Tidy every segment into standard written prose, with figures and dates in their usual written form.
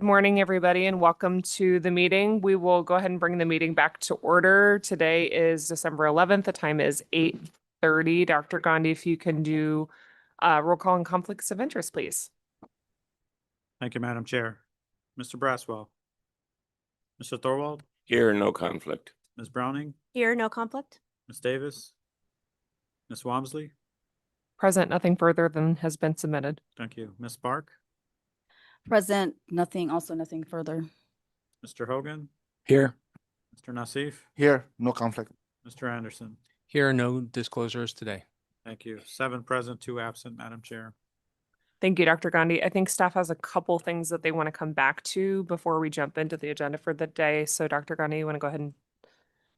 morning, everybody, and welcome to the meeting. We will go ahead and bring the meeting back to order. Today is December 11th. The time is 8:30. Dr. Gandhi, if you can do roll call and conflicts of interest, please. Thank you, Madam Chair. Mr. Braswell. Mr. Thorwald. Here, no conflict. Ms. Browning. Here, no conflict. Ms. Davis. Ms. Wamsley. Present, nothing further than has been submitted. Thank you. Ms. Spark. Present, nothing, also nothing further. Mr. Hogan. Here. Mr. Nassif. Here, no conflict. Mr. Anderson. Here are no disclosures today. Thank you. 7 present, 2 absent, Madam Chair. Thank you, Dr. Gandhi. I think staff has a couple things that they want to come back to before we jump into the agenda for the day. So Dr. Gandhi, you want to go ahead and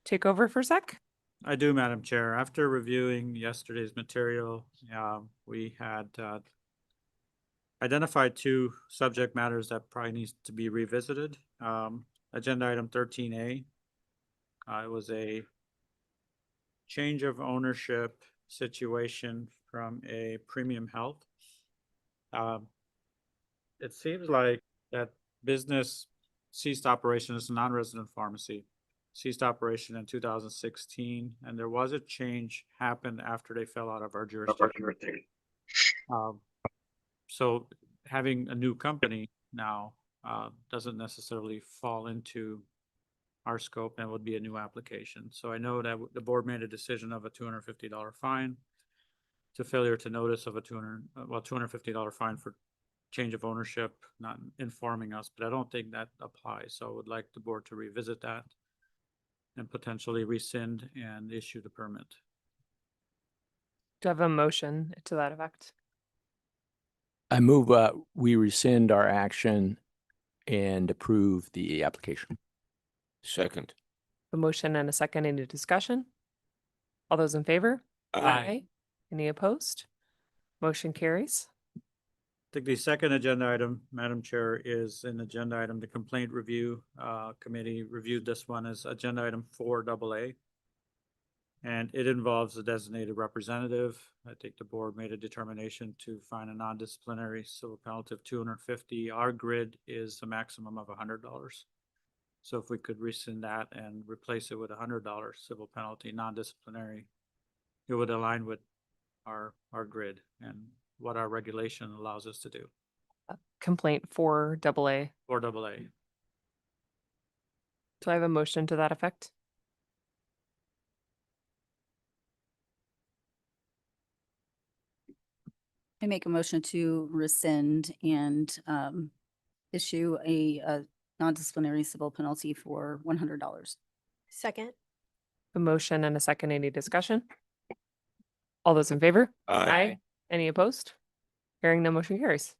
take over for a sec? I do, Madam Chair. After reviewing yesterday's material, we had identified 2 subject matters that probably needs to be revisited. Agenda item 13A. It was a change of ownership situation from a Premium Health. It seems like that business ceased operation as a non-resident pharmacy, ceased operation in 2016, and there was a change happened after they fell out of our jurisdiction. So having a new company now doesn't necessarily fall into our scope and would be a new application. So I know that the board made a decision of a $250 fine to failure to notice of a $250 fine for change of ownership, not informing us, but I don't think that applies. So I would like the board to revisit that and potentially rescind and issue the permit. Do I have a motion to that effect? I move we rescind our action and approve the application. Second. A motion and a second. Any discussion? All those in favor? Any opposed? Motion carries. I think the second agenda item, Madam Chair, is an agenda item. The Complaint Review Committee reviewed this one as agenda item 4AA. And it involves a designated representative. I think the board made a determination to find a non-disciplinary civil penalty of $250. Our grid is a maximum of $100. So if we could rescind that and replace it with a $100 civil penalty, non-disciplinary, it would align with our grid and what our regulation allows us to do. Complaint 4AA. 4AA. Do I have a motion to that effect? I make a motion to rescind and issue a non-disciplinary civil penalty for $100. Second. A motion and a second. Any discussion? All those in favor? Aye. Any opposed? Hearing no, motion carries. Is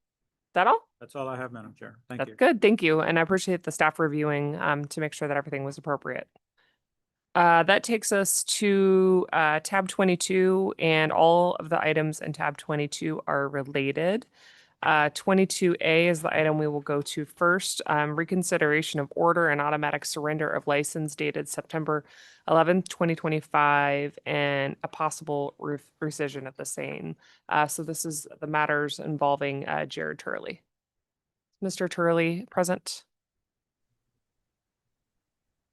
that all? That's all I have, Madam Chair. Thank That's you. good. Thank you. And I appreciate the staff reviewing to make sure that everything was appropriate. That takes us to tab 22, and all of the items in tab 22 are related. 22A is the item we will go to first. Reconsideration of order and automatic surrender of license dated September 11th, 2025, and a possible rescission of the same. So this is the matters involving Jared Turley. Mr. Turley present?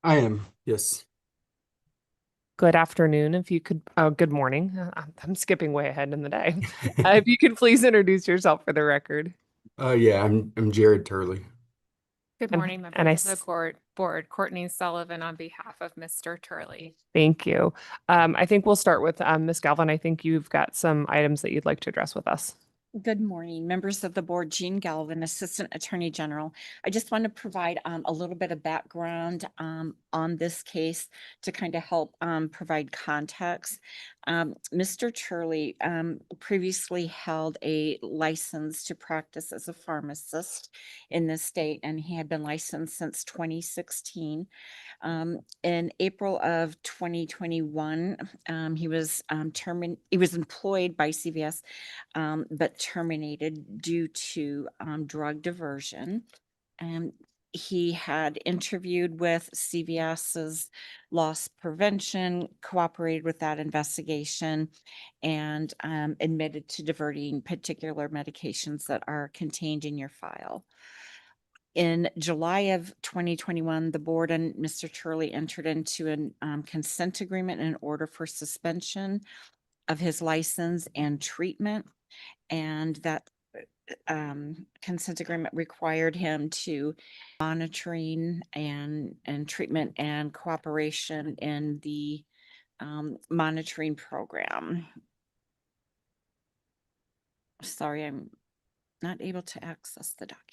I am, yes. Good afternoon. If you could, good morning. I'm skipping way ahead in the day. If you could please introduce yourself for the record. Yeah, I'm Jared Turley. Good And- morning, and members of the board. Courtney Sullivan on behalf of Mr. Turley. Thank you. I think we'll start with Ms. Galvin. I think you've got some items that you'd like to address with us. Good morning, members of the board. Jean Galvin, Assistant Attorney General. I just want to provide a little bit of background on this case to kind of help provide context. Mr. Turley previously held a license to practice as a pharmacist in this state, and he had been licensed since 2016. In April of 2021, he was employed by CVS, but terminated due to drug diversion. He had interviewed with CVS's loss prevention, cooperated with that investigation, and admitted to diverting particular medications that are contained in your file. In July of 2021, the board and Mr. Turley entered into a consent agreement in order for suspension of his license and treatment. And that consent agreement required him to monitoring and treatment and cooperation in the monitoring program. Sorry, I'm not able to access the documents.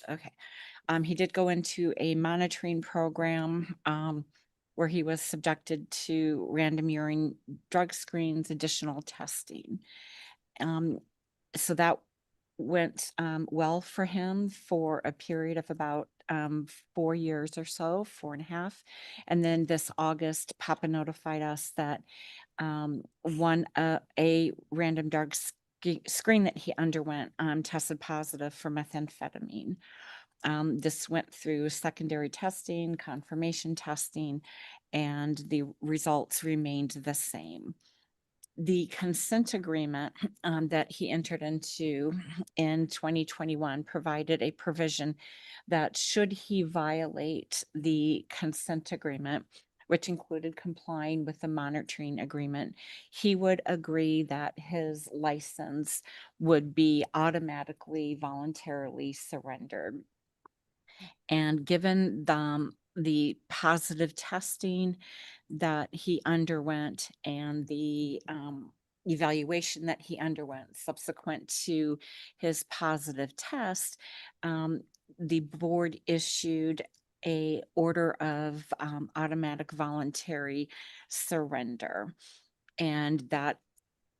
Okay. He did go into a monitoring program where he was subjected to random urine drug screens, additional testing. So that went well for him for a period of about 4 years or so, 4.5. And then this August, Papa notified us that a random drug screen that he underwent tested positive for methamphetamine. This went through secondary testing, confirmation testing, and the results remained the same. The consent agreement that he entered into in 2021 provided a provision that should he violate the consent agreement, which included complying with the monitoring agreement, he would agree that his license would be automatically voluntarily surrendered. And given the positive testing that he underwent and the evaluation that he underwent subsequent to his positive test, the board issued a order of automatic voluntary surrender. And that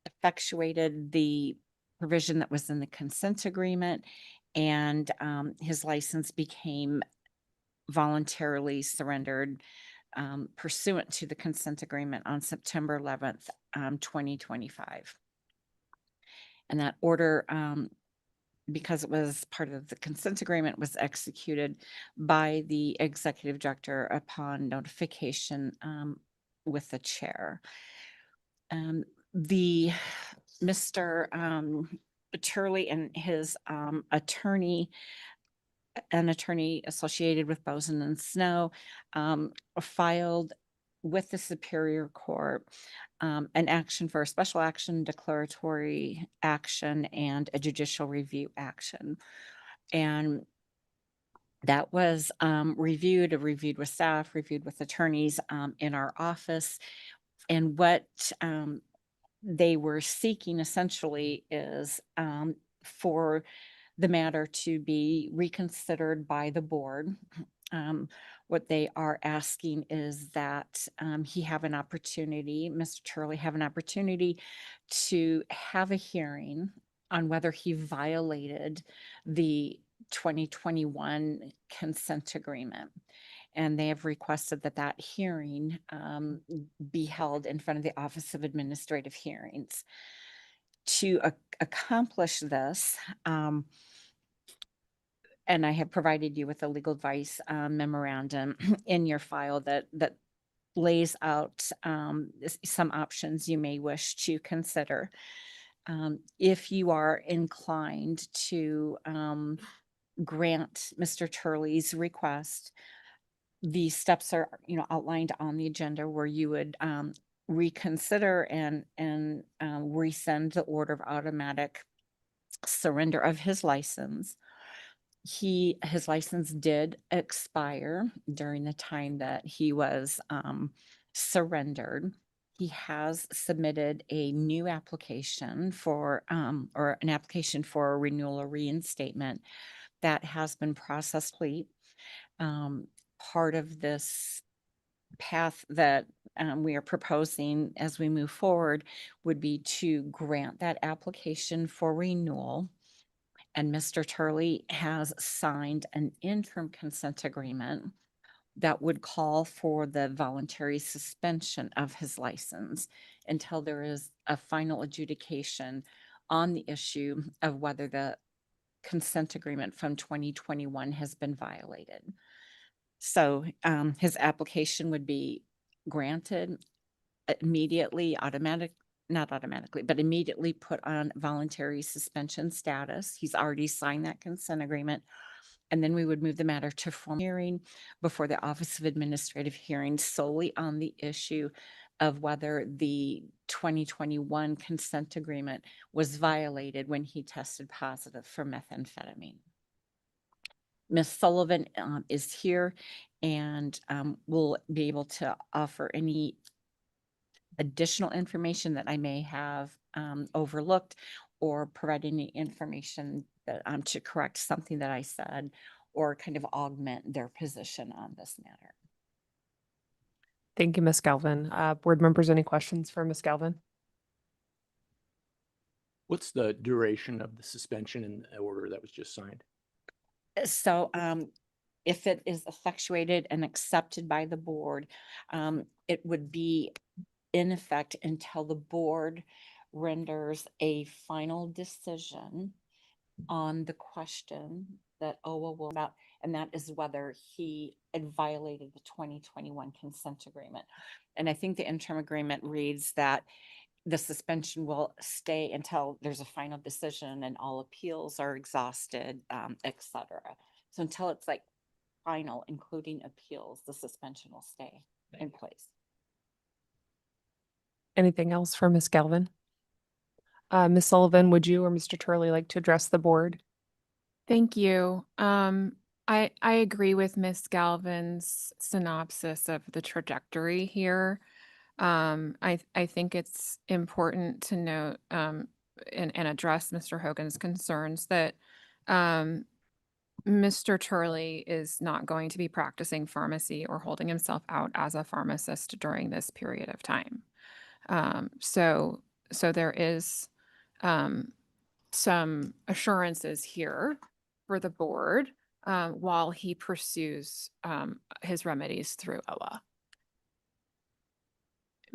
effectuated the provision that was in the consent agreement, and his license became voluntarily surrendered pursuant to the consent agreement on September 11th, 2025. And that order, because it was part of the consent agreement, was executed by the executive director upon notification with the chair. Mr. Turley and his attorney, an attorney associated with Boson and Snow, filed with the Superior Court an action for a special action, declaratory action, and a judicial review action. And that was reviewed with staff, reviewed with attorneys in our office. And what they were seeking essentially is for the matter to be reconsidered by the board. What they are asking is that he have an opportunity, Mr. Turley have an opportunity to have a hearing on whether he violated the 2021 consent agreement. And they have requested that that hearing be held in front of the Office of Administrative Hearings. To accomplish this, and I have provided you with a legal advice memorandum in your file that lays out some options you may wish to consider. If you are inclined to grant Mr. Turley's request, the steps are, outlined on the agenda where you would reconsider and rescind the order of automatic surrender of his license. His license did expire during the time that he was surrendered. He has submitted a new application for or an application for a renewal or reinstatement that has been processed complete. Part of this path that we are proposing as we move forward would be to grant that application for renewal. And Mr. Turley has signed an interim consent agreement that would call for the voluntary suspension of his license until there is a final adjudication on the issue of whether the consent agreement from 2021 has been violated. So his application would be granted immediately, not automatically, but immediately put on voluntary suspension status. He's already signed that consent agreement. And then we would move the matter to formal hearing before the Office of Administrative Hearings solely on the issue of whether the 2021 consent agreement was violated when he tested positive for methamphetamine. Ms. Sullivan is here and will be able to offer any additional information that I may have overlooked, or provide any information that to correct something that I said, or kind of augment their position on this matter. Thank you, Ms. Galvin. Board members, any questions for Ms. Galvin? What's the duration of the suspension in the order that was just signed? So if it is effectuated and accepted by the board, it would be in effect until the board renders a final decision on the question that OWA will about, and that is whether he had violated the 2021 consent agreement. And I think the interim agreement reads that the suspension will stay until there's a final decision and all appeals are exhausted, et cetera. So until it's like final, including appeals, the suspension will stay in place. Anything else for Ms. Galvin? Ms. Sullivan, would you or Mr. Turley like to address the board? Thank you. I agree with Miss Galvin's synopsis of the trajectory here. I think it's important to note and address Mr. Hogan's concerns that Mr. Turley is not going to be practicing pharmacy or holding himself out as a pharmacist during this period of time. So there is some assurances here for the board while he pursues his remedies through OWA.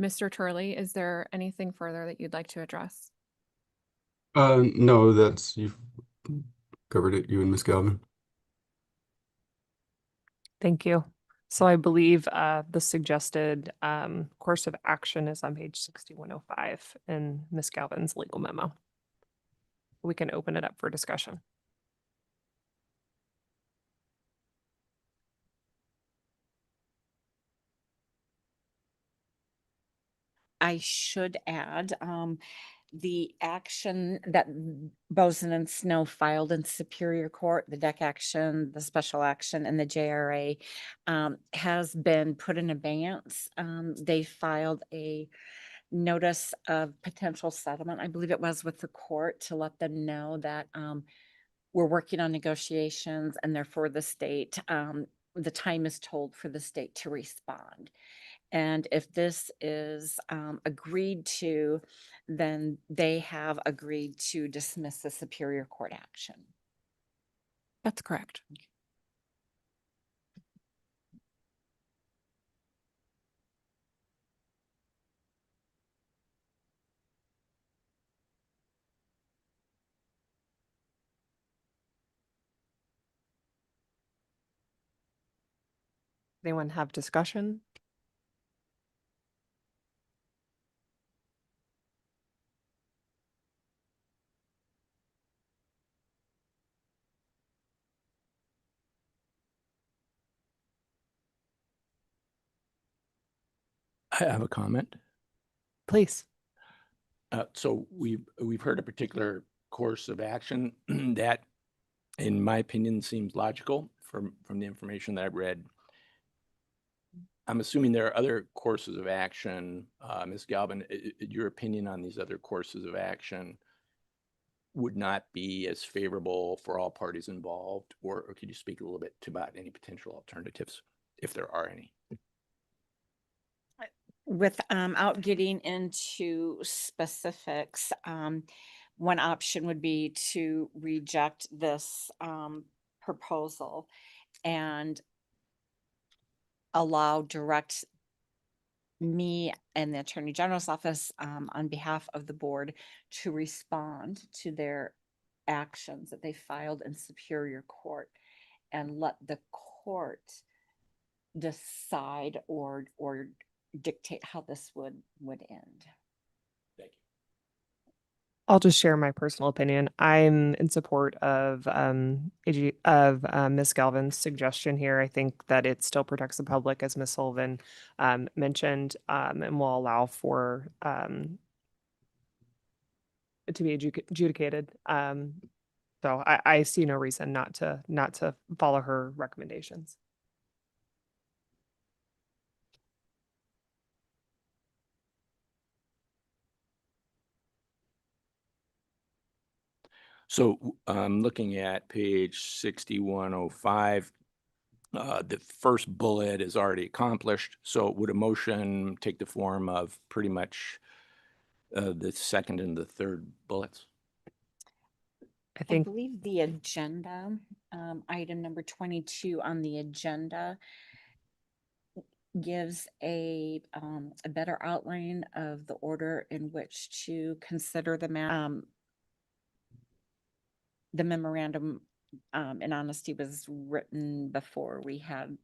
Mr. Turley, is there anything further that you'd like to address? No, you've covered it, you and Miss Galvin. Thank you. So I believe the suggested course of action is on page 6105 in Ms. Galvin's legal memo. We can open it up for discussion. I should add, the action that Boson and Snow filed in Superior Court, the deck action, the special action, and the JRA has been put in abeyance. They filed a notice of potential settlement, I believe it was, with the court to let them know that we're working on negotiations and therefore the state, the time is told for the state to respond. And if this is agreed to, then they have agreed to dismiss the Superior Court action. That's correct. Anyone have discussion? I have a comment. Please. So we've heard a particular course of action that, in my opinion, seems logical from the information that I've read. I'm assuming there are other courses of action. Ms. Galvin, your opinion on these other courses of action would not be as favorable for all parties involved, or could you speak a little bit about any potential alternatives, if there are any? Without getting into specifics, one option would be to reject this proposal and allow direct me and the Attorney General's office on behalf of the board to respond to their actions that they filed in Superior Court, and let the court decide or dictate how this would end. Thank I'll just share my personal opinion. I'm in support of Ms. Galvin's suggestion here. I think that it still protects the public, as Ms. Sullivan mentioned, and will allow for it to be adjudicated. So I see no reason not to follow her recommendations. So I'm looking at page 6105. The first bullet is already accomplished. So would a motion take the form of pretty much the second and the third bullets? I I think believe the agenda, item number 22 on the agenda gives a better outline of the order in which to consider the memorandum, in honesty, was written before we had,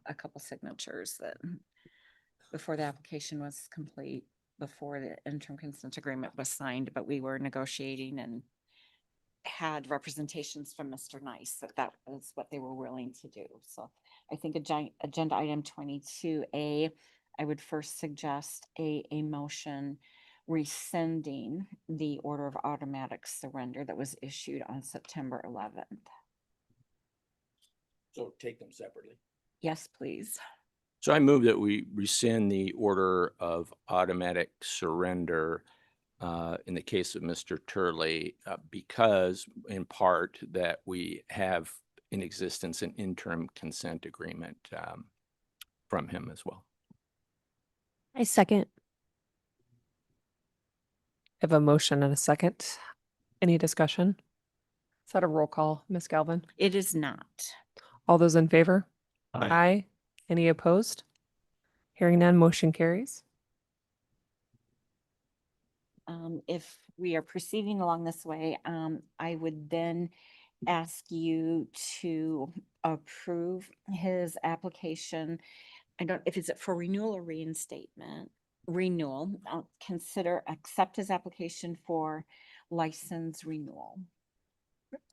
a couple signatures that, before the application was complete, before the interim consent agreement was signed, but we were negotiating and had representations from Mr. Nice that was what they were willing to do. So I think agenda item 22A, I would first suggest a motion rescinding the order of automatic surrender that was issued on September 11th. So take them separately. Yes, please. So I move that we rescind the order of automatic surrender in the case of Mr. Turley, because in part that we have in existence an interim consent agreement from him as well. I second. I have a motion and a second. Any discussion? Is that a roll call, Ms. Galvin? It is not. All those in favor? Aye. Aye. Any opposed? Hearing none, motion carries. If we are proceeding along this way, I would then ask you to approve his application. I don't, if it's for renewal or reinstatement, renewal, accept his application for license renewal.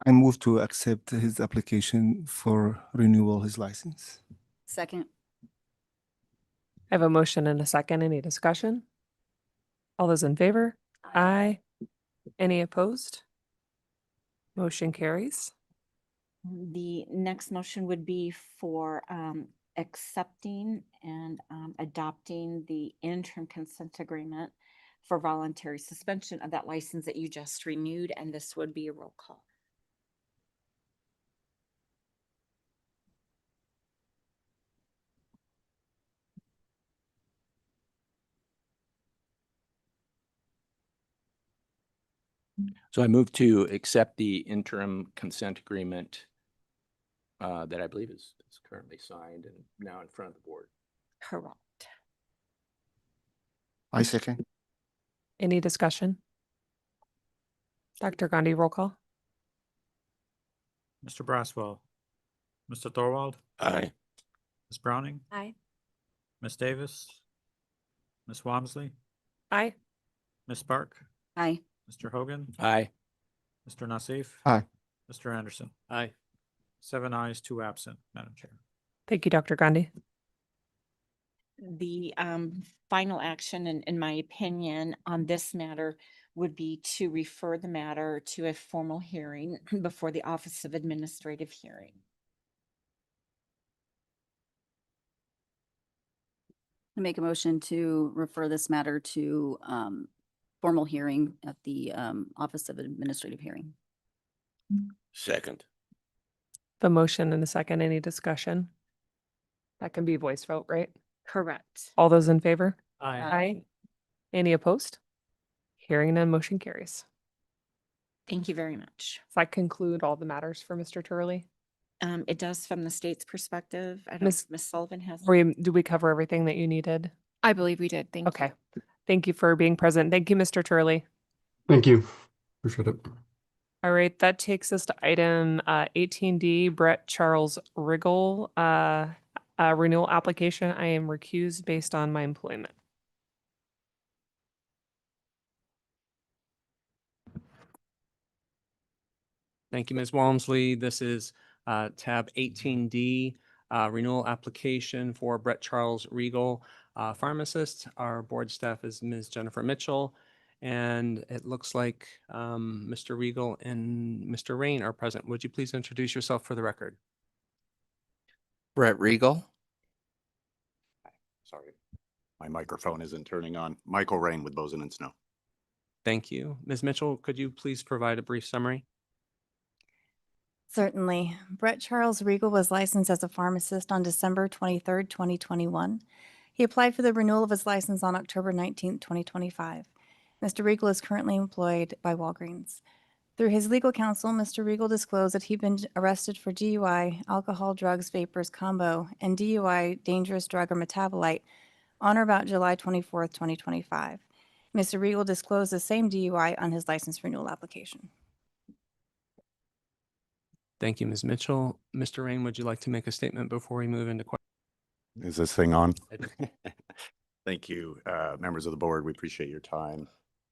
I move to accept his application for renewal his license. Second. I have a motion and a second. Any discussion? All those in favor? Aye. Any opposed? Motion carries. The next motion would be for accepting and adopting the interim consent agreement for voluntary suspension of that license that you just renewed, and this would be a roll call. So I move to accept the interim consent agreement that I believe is currently signed and now in front of the board. Correct. I second. Any discussion? Dr. Gandhi, roll call. Mr. Braswell, Mr. Thorwald, Aye. Ms. Browning, Aye. Ms. Davis, Ms. Walmsley, Aye. Ms. Spark, Aye. Mr. Hogan, Aye. Mr. Nassif. Aye. Mr. Anderson. Aye. 7 ayes, 2 absent, Madam Chair. Thank you, Dr. Gandhi. The final action, in my opinion, on this matter would be to refer the matter to a formal hearing before the Office of Administrative Hearing. I make a motion to refer this matter to formal hearing at the Office of Administrative Hearing. Second. The motion and a second. Any discussion? That can be voice vote, right? Correct. All those in favor? Aye. Aye. Any opposed? Hearing none, motion carries. Thank you very much. Does that conclude all the matters for Mr. Turley? It does from the state's perspective. I don't know Miss- if Ms. Sullivan has. Did we cover everything that you needed? I believe we did. Thank you. Okay. Thank you for being present. Thank you, Mr. Turley. Thank you. Appreciate it. All right, that takes us to item 18D, Brett Charles Riggle, renewal application. I am recused based on my employment. Thank you, Ms. Walmsley. This is tab 18D, renewal application for Brett Charles Regal, pharmacist. Our board staff is Ms. Jennifer Mitchell. And it looks like Mr. Regal and Mr. Rain are present. Would you please introduce yourself for the record? Brett Regal. Sorry, my microphone isn't turning on. Michael Rain with Boson and Snow. Thank you. Ms. Mitchell, could you please provide a brief summary? Certainly. Brett Charles Regal was licensed as a pharmacist on December 23rd, 2021. He applied for the renewal of his license on October 19th, 2025. Mr. Regal is currently employed by Walgreens. Through his legal counsel, Mr. Regal disclosed that he'd been arrested for DUI, alcohol, drugs, vapors, combo, and DUI, dangerous drug or metabolite, on or about July 24th, 2025. Mr. Regal disclosed the same DUI on his license renewal application. Thank you, Ms. Mitchell. Mr. Rain, would you like to make a statement before we move into questions? Is this thing on? Thank you, members of the board. We appreciate your time.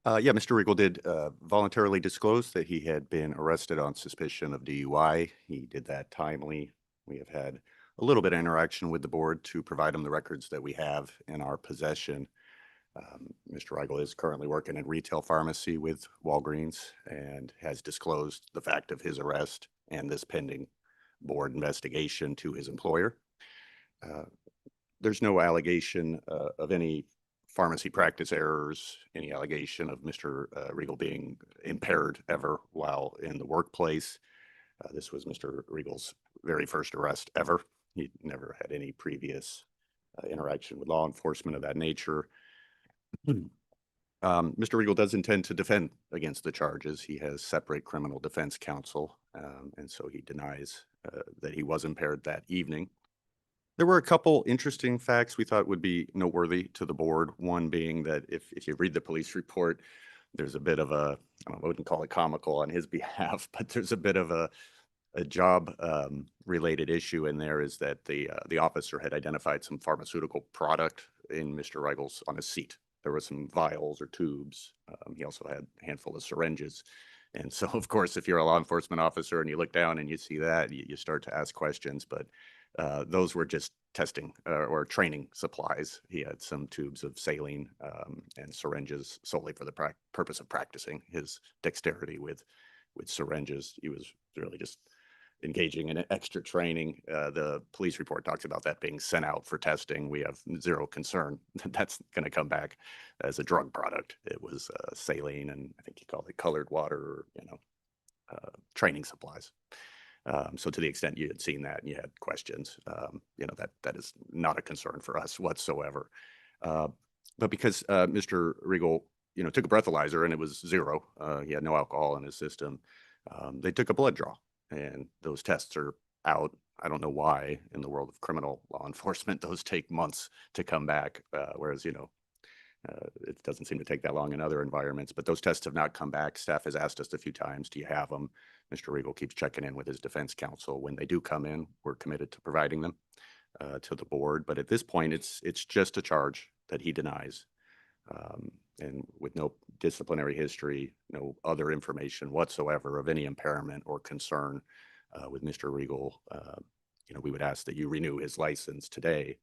Yeah, Mr. Regal did voluntarily disclose that he had been arrested on suspicion of DUI. He did that timely. We have had a little bit of interaction with the board to provide him the records that we have in our possession. Mr. Regal is currently working in retail pharmacy with Walgreens and has disclosed the fact of his arrest and this pending board investigation to his employer. There's no allegation of any pharmacy practice errors, any allegation of Mr. Regal being impaired ever while in the workplace. This was Mr. Regal's very first arrest ever. He never had any previous interaction with law enforcement of that nature. Mr. Regal does intend to defend against the charges. He has separate criminal defense counsel, and so he denies that he was impaired that evening. There were a couple interesting facts we thought would be noteworthy to the board. One being that if you read the police report, there's a bit of a, I wouldn't call it comical on his behalf, but there's a bit of a job related issue in there, is that the officer had identified some pharmaceutical product in Mr. Regal's on his seat. There were some vials or tubes. He also had a handful of syringes. And so, of course, if you're a law enforcement officer and you look down and you see that, you start to ask questions. But those were just testing or training supplies. He had some tubes of saline and syringes solely for the purpose of practicing his dexterity with syringes. He was really just engaging in extra training. The police report talks about that being sent out for testing. We have zero concern that that's going to come back as a drug product. It was saline, and I think he called it colored water, or, training supplies. So to the extent you had seen that and you had questions, that is not a concern for us whatsoever. But because Mr. Regal, took a breathalyzer and it was zero, he had no alcohol in his system, they took a blood draw. And those tests are out. I don't know why in the world of criminal law enforcement, those take months to come back, whereas, it doesn't seem to take that long in other environments. But those tests have not come back. Staff has asked us a few times, do you have them? Mr. Regal keeps checking in with his defense counsel. When they do come in, we're committed to providing them to the board. But at this point, it's just a charge that he denies. And with no disciplinary history, no other information whatsoever of any impairment or concern with Mr. Regal, we would ask that you renew his license today.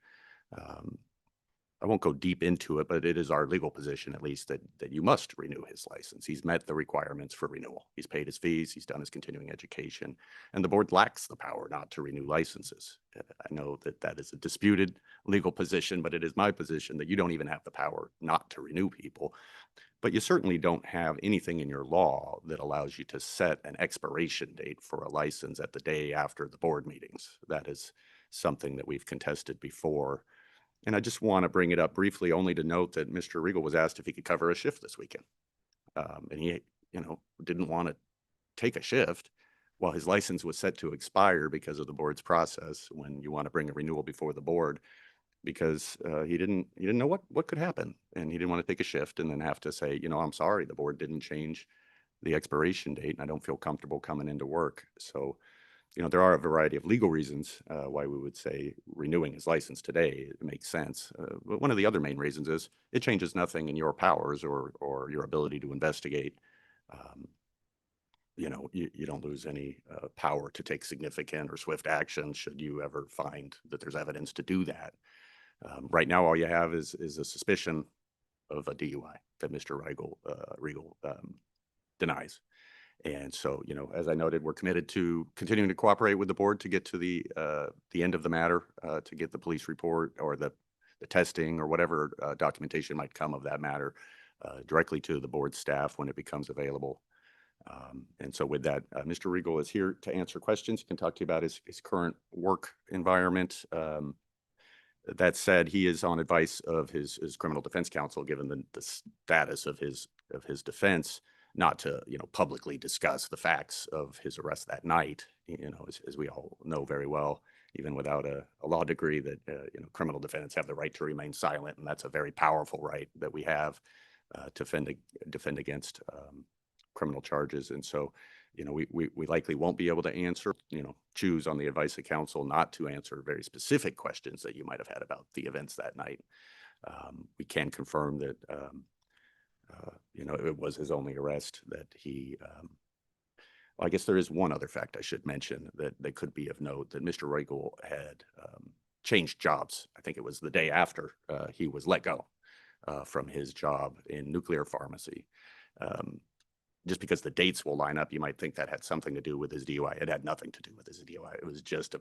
I won't go deep into it, but it is our legal position, at least, that you must renew his license. He's met the requirements for renewal. He's paid his fees. He's done his continuing education, and the board lacks the power not to renew licenses. I know that is a disputed legal position, but it is my position that you don't even have the power not to renew people. But you certainly don't have anything in your law that allows you to set an expiration date for a license at the day after the board meetings. That is something that we've contested before. And I just want to bring it up briefly, only to note that Mr. Regal was asked if he could cover a shift this weekend. And he, didn't want to take a shift while his license was set to expire because of the board's process when you want to bring a renewal before the board, because he didn't know what could happen. And he didn't want to take a shift and then have to say, I'm sorry, the board didn't change the expiration date and I don't feel comfortable coming into work. So, there are a variety of legal reasons why we would say renewing his license today, it makes sense. But one of the other main reasons is it changes nothing in your powers or your ability to investigate you don't lose any power to take significant or swift action should you ever find that there's evidence to do that. Right now, all you have is a suspicion of a DUI that Mr. Regal denies. And so, as I noted, we're committed to continuing to cooperate with the board to get to the end of the matter, to get the police report or the testing or whatever documentation might come of that matter directly to the board staff when it becomes available. And so with that, Mr. Regal is here to answer questions. He can talk to you about his current work environment. That said, he is on advice of his criminal defense counsel, given the status of his defense, not to publicly discuss the facts of his arrest that night. As we all know very well, even without a law degree, that criminal defendants have the right to remain silent, and that's a very powerful right that we have to defend against criminal charges. And so, we likely won't be able to answer, choose on the advice of counsel not to answer very specific questions that you might have had about the events that night. We can confirm that, it was his only arrest, that he, well, I guess there is one other fact I should mention that could be of note, that Mr. Regal had changed jobs. I think it was the day after he was let go from his job in nuclear pharmacy. Just because the dates will line up, you might think that had something to do with his DUI. It had nothing to do with his DUI. It was just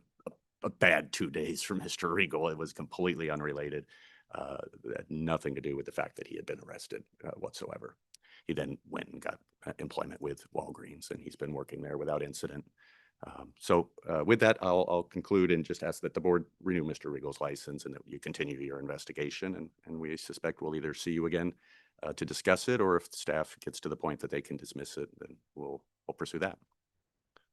a bad 2 days for Mr. Regal. It was completely unrelated. It had nothing to do with the fact that he had been arrested whatsoever. He then went and got employment with Walgreens, and he's been working there without incident. So with that, I'll conclude and just ask that the board renew Mr. Regal's license and that you continue your investigation. And we suspect we'll either see you again to discuss it, or if the staff gets to the point that they can dismiss it, then we'll pursue that.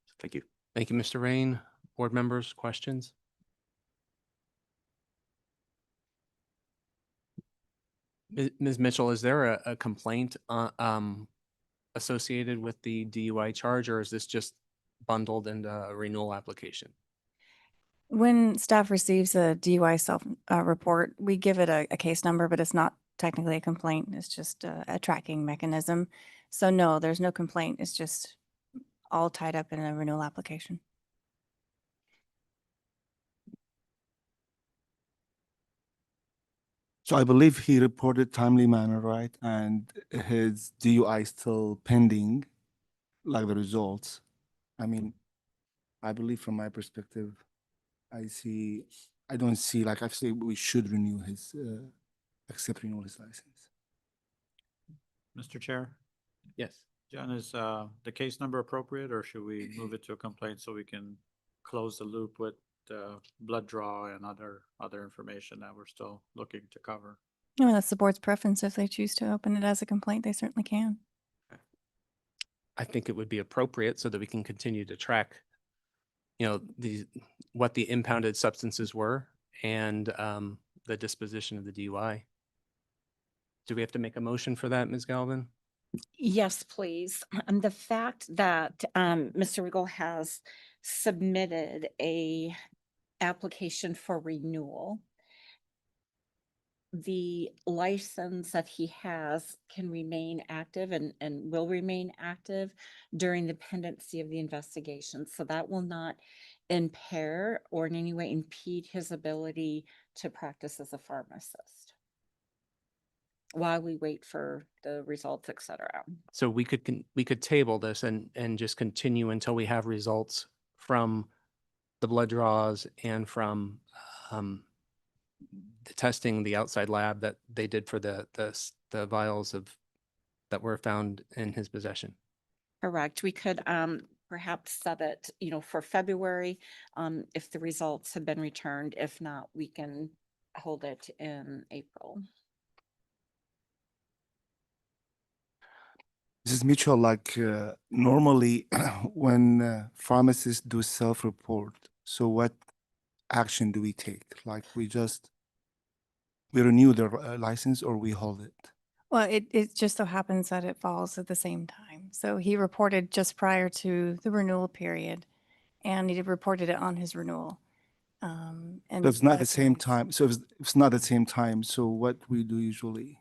So thank you. Thank you, Mr. Rain. Board members, questions? Ms. Mitchell, is there a complaint associated with the DUI charge, or is this just bundled into a renewal application? When staff receives a DUI self report, we give it a case number, but it's not technically a complaint. It's just a tracking mechanism. So no, there's no complaint. It's just all tied up in a renewal application. So I believe he reported timely manner, right? And his DUI still pending, like the results. I mean, I believe from my perspective, I don't see, like I say, we should renew his, renew his license. Mr. Chair, Yes. John, is the case number appropriate, or should we move it to a complaint so we can close the loop with blood draw and other information that we're still looking to cover? I mean, that's the board's preference. If they choose to open it as a complaint, they certainly can. I think it would be appropriate so that we can continue to track, what the impounded substances were and the disposition of the DUI. Do we have to make a motion for that, Ms. Galvin? Yes, please. And the fact that Mr. Regal has submitted a application for renewal, the license that he has can remain active and will remain active during the pendency of the investigation. So that will not impair or in any way impede his ability to practice as a pharmacist while we wait for the results, et cetera. So we could table this and just continue until we have results from the blood draws and from the testing, the outside lab that they did for the vials that were found in his possession. Correct. We could perhaps set it, for February, if the results have been returned. If not, we can hold it in April. Mrs. Mitchell, like normally when pharmacists do self-report, so what action do we take? Like we renew their license or we hold it? Well, it just so happens that it falls at the same time. So he reported just prior to the renewal period, and he reported it on his renewal. And But it's not that the same appearance. time. So if it's not the same time, so what we do usually?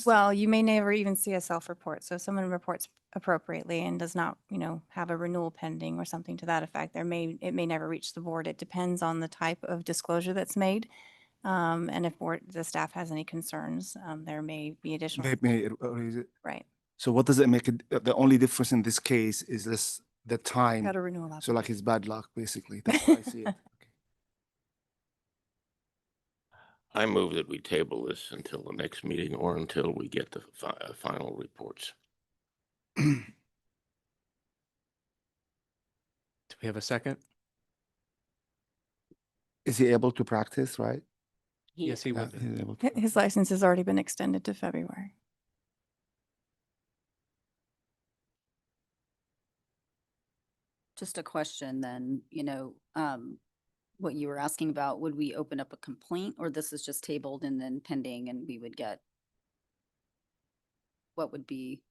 Well, you may never even see a self-report. So if someone reports appropriately and does not, have a renewal pending or something to that effect, it may never reach the board. It depends on the type of disclosure that's made. And if the staff has any concerns, there may be additional. They may raise it. Right. So what does it make it? The only difference in this case is the time. Got a renewal. So like it's bad luck, basically. That's how I see it. Okay. I move that we table this until the next meeting or until we get the final reports. Do we have a second? Is he able to practice, right? Yes, he Yeah, would. he's able to. His license has already been extended to February. Just a question then, what you were asking about, would we open up a complaint or this is just tabled and then pending and we would get? What would be?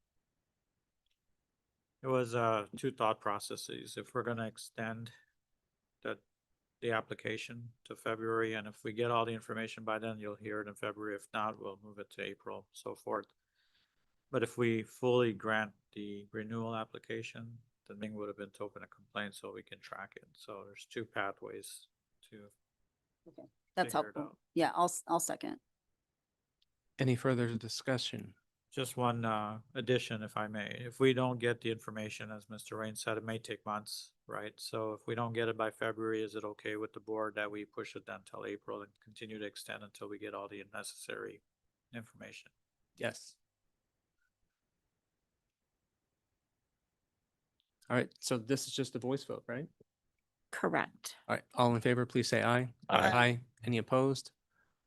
It was two thought processes. If we're gonna extend the application to February, and if we get all the information by then, you'll hear it in February. If not, we'll move it to April, so forth. But if we fully grant the renewal application, the thing would have been to open a complaint so we can track it. So there's two pathways to. Okay, that's figure it helpful. out. Yeah, I'll second. Any further discussion? Just one addition, if I may. If we don't get the information, as Mr. Rain said, it may take months, right? So if we don't get it by February, is it okay with the board that we push it then till April and continue to extend until we get all the necessary information? Yes. All right, so this is just a voice vote, right? Correct. All right, all in favor, please say aye. Aye. Any opposed?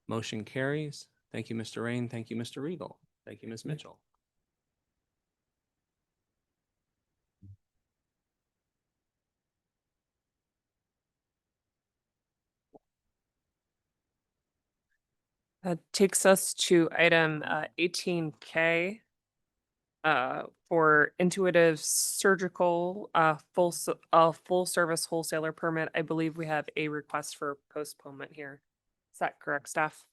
Motion carries. Thank you, Mr. Rain. Thank you, Mr. Regal. Thank you, Ms. Mitchell. That takes us to item 18K for Intuitive Surgical full service wholesaler permit. I believe we have a request for postponement here. Is that correct, staff?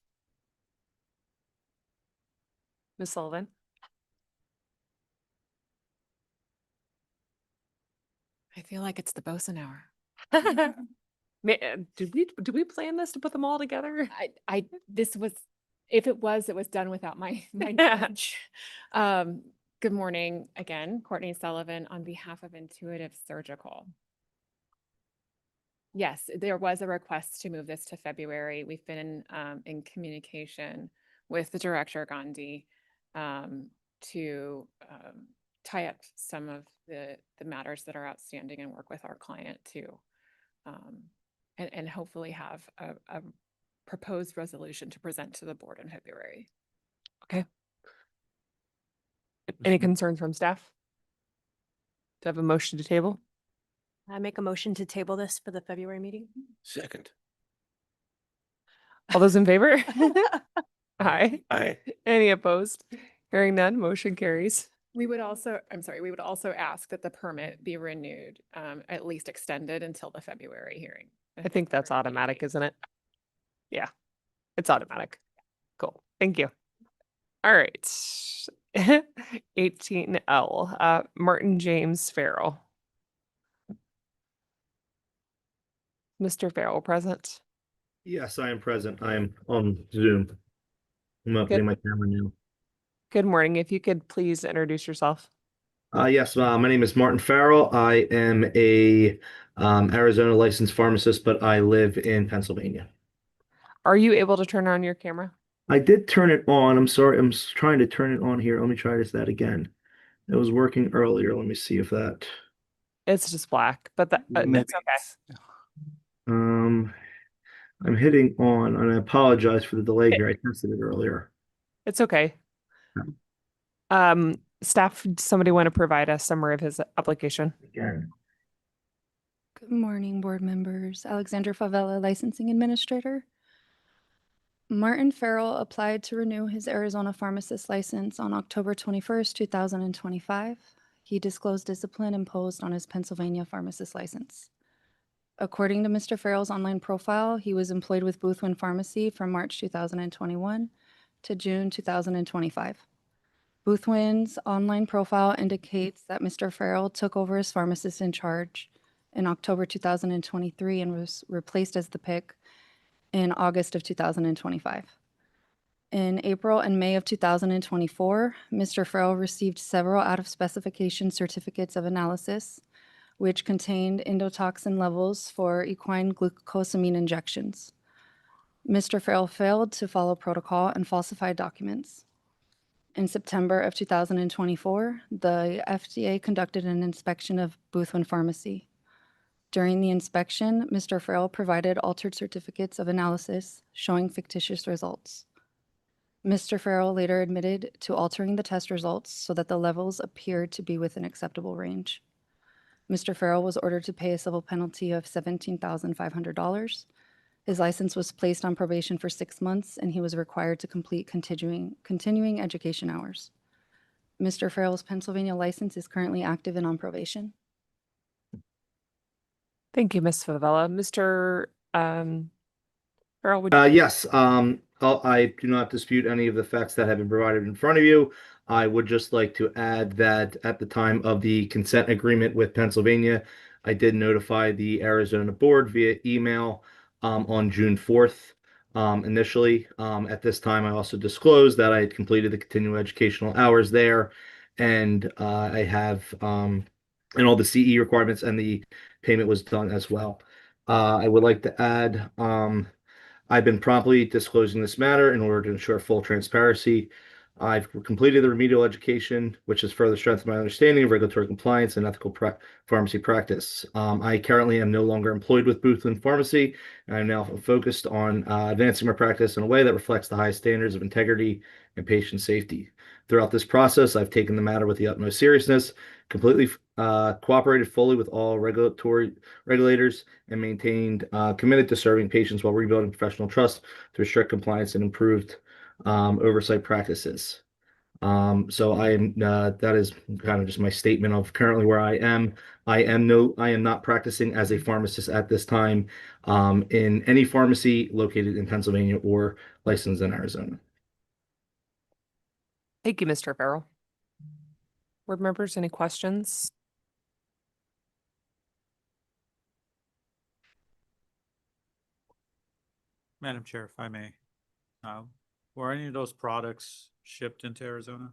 Ms. Sullivan? I feel like it's the Boson hour. Did we plan this to put them all together? This was, if it was done without my Yeah. knowledge. Good morning again, Courtney Sullivan on behalf of Intuitive Surgical. Yes, there was a request to move this to February. We've been in communication with the director Gandhi to tie up some of the matters that are outstanding and work with our client to and hopefully have a proposed resolution to present to the board in February. Okay. Any concerns from staff? Do I have a motion to table? I make a motion to table this for the February meeting. Second. All those in favor? Aye. Aye. Any opposed? Hearing none, motion carries. We would also ask that the permit be renewed, at least extended until the February hearing. I think that's automatic, isn't it? Yeah, it's automatic. Cool. Thank you. All right. 18L, Martin James Farrell. Mr. Farrell present. Yes, I am present. I am on Zoom. I'm opening my camera now. Good morning. If you could please introduce yourself. Yes, my name is Martin Farrell. I am a Arizona licensed pharmacist, but I live in Pennsylvania. Are you able to turn on your camera? I did turn it on. I'm sorry. I'm trying to turn it on here. Let me try that again. It was working earlier. Let me see if that. It's just black, but that's okay. I'm hitting on, and I apologize for the delay here. I tested it earlier. It's okay. Staff, somebody want to provide a summary of his application? Again. Good morning, board members. Alexandra Favela, Licensing Administrator. Martin Farrell applied to renew his Arizona pharmacist license on October 21st, 2025. He disclosed discipline imposed on his Pennsylvania pharmacist license. According to Mr. Farrell's online profile, he was employed with Boothwyn Pharmacy from March 2021 to June 2025. Boothwin's online profile indicates that Mr. Farrell took over as pharmacist in charge in October 2023 and was replaced as the PIC in August of 2025. In April and May of 2024, Mr. Farrell received several out-of-specification certificates of analysis, which contained endotoxin levels for equine glucosamine injections. Mr. Farrell failed to follow protocol and falsified documents. In September of 2024, the FDA conducted an inspection of Boothwin Pharmacy. During the inspection, Mr. Farrell provided altered certificates of analysis showing fictitious results. Mr. Farrell later admitted to altering the test results so that the levels appeared to be within acceptable range. Mr. Farrell was ordered to pay a civil penalty of $17,500. His license was placed on probation for 6 months, and he was required to complete continuing education hours. Mr. Farrell's Pennsylvania license is currently active and on probation. Thank you, Ms. Favela. Mr. Farrell, would you? Yes, I do not dispute any of the facts that have been provided in front of you. I would just like to add that at the time of the consent agreement with Pennsylvania, I did notify the Arizona board via email on June 4th. Initially, at this time, I also disclosed that I had completed the continuing educational hours there, and I have and all the CE requirements, and the payment was done as well. I would like to add, I've been promptly disclosing this matter in order to ensure full transparency. I've completed the remedial education, which has further strengthened my understanding of regulatory compliance and ethical pharmacy practice. I currently am no longer employed with Boothwin Pharmacy, and I'm now focused on advancing my practice in a way that reflects the highest standards of integrity and patient safety. Throughout this process, I've taken the matter with the utmost seriousness, completely cooperated fully with all regulators, and maintained committed to serving patients while rebuilding professional trust through strict compliance and improved oversight practices. So I am that is kind of just my statement of currently where I am. I am not practicing as a pharmacist at this time in any pharmacy located in Pennsylvania or licensed in Arizona. Thank you, Mr. Farrell. Board members, any questions? Madam Chair, if I may, were any of those products shipped into Arizona?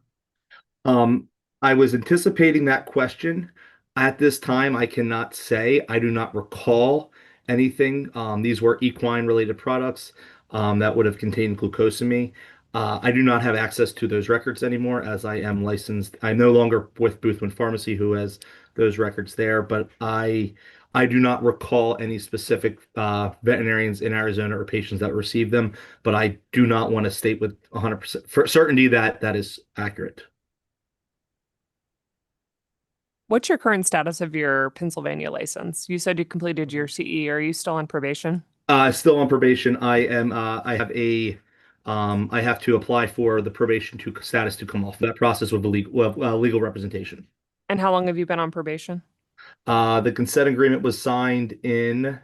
I was anticipating that question. At this time, I cannot say. I do not recall anything. These were equine related products that would have contained glucosamine. I do not have access to those records anymore as I am licensed. I'm no longer with Boothwin Pharmacy, who has those records there, but I do not recall any specific veterinarians in Arizona or patients that received them, but I do not want to state with 100% for certainty that that is accurate. What's your current status of your Pennsylvania license? You said you completed your CE. Are you still on probation? Still on probation. I have to apply for the probation status to come off. That process with the legal representation. And how long have you been on probation? The consent agreement was signed in,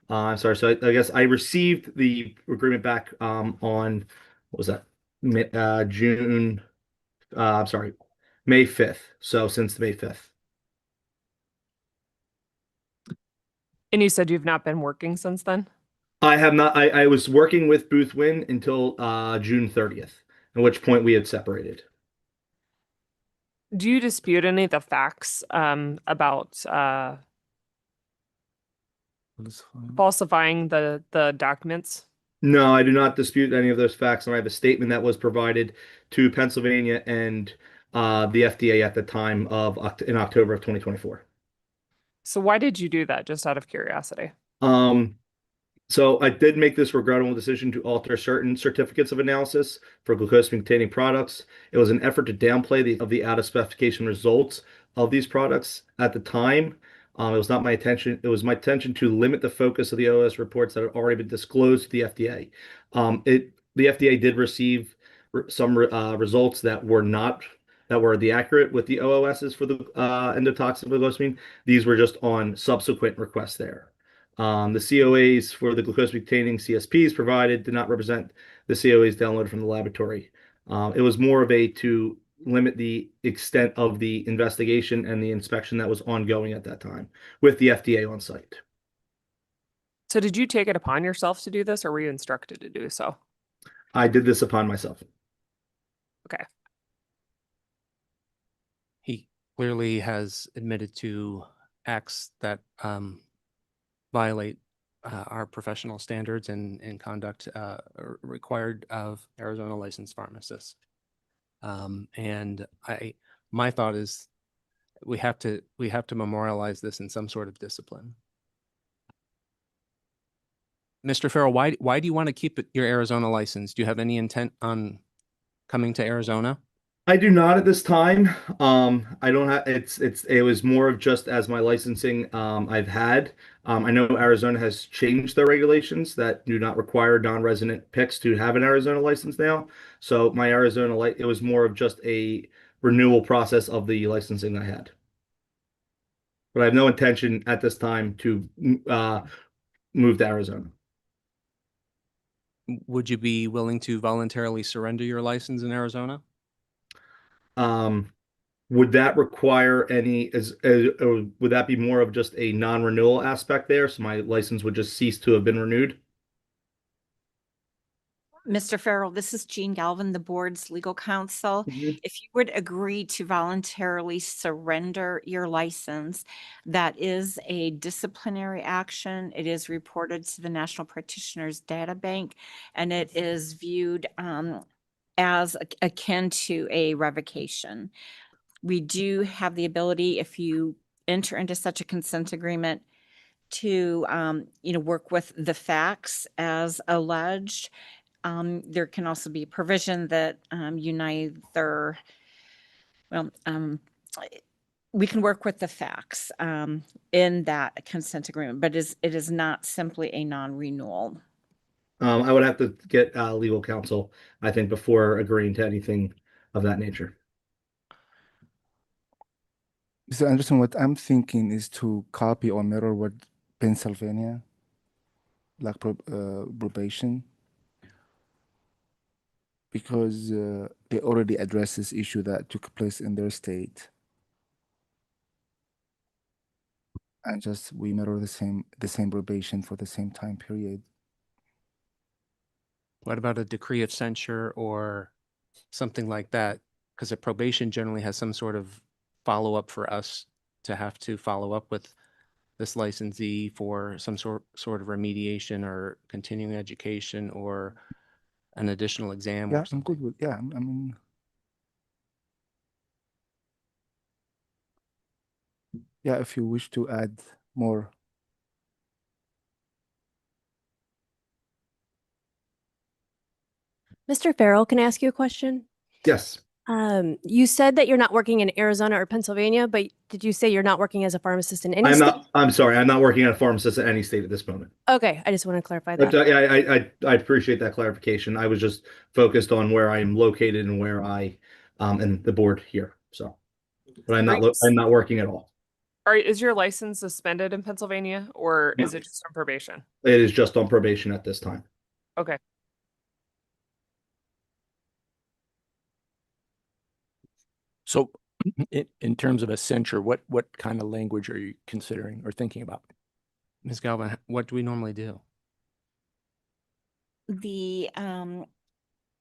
I'm sorry, so I guess I received the agreement back on, what was that? May 5th. So since May 5th. And you said you've not been working since then? I have not. I was working with Boothwin until June 30th, at which point we had separated. Do you dispute any of the facts about falsifying the documents? No, I do not dispute any of those facts, and I have a statement that was provided to Pennsylvania and the FDA at the time in October of 2024. So why did you do that, just out of curiosity? So I did make this regrettable decision to alter certain certificates of analysis for glucosamine-containing products. It was an effort to downplay the out-of-specification results of these products at the time. It was not my intention. It was my intention to limit the focus of the OOS reports that had already been disclosed to the FDA. The FDA did receive some results that were the accurate with the OOSs for the endotoxin glucosamine. These were just on subsequent requests there. The COAs for the glucosamine-containing CSPs provided did not represent the COAs downloaded from the laboratory. It was more of to limit the extent of the investigation and the inspection that was ongoing at that time with the FDA on site. So did you take it upon yourself to do this, or were you instructed to do so? I did this upon myself. Okay. He clearly has admitted to acts that violate our professional standards and conduct required of Arizona licensed pharmacists. And my thought is we have to memorialize this in some sort of discipline. Mr. Farrell, why do you want to keep your Arizona license? Do you have any intent on coming to Arizona? I do not at this time. I don't have, it was more of just as my licensing, I've had. I know Arizona has changed their regulations that do not require non-resident PICs to have an Arizona license now. So my Arizona, it was more of just a renewal process of the licensing I had. But I have no intention at this time to, move to Arizona. Would you be willing to voluntarily surrender your license in Arizona? Would that require any, or would that be more of just a non-renewal aspect there? So my license would just cease to have been renewed? Mr. Farrell, this is Jean Galvin, the board's legal counsel. Mhm. If you would agree to voluntarily surrender your license, that is a disciplinary action. It is reported to the National Practitioners Data Bank, and it is viewed as akin to a revocation. We do have the ability, if you enter into such a consent agreement, to work with the facts as alleged. There can also be provision that you neither, we can work with the facts in that consent agreement, but it is not simply a non-renewal. I would have to get legal counsel, I think, before agreeing to anything of that nature. Mr. Anderson, what I'm thinking is to copy or mirror what Pennsylvania, like probation, because they already addressed this issue that took place in their state. And just we mirror the same probation for the same time period. What about a decree of censure or something like that? Because a probation generally has some sort of follow-up for us to have to follow up with this licensee for some sort of remediation or continuing education or an additional exam. Yeah, Or I'm something. good with, yeah, I mean, yeah, if you wish to add more. Mr. Farrell, can I ask you a question? Yes. You said that you're not working in Arizona or Pennsylvania, but did you say you're not working as a pharmacist in any state? I'm sorry, I'm not working at a pharmacist at any state at this moment. Okay, I just want to clarify But that. yeah, I appreciate that clarification. I was just focused on where I am located and where I and the board here. So, but I'm not working at all. Is your license suspended in Pennsylvania, or is it just on probation? It is just on probation at this time. Okay. So in terms of a censure, what kind of language are you considering or thinking about? Ms. Galvin, what do we normally do? The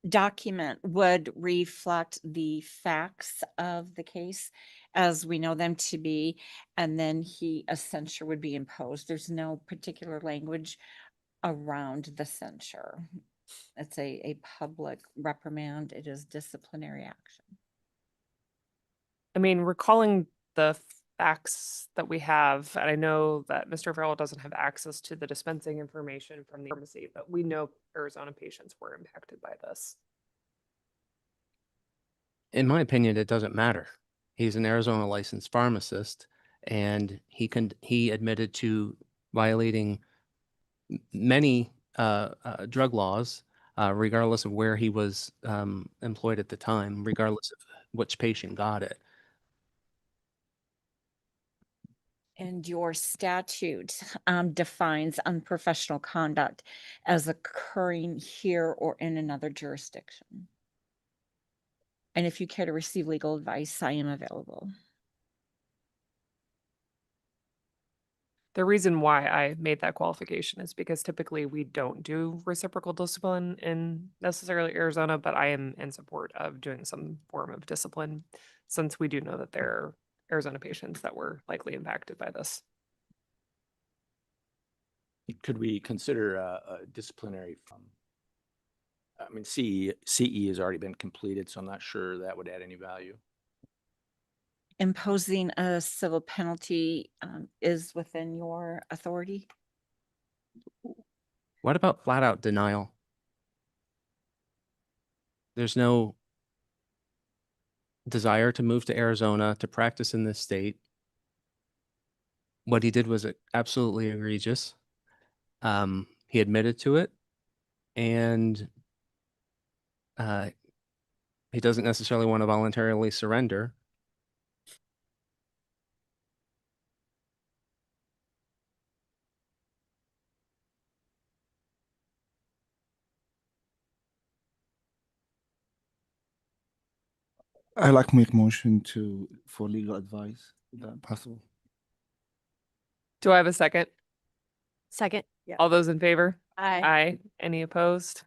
document would reflect the facts of the case as we know them to be, and then a censure would be imposed. There's no particular language around the censure. It's a public reprimand. It is disciplinary action. I mean, recalling the facts that we have, and I know that Mr. Farrell doesn't have access to the dispensing information from the pharmacy, but we know Arizona patients were impacted by this. In my opinion, it doesn't matter. He's an Arizona licensed pharmacist, and he admitted to violating many drug laws, regardless of where he was employed at the time, regardless of which patient got it. And your statute defines unprofessional conduct as occurring here or in another jurisdiction. And if you care to receive legal advice, I am available. The reason why I made that qualification is because typically we don't do reciprocal discipline in necessarily Arizona, but I am in support of doing some form of discipline since we do know that there are Arizona patients that were likely impacted by this. Could we consider a disciplinary I mean, CE has already been completed, so I'm not sure that would add any value. Imposing a civil penalty is within your authority. What about flat out denial? There's no desire to move to Arizona to practice in this state. What he did was absolutely egregious. He admitted to it, and he doesn't necessarily want to voluntarily surrender. I like make motion for legal advice. Is that possible? Do I have a second? Second. Yeah. All those in favor? Aye. Aye. Any opposed?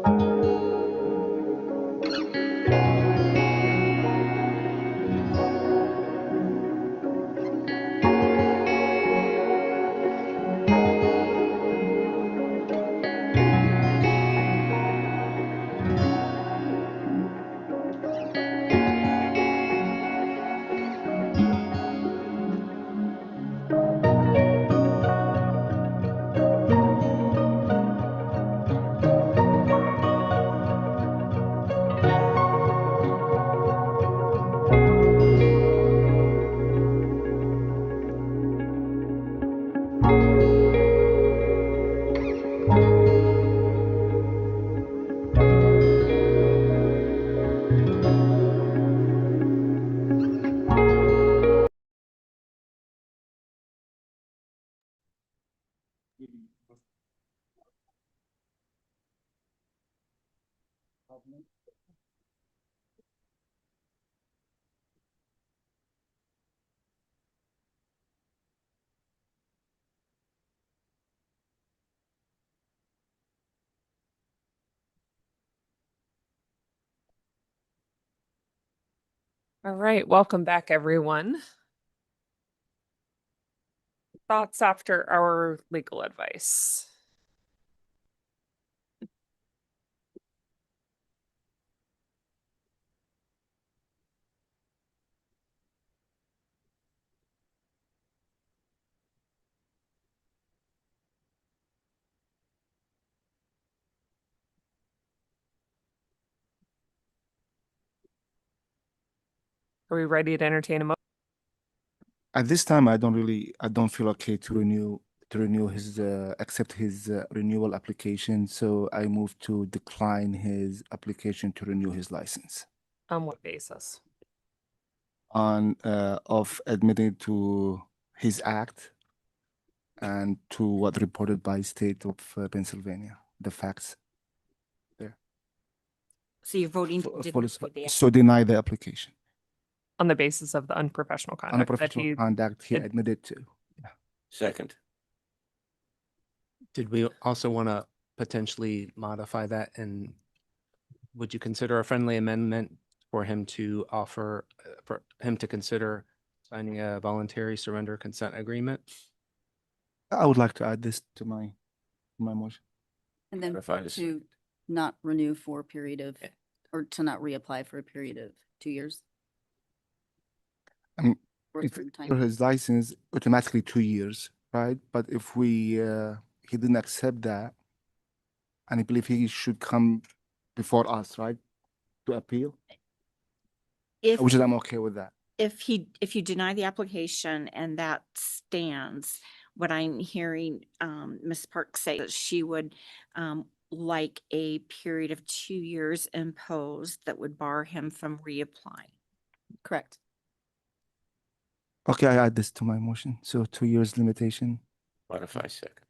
All right, welcome back, everyone. Thoughts after our legal advice? Are we ready to entertain a motion? At this time, I don't feel okay to renew his, accept his renewal application. So I move to decline his application to renew his license On what basis? on, of admitting to his act and to what reported by state of Pennsylvania, the facts there. So you're voting Fu- to fully deny support- the So deny the application. On the basis of the unprofessional conduct that Unprofessional he conduct he did- admitted to. Second. Did we also want to potentially modify that? And would you consider a friendly amendment for him to offer, for him to consider signing a voluntary surrender consent agreement? I would like to add this to my motion. And then Clarify this. to not renew for a period of, or to not reapply for a period of 2 years? I mean, Or a if certain time? for his license, automatically 2 years, right? But if he didn't accept that, and I believe he should come before us, right? To appeal, If, which is I'm okay with that. if you deny the application and that stands, what I'm hearing, Ms. Park say that she would, like a period of 2 years imposed that would bar him from reapplying. Correct. Okay, I add this to my motion. So 2 years limitation. Modify second.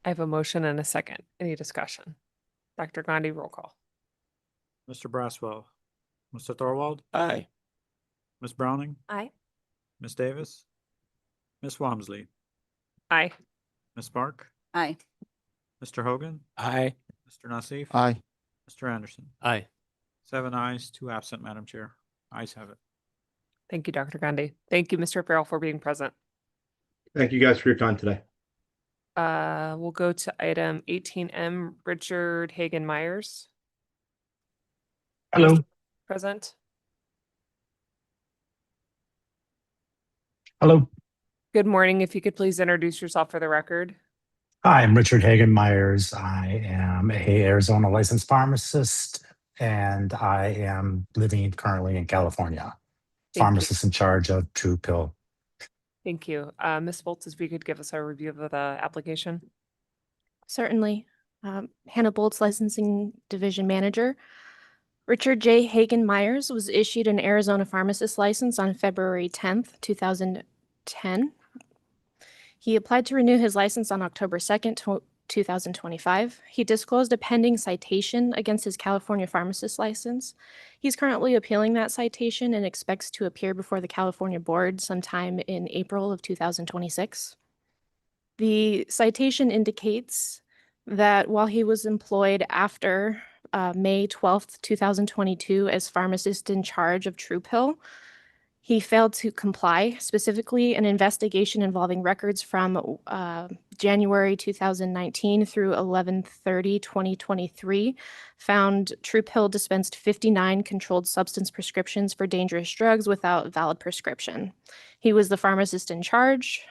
I have a motion and a second. Any discussion? Dr. Gandhi, roll call. Mr. Braswell, Mr. Thorwald, Aye. Ms. Browning, Aye. Ms. Davis, Ms. Walmsley, Aye. Ms. Park, Aye. Mr. Hogan, Aye. Mr. Nassif. Aye. Mr. Anderson. Aye. 7 ayes, 2 absent, Madam Chair. Ayes have it. Thank you, Dr. Gandhi. Thank you, Mr. Farrell, for being present. Thank you guys for your time today. We'll go to item 18M, Richard Hagan Myers. Hello. Present. Hello. Good morning. If you could please introduce yourself for the record. Hi, I'm Richard Hagan Myers. I am a Arizona licensed pharmacist, and I am living currently in California. Thank you. Pharmacist in charge of True Pill. Thank you. Ms. Bolts, if you could give us a review of the application. Certainly. Hannah Bolts, Licensing Division Manager. Richard J. Hagan Myers was issued an Arizona pharmacist license on February 10th, 2010. He applied to renew his license on October 2nd, 2025. He disclosed a pending citation against his California pharmacist license. He's currently appealing that citation and expects to appear before the California board sometime in April of 2026. The citation indicates that while he was employed after May 12th, 2022 as pharmacist in charge of True Pill, he failed to comply. Specifically, an investigation involving records from January 2019 through 11/30/2023 found True Pill dispensed 59 controlled substance prescriptions for dangerous drugs without valid prescription. He was the pharmacist in charge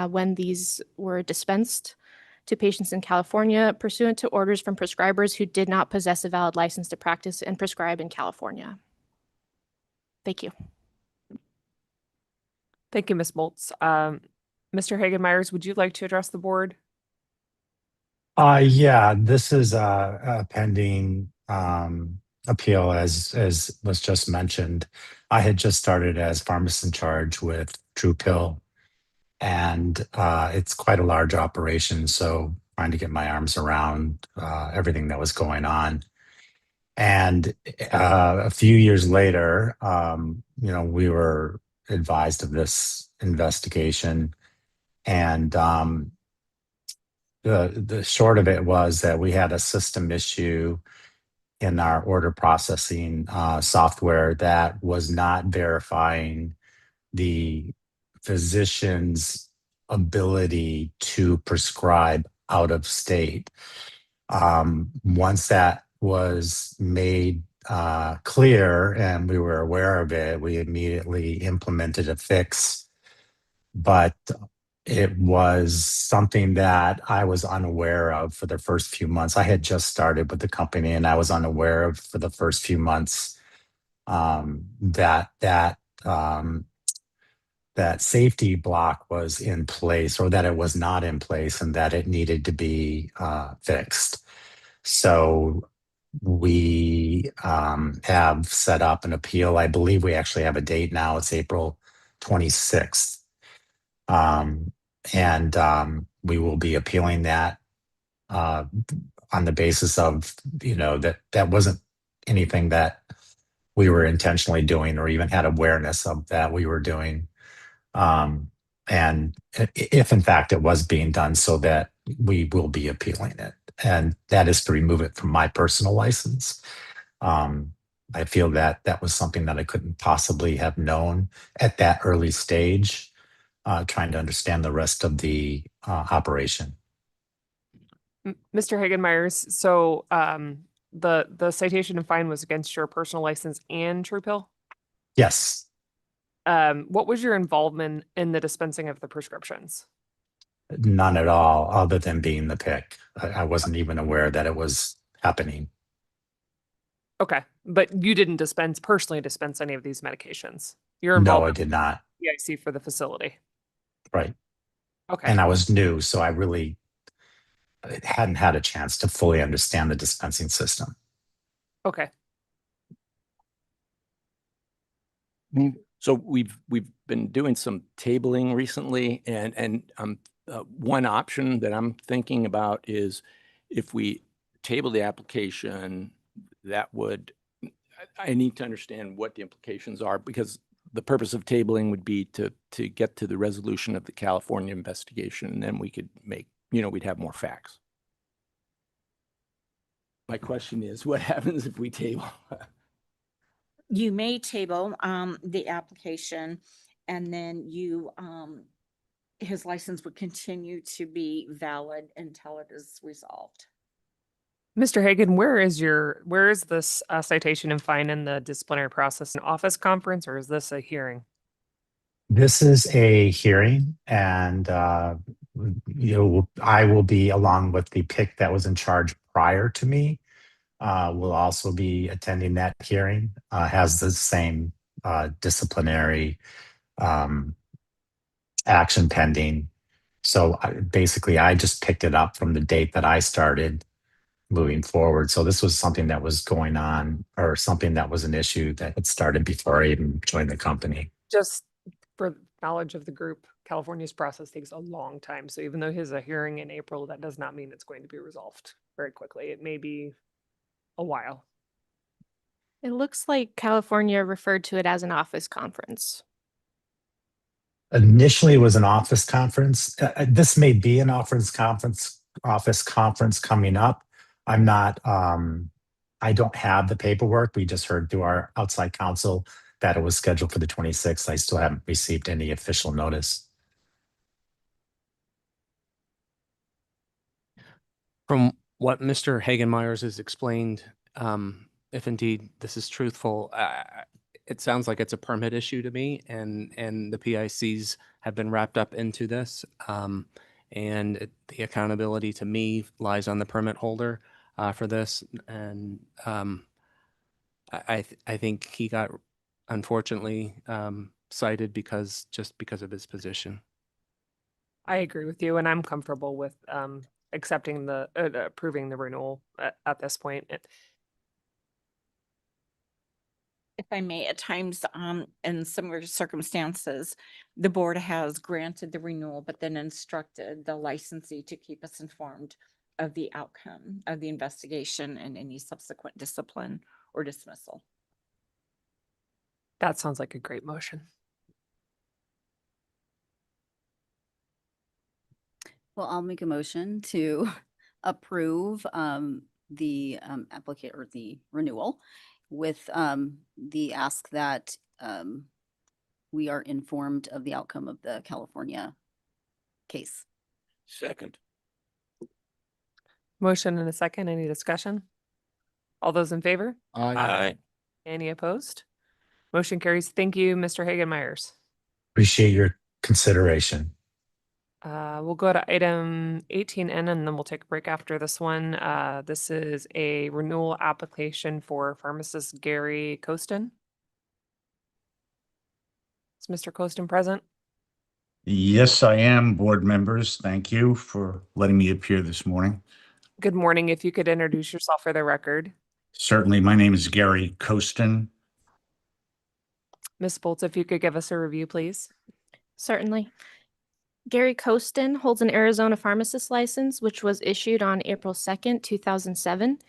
when these were dispensed to patients in California pursuant to orders from prescribers who did not possess a valid license to practice and prescribe in California. Thank you. Thank you, Ms. Moltz. Mr. Hagen-Myers, would you like to address the board? Yeah, this is a pending appeal, as was just mentioned. I had just started as pharmacist in charge with True Pill, and it's quite a large operation, so trying to get my arms around everything that was going on. And a few years later, we were advised of this investigation, and the short of it was that we had a system issue in our order processing software that was not verifying the physician's ability to prescribe out of state. Once that was made clear and we were aware of it, we immediately implemented a fix. But it was something that I was unaware of for the first few months. I had just started with the company, and I was unaware of for the first few months that safety block was in place, or that it was not in place, and that it needed to be fixed. So we have set up an appeal. I believe we actually have a date now. It's April 26th. And we will be appealing that on the basis of, that wasn't anything that we were intentionally doing or even had awareness of that we were doing. And if in fact it was being done, so that we will be appealing it. And that is to remove it from my personal license. I feel that that was something that I couldn't possibly have known at that early stage, trying to understand the rest of the operation. Mr. Hagen-Myers, so the citation and fine was against your personal license and True Pill? Yes. What was your involvement in the dispensing of the prescriptions? None at all, other than being the pick. I wasn't even aware that it was happening. Okay, but you didn't personally dispense any of these medications? You're No, involved I in did not. PIC for the facility? Right. Okay. And I was new, so I really hadn't had a chance to fully understand the dispensing system. Okay. So we've been doing some tabling recently, and one option that I'm thinking about is if we table the application, that would, I need to understand what the implications are, because the purpose of tabling would be to get to the resolution of the California investigation, and then we could make, we'd have more facts. My question is, what happens if we table? You may table the application, and then his license would continue to be valid until it is resolved. Mr. Hagen, where is this citation and fine in the disciplinary process? An office conference, or is this a hearing? This is a hearing, and I will be, along with the pick that was in charge prior to me, will also be attending that hearing. Has the same disciplinary action pending. So basically, I just picked it up from the date that I started moving forward. So this was something that was going on, or something that was an issue that had started before I even joined the company. Just for knowledge of the group, California's process takes a long time. So even though there's a hearing in April, that does not mean it's going to be resolved very quickly. It may be a while. It looks like California referred to it as an office conference. Initially, it was an office conference. This may be an office conference office conference coming up. I'm not, I don't have the paperwork. We just heard through our outside counsel that it was scheduled for the 26th. I still haven't received any official notice. From what Mr. Hagen-Myers has explained, if indeed this is truthful, it sounds like it's a permit issue to me, and the PICs have been wrapped up into this. The accountability to me lies on the permit holder for this. And I think he got, unfortunately, cited because of his position. I agree with you, and I'm comfortable with accepting approving the renewal at this point. If I may, at times, in similar circumstances, the board has granted the renewal, but then instructed the licensee to keep us informed of the outcome of the investigation and any subsequent discipline or dismissal. That sounds like a great motion. Well, I'll make a motion to approve the applicant or the renewal with the ask that we are informed of the outcome of the California case. Second. Motion and a second. Any discussion? All those in favor? Aye. Any opposed? Motion carries. Thank you, Mr. Hagen-Myers. Appreciate your consideration. We'll go to item 18N and then we'll take a break after this one. This is a renewal application for pharmacist Gary Costin. Is Mr. Costin present? Yes, I am, board members. Thank you for letting me appear this morning. Good morning. If you could introduce yourself for the record. Certainly, my name is Gary Costin. Ms. Bolts, if you could give us a review, please. Certainly. Gary Costin holds an Arizona pharmacist license, which was issued on April 2nd, 2007.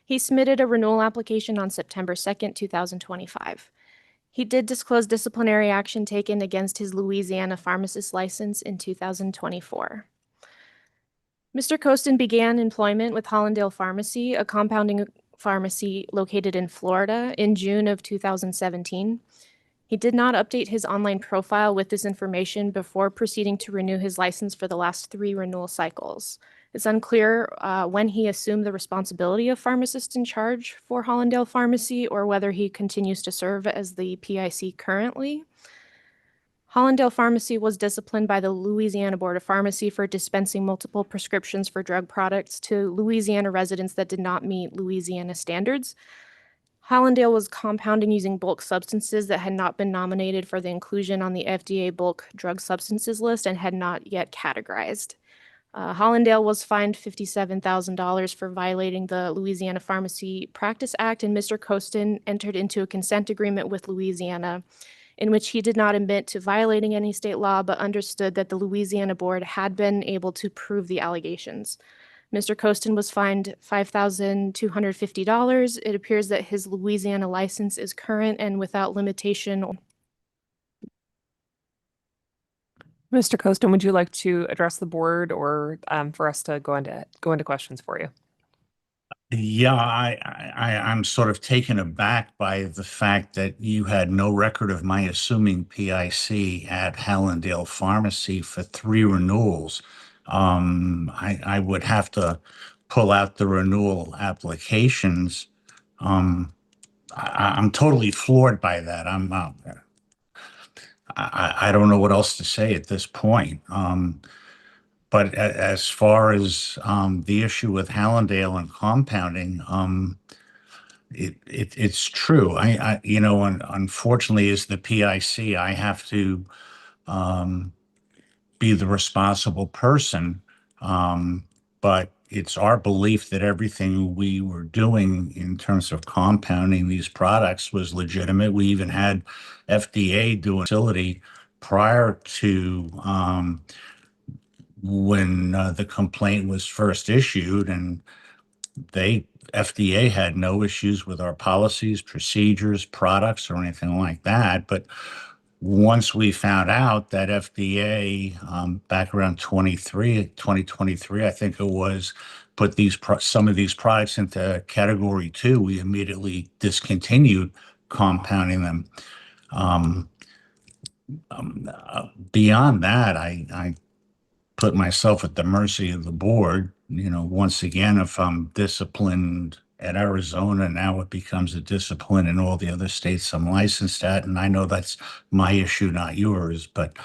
He submitted a renewal application on September 2nd, 2025. He did disclose disciplinary action taken against his Louisiana pharmacist license in 2024. Mr. Costin began employment with Hollandale Pharmacy, a compounding pharmacy located in Florida, in June of 2017. He did not update his online profile with this information before proceeding to renew his license for the last 3 renewal cycles. It's unclear when he assumed the responsibility of pharmacist in charge for Hollandale Pharmacy or whether he continues to serve as the PIC currently. Hollandale Pharmacy was disciplined by the Louisiana Board of Pharmacy for dispensing multiple prescriptions for drug products to Louisiana residents that did not meet Louisiana standards. Hollandale was compounding using bulk substances that had not been nominated for the inclusion on the FDA bulk drug substances list and had not yet categorized. Hollandale was fined $57,000 for violating the Louisiana Pharmacy Practice Act, and Mr. Costin entered into a consent agreement with Louisiana in which he did not admit to violating any state law, but understood that the Louisiana board had been able to prove the allegations. Mr. Costin was fined $5,250. It appears that his Louisiana license is current and without limitation. Mr. Costin, would you like to address the board or for us to go into questions for you? Yeah, I'm sort of taken aback by the fact that you had no record of my assuming PIC at Hollandale Pharmacy for 3 renewals. I would have to pull out the renewal applications. I'm totally floored by that. I don't know what else to say at this point. But as far as the issue with Hollandale and compounding, it's true. Unfortunately, as the PIC, I have to be the responsible person. But it's our belief that everything we were doing in terms of compounding these products was legitimate. We even had FDA do a facility prior to when the complaint was first issued, and FDA had no issues with our policies, procedures, products, or anything like that. But once we found out that FDA, back around 2023, I think it was, put some of these products into category 2, we immediately discontinued compounding them. Beyond that, I put myself at the mercy of the board. Once again, if I'm disciplined at Arizona, now it becomes a discipline in all the other states I'm licensed at. And I know that's my issue, not yours. But,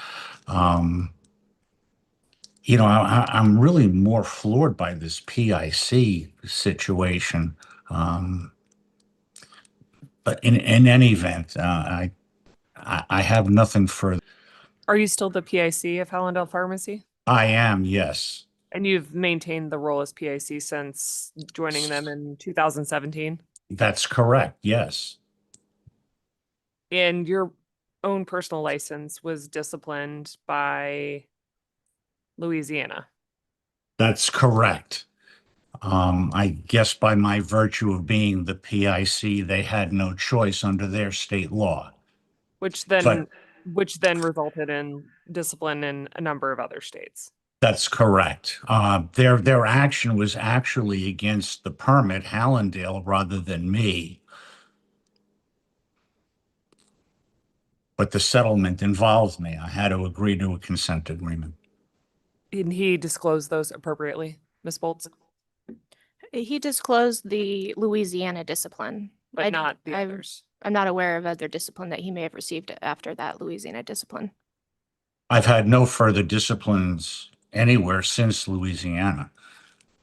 I'm really more floored by this PIC situation. But in any event, I have nothing further. Are you still the PIC of Hallandale Pharmacy? I am, yes. And you've maintained the role as PIC since joining them in 2017? That's correct, yes. And your own personal license was disciplined by Louisiana? That's correct. I guess by my virtue of being the PIC, they had no choice under their state law. Which then resulted in discipline in a number of other states. That's correct. Their action was actually against the permit, Hallandale, rather than me. But the settlement involved me. I had to agree to a consent agreement. And he disclosed those appropriately, Ms. Bolts? He disclosed the Louisiana discipline. But not the others. I'm not aware of other discipline that he may have received after that Louisiana discipline. I've had no further disciplines anywhere since Louisiana.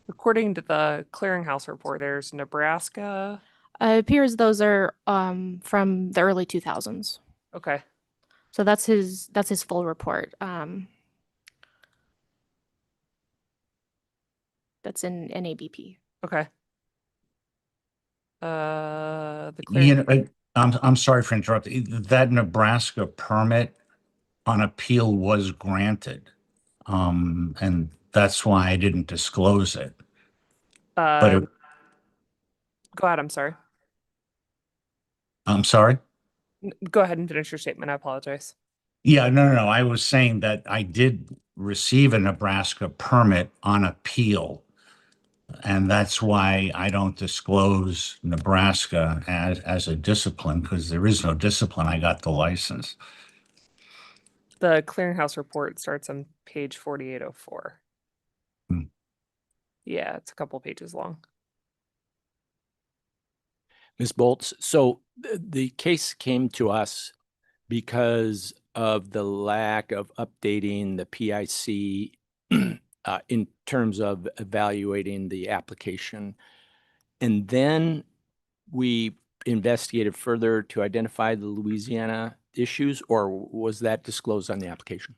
According to the clearinghouse report, there's Nebraska. It appears those are from the early 2000s. Okay. So that's his full report. That's in NABP. Okay. The clearing. I'm sorry for interrupting. That Nebraska permit on appeal was granted. And that's why I didn't disclose it. Go ahead, I'm sorry. I'm sorry? Go ahead and finish your statement. I apologize. Yeah, no. I was saying that I did receive a Nebraska permit on appeal. And that's why I don't disclose Nebraska as a discipline, because there is no discipline. I got the license. The clearinghouse report starts on page 4804. Yeah, it's a couple pages long. Ms. Bolts, so the case came to us because of the lack of updating the PIC in terms of evaluating the application. And then we investigated further to identify the Louisiana issues, or was that disclosed on the application?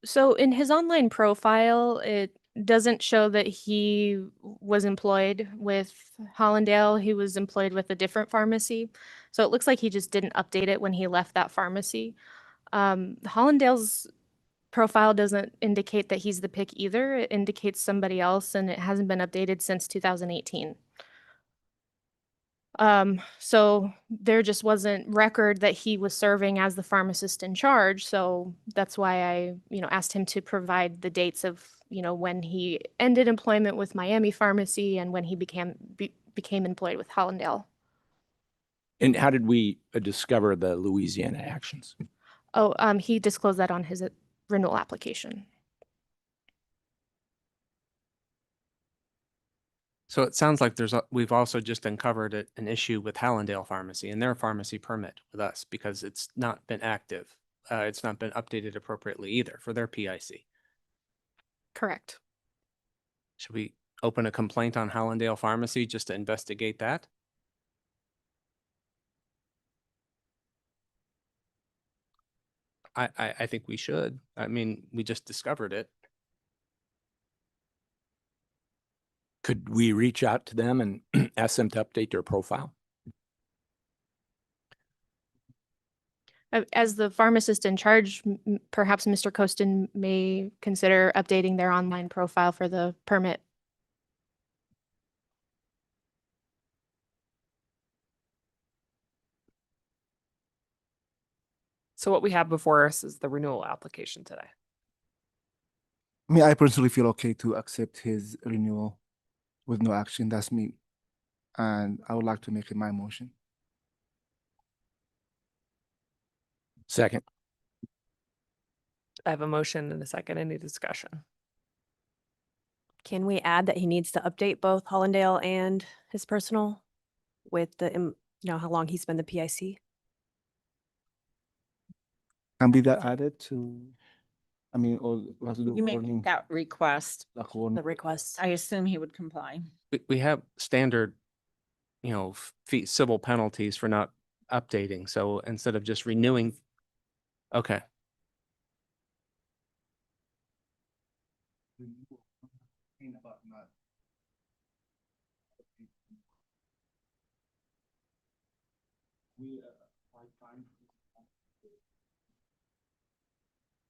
So in his online profile, it doesn't show that he was employed with Hallandale. He was employed with a different pharmacy. So it looks like he just didn't update it when he left that pharmacy. Hallandale's profile doesn't indicate that he's the pick either. It indicates somebody else, and it hasn't been updated since 2018. So there just wasn't record that he was serving as the pharmacist in charge. So that's why I, asked him to provide the dates of, when he ended employment with Miami Pharmacy and when he became employed with Hallandale. And how did we discover the Louisiana actions? Oh, he disclosed that on his renewal application. So it sounds like we've also just uncovered an issue with Hallandale Pharmacy and their pharmacy permit with us, because it's not been active. It's not been updated appropriately either for their PIC. Correct. Should we open a complaint on Hallandale Pharmacy just to investigate that? I think we should. I mean, we just discovered it. Could we reach out to them and ask them to update their profile? As the pharmacist in charge, perhaps Mr. Kostin may consider updating their online profile for the permit. So what we have before us is the renewal application today. I mean, I personally feel okay to accept his renewal with no action. That's me. And I would like to make it my motion. Second. I have a motion and a second. Any discussion? Can we add that he needs to update both Hollandale and his personal with the, how long he spent the PIC? Can be that added to, I mean, or we have to do You make warning, that request. like warning. The request. I assume he would comply. We have standard, fee, civil penalties for not updating. So instead of just renewing, okay.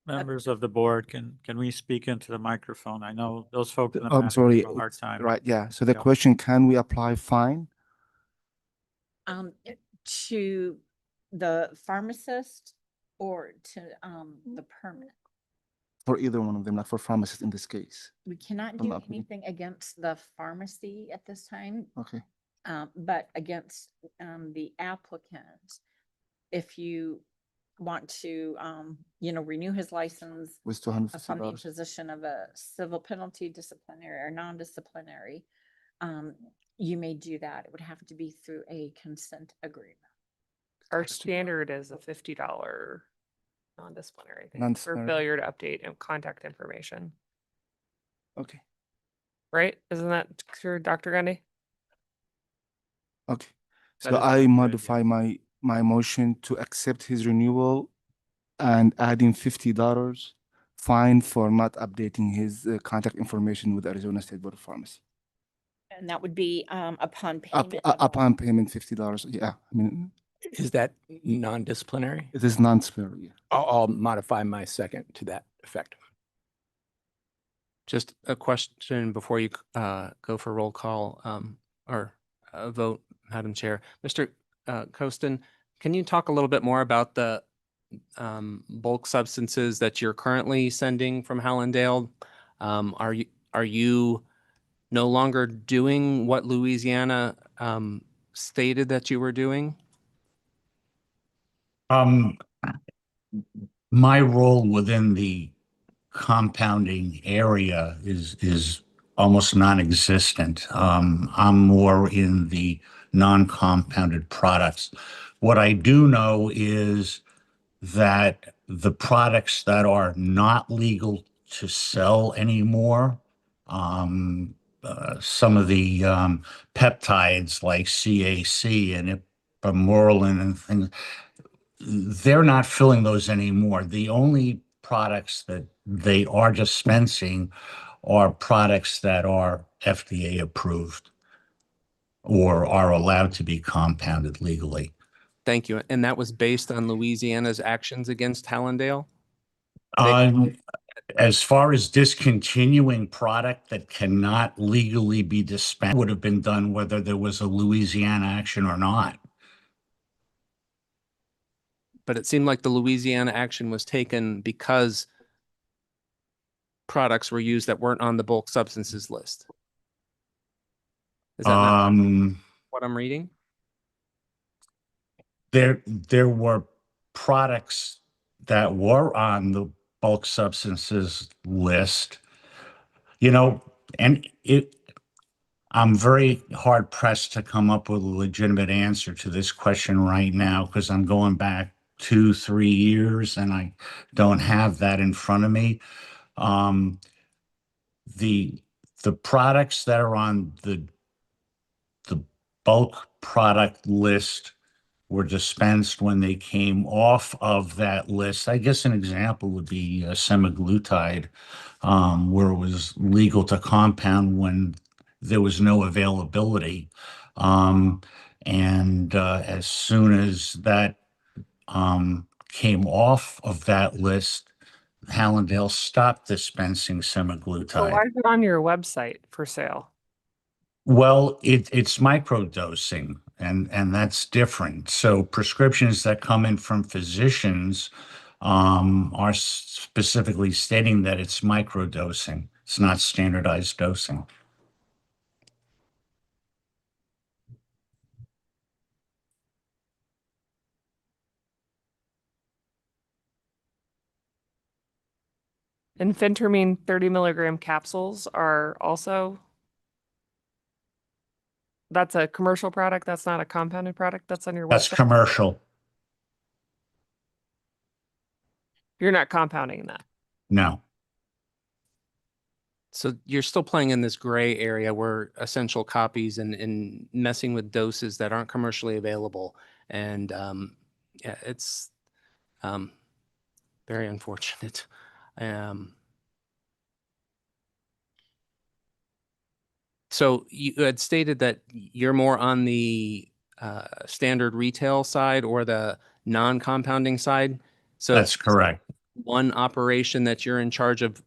Members of the board, can we speak into the microphone? I know those folks in the I'm back sorry. have a hard time. Right, yeah. So the Yeah. question, can we apply fine? To the pharmacist or to, the permit? For either one of them, like for pharmacists in this case. We cannot I'm do not- anything against the pharmacy at this time. Okay. But against, the applicant, if you want to, renew his license Was $250. upon the imposition of a civil penalty, disciplinary or non-disciplinary, you may do that. It would have to be through a consent agreement. Our standard is a $50 non-disciplinary thing for Non-disciplinary. failure to update and contact information, Okay, right? Isn't that true, Dr. Gundy? okay. That So is I good, modify my motion to accept his renewal and adding $50 fine for not updating his contact information with Arizona State Board of Pharmacy. And that would be, upon payment. of- Upon payment, $50. Yeah, I mean, Is that non-disciplinary? it is non-disciplinary. I'll modify my second to that effect. Just a question before you go for roll call or a vote, Madam Chair. Mr. Costin, can you talk a little bit more about the bulk substances that you're currently sending from Hallandale? Are you no longer doing what Louisiana stated that you were doing? My role within the compounding area is almost non-existent. I'm more in the non-compounded products. What I do know is that the products that are not legal to sell anymore, some of the peptides like CAC and ipamorelin and things, they're not filling those anymore. The only products that they are dispensing are products that are FDA approved or are allowed to be compounded legally. Thank you. And that was based on Louisiana's actions against Hallandale? As far as discontinuing product that cannot legally be dispensed, would have been done whether there was a Louisiana action or not. But it seemed like the Louisiana action was taken because products were used that weren't on the bulk substances list. Is that not what I'm reading? There were products that were on the bulk substances list, and I'm very hard pressed to come up with a legitimate answer to this question right now because I'm going back 2-3 years and I don't have that in front of me. The products that are on the bulk product list were dispensed when they came off of that list. I guess an example would be semaglutide, where it was legal to compound when there was no availability. As soon as that came off of that list, Hallandale stopped dispensing So semaglutide. why is it on your website for sale? Well, it's microdosing. and that's different. So prescriptions that come in from physicians are specifically stating that it's microdosing. It's not standardized dosing. And phentermine 30 milligram capsules are also, that's a commercial product. That's not a compounded product. That's on your That's website. commercial. You're not compounding that. No. So you're still playing in this gray area where essential copies and messing with doses that aren't commercially available. And yeah, it's very unfortunate. So you had stated that you're more on the standard retail side or the non-compounding side. So That's correct. one operation that you're in charge of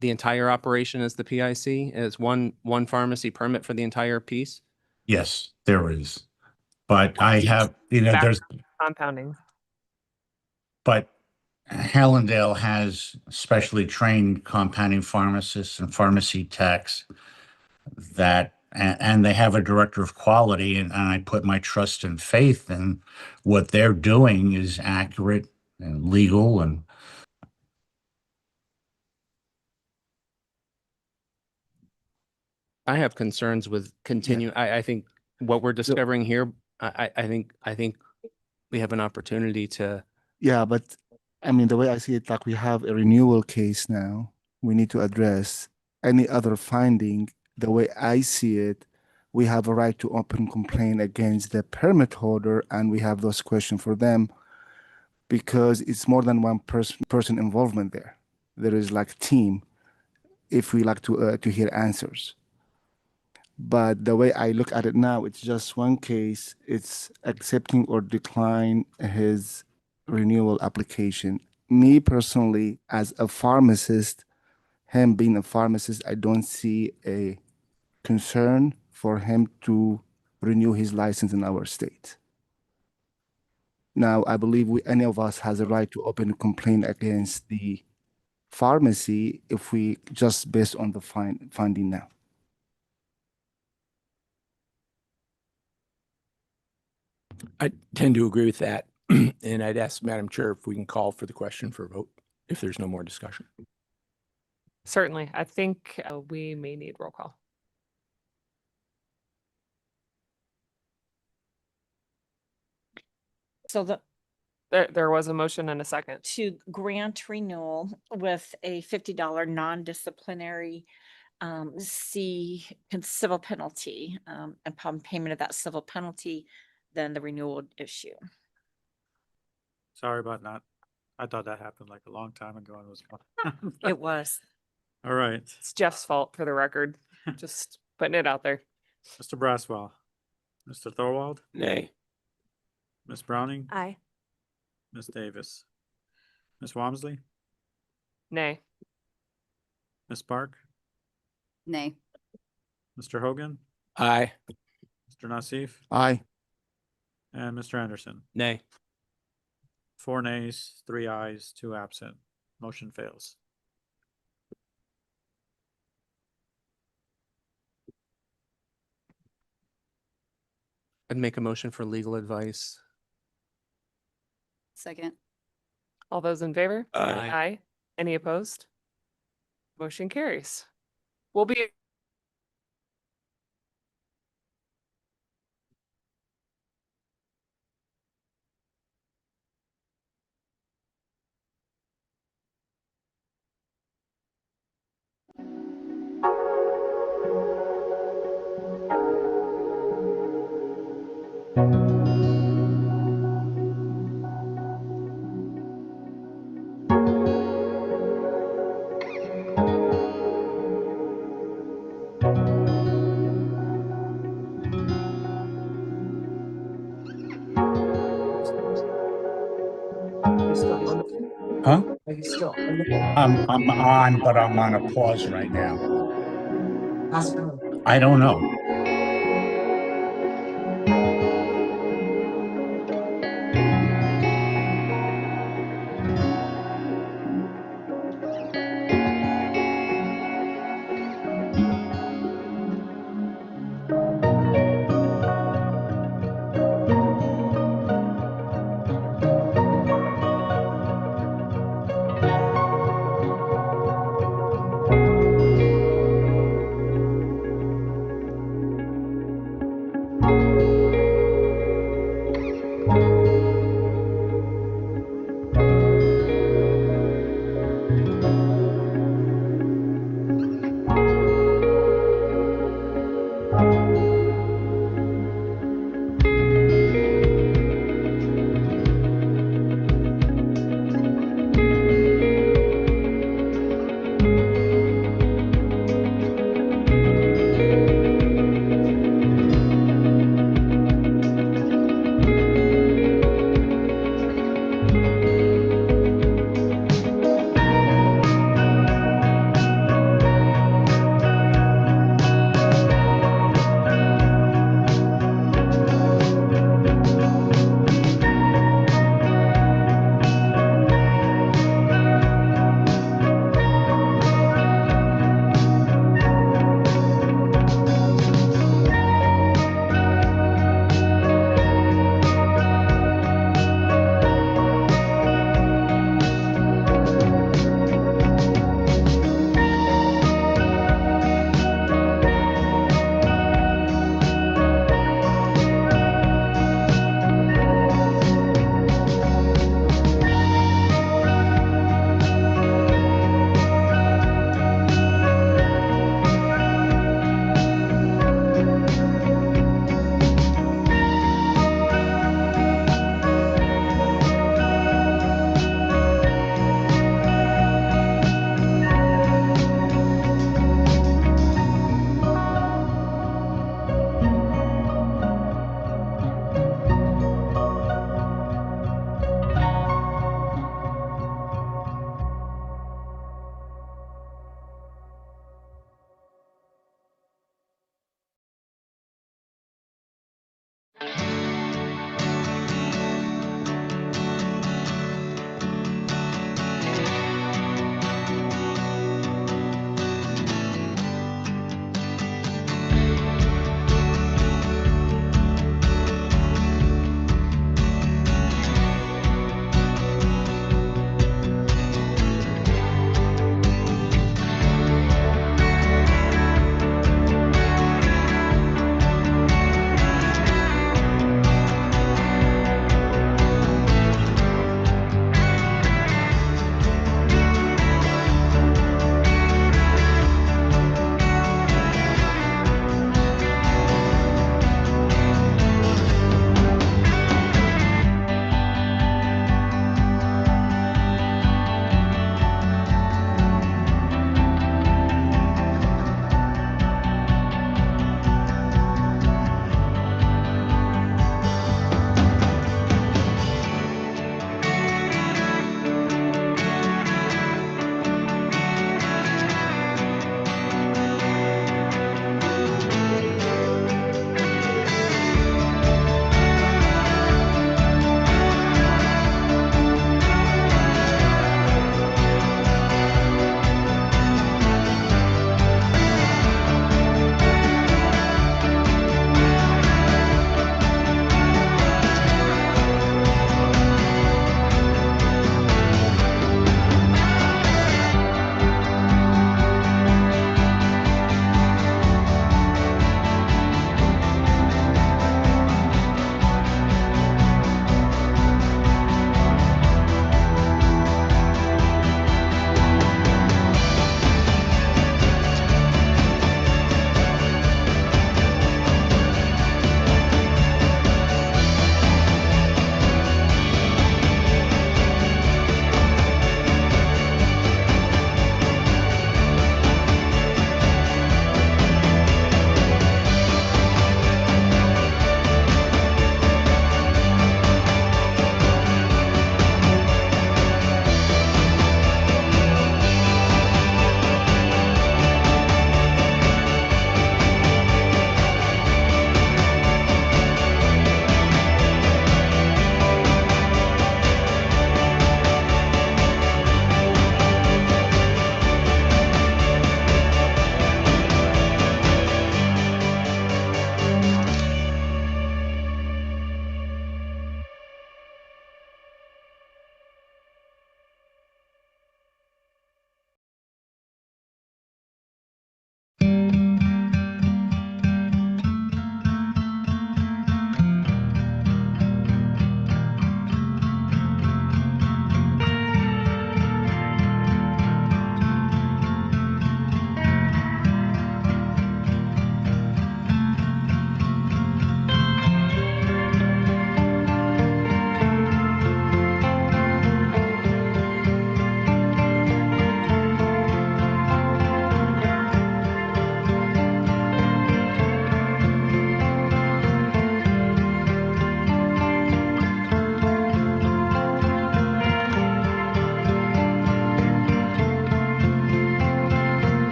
the entire operation as the PIC is one pharmacy permit for the entire piece? Yes, there is. But I have, there's, Compounding. but Hallandale has specially trained compounding pharmacists and pharmacy techs and they have a director of quality, and I put my trust and faith in what they're doing is accurate and legal. And I have concerns with I think what we're discovering here, I think we have an opportunity to. Yeah, but I mean, the way I see it, like we have a renewal case now, we need to address any other finding. The way I see it, we have a right to open complaint against the permit holder, and we have those questions for them because it's more than one person involvement there. There is like team if we like to hear answers. But the way I look at it now, it's just one case. It's accepting or decline his renewal application. Me personally, as a pharmacist, him being a pharmacist, I don't see a concern for him to renew his license in our state. Now, I believe any of us has a right to open a complaint against the pharmacy if we just based on the finding now. I tend to agree with that. And I'd ask Madam Chair if we can call for the question for a vote if there's no more discussion. Certainly. I think we may need roll call. So there was a motion and a second. to grant renewal with a $50 non-disciplinary civil penalty, and upon payment of that civil penalty, then the renewal would issue. Sorry about that. I thought that happened like a long time ago and it was fine. It was. All right, It's Jeff's fault for the record. Just putting it out there. Mr. Braswell, Mr. Thorwald, Nay. Ms. Browning, Aye. Ms. Davis, Ms. Walmsley, Nay. Ms. Park, Nay. Mr. Hogan, Aye. Mr. Nassif, Aye. and Mr. Anderson. Nay. 4 nays, 3 ayes, 2 absent. Motion fails. I'd make a motion for legal advice. Second. All those in favor? Aye. Aye. Any opposed? Motion carries. We'll be huh? I'm on, but I'm on a pause right now. I don't know.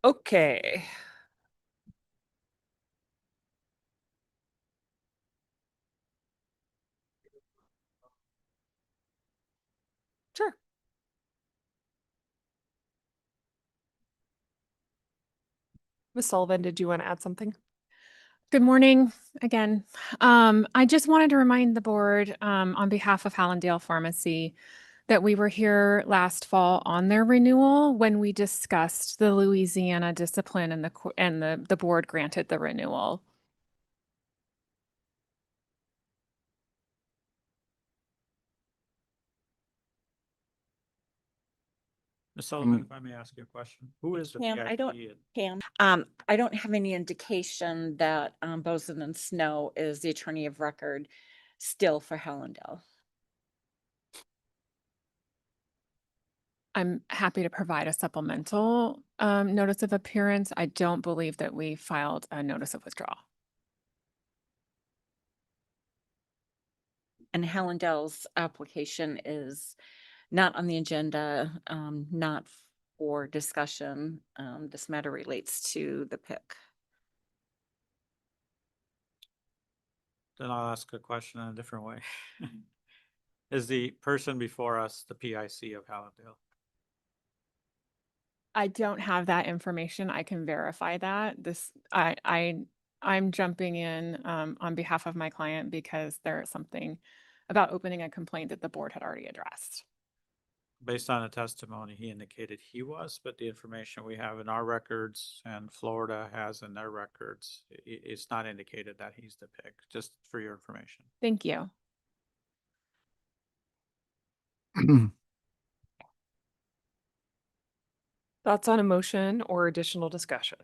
Okay. Sure. Ms. Sullivan, did you want to add something? Good morning again. I just wanted to remind the board, on behalf of Hallandale Pharmacy, that we were here last fall on their renewal when we discussed the Louisiana discipline and the board granted the renewal. Ms. Sullivan, if I may ask you a question, who is the Pam, PIC? I don't have any indication that Boson and Snow is the attorney of record still for Hallandale. I'm happy to provide a supplemental notice of appearance. I don't believe that we filed a notice of withdrawal. And Hallandale's application is not on the agenda, not for discussion. This matter relates to the PIC. Then I'll ask a question in a different way. Is the person before us the PIC of Hallandale? I don't have that information. I can verify that. I'm jumping in on behalf of my client because there's something about opening a complaint that the board had already addressed. Based on the testimony, he indicated he was, but the information we have in our records and Florida has in their records, it's not indicated that he's the PIC, just for your information. Thank you. Thoughts on a motion or additional discussion?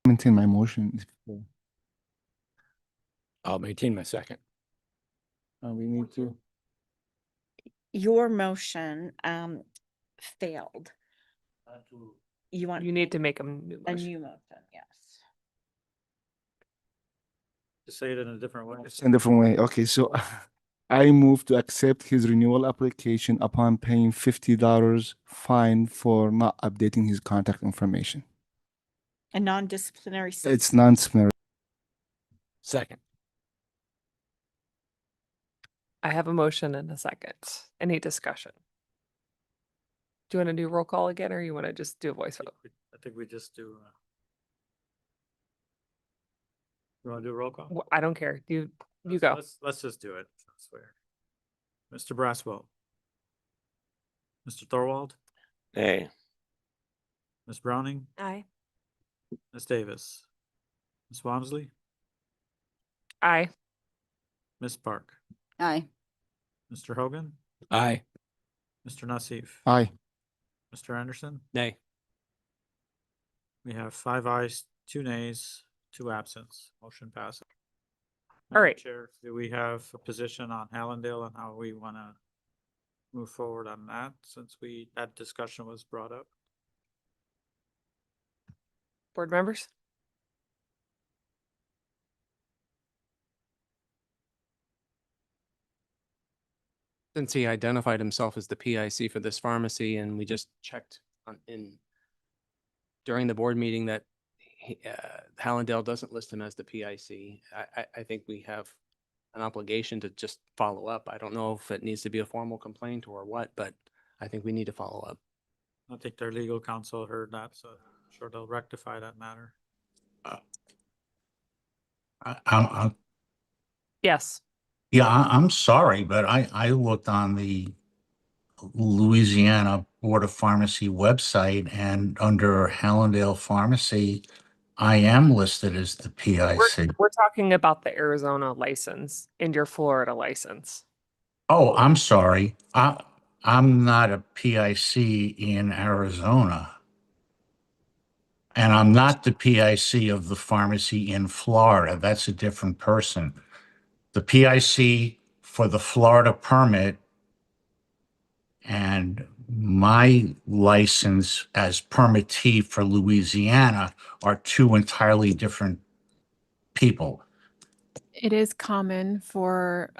Maintain my motion. I'll maintain my second. We need to. Your motion failed. You want You need to make a new a motion. new motion, yes. To say it in a different way. It's a different way. Okay, so I move to accept his renewal application upon paying $50 fine for not updating his contact information. A non-disciplinary. It's non-disciplinary. Second. I have a motion and a second. Any discussion? Do you want to do roll call again, or you want to just do a voice vote? I think we just do. You want to do a roll call? I don't care. You Let's- go. Let's just do it. I swear. Mr. Braswell. Mr. Thorwald. Nay. Ms. Browning. Aye. Ms. Davis. Ms. Walmsley. Aye. Ms. Park. Aye. Mr. Hogan. Aye. Mr. Nassif. Aye. Mr. Anderson. Nay. We have 5 ayes, 2 nays, 2 absents. Motion passes. All right. Madam Chair, do we have a position on Hallandale and how we want to move forward on that, since that discussion was brought up? Board members? Since he identified himself as the PIC for this pharmacy, and we just checked during the board meeting that Hallandale doesn't list him as the PIC, I think we have an obligation to just follow up. I don't know if it needs to be a formal complaint or what, but I think we need to follow up. I think their legal counsel heard that, so I'm sure they'll rectify that matter. Yes. Yeah, I'm sorry, but I looked on the Louisiana Board of Pharmacy website, and under Hallandale Pharmacy, I am listed as the PIC. We're talking about the Arizona license and your Florida license. Oh, I'm sorry. I'm not a PIC in Arizona. And I'm not the PIC of the pharmacy in Florida. That's a different person. The PIC for the Florida permit and my license as permittee for Louisiana are 2 entirely different people. It is common for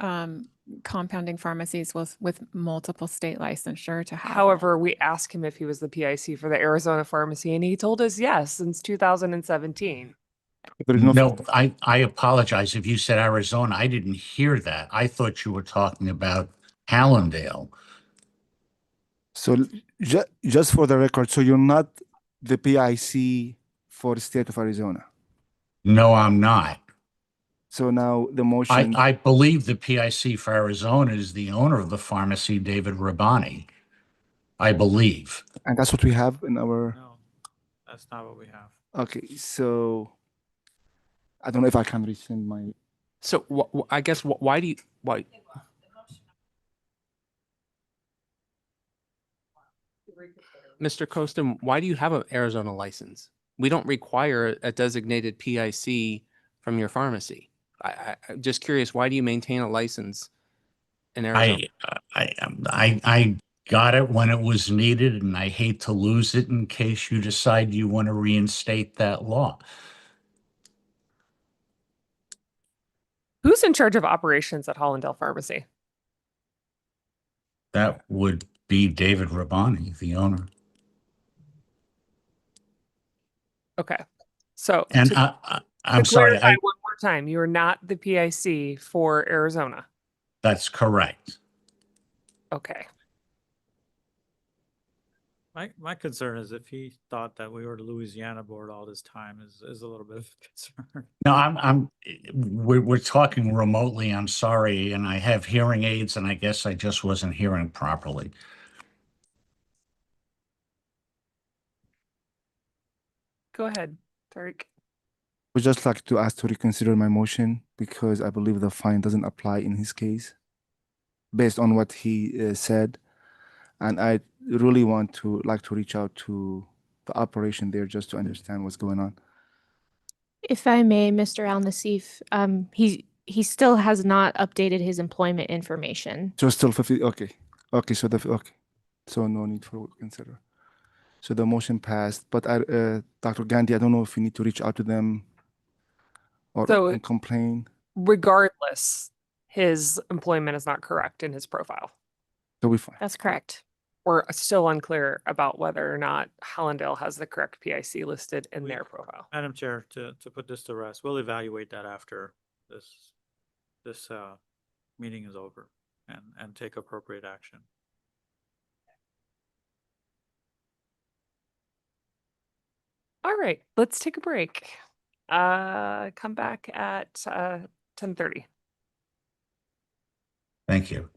compounding pharmacies with multiple state licensure to have. However, we asked him if he was the PIC for the Arizona pharmacy, and he told us yes since 2017. There is no. No, I apologize if you said Arizona. I didn't hear that. I thought you were talking about Hallandale. So just for the record, so you're not the PIC for the state of Arizona. No, I'm not. So now the motion. I believe the PIC for Arizona is the owner of the pharmacy, David Rabani. I believe. And that's what we have in our. No, that's not what we have. Okay, so I don't know if I can rescind my. So I guess why do you, why? Mr. Costin, why do you have an Arizona license? We don't require a designated PIC from your pharmacy. I'm just curious, why do you maintain a license in Arizona? I got it when it was needed, and I hate to lose it in case you decide you want to reinstate that law. Who's in charge of operations at Hollandale Pharmacy? That would be David Rabani, the owner. Okay. So And to I'm sorry, clarify one more time, you're not the PIC for Arizona. that's correct. Okay. My concern is if he thought that we were the Louisiana board all this time is a little bit of a concern. No, we're talking remotely. I'm sorry, and I have hearing aids, and I guess I just wasn't hearing properly. Go ahead, Tariq. I would just like to ask to reconsider my motion because I believe the fine doesn't apply in his case based on what he said. And I really want to reach out to the operation there just to understand what's going on. If I may, Mr. Al-Nassif, he still has not updated his employment information. So still 50, okay. Okay, so so no need for consider. So the motion passed, but Dr. Gandhi, I don't know if you need to reach out to them or complain. Regardless, his employment is not correct in his profile. So we fine. That's correct. We're still unclear about whether or not Hallandale has the correct PIC listed in their profile. Madam Chair, to put this to rest, we'll evaluate that after this meeting is over and take appropriate action. All right, let's take a break. Come back at 10:30. Thank you.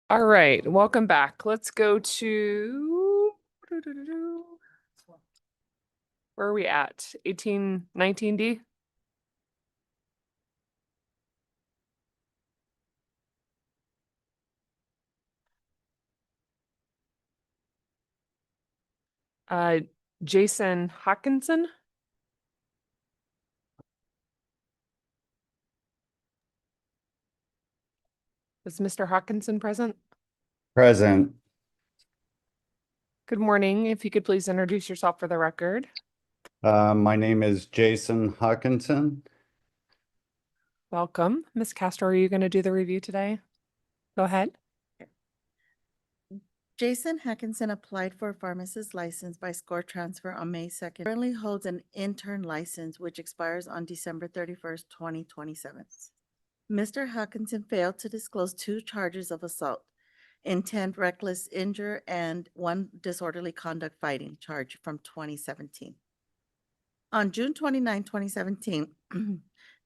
All right, welcome back. Let's go to where are we at? 1819D? Jason Hawkinson? Is Mr. Hawkinson present? Present. Good morning. If you could please introduce yourself for the record. My name is Jason Hawkinson. Welcome. Ms. Castro, are you going to do the review today? Go ahead. Jason Hackinson applied for a pharmacist license by score transfer on May 2nd. Currently holds an intern license which expires on December 31st, 2027. Mr. Hackinson failed to disclose 2 charges of assault, intent reckless injure, and 1 disorderly conduct fighting charge from 2017. On June 29, 2017,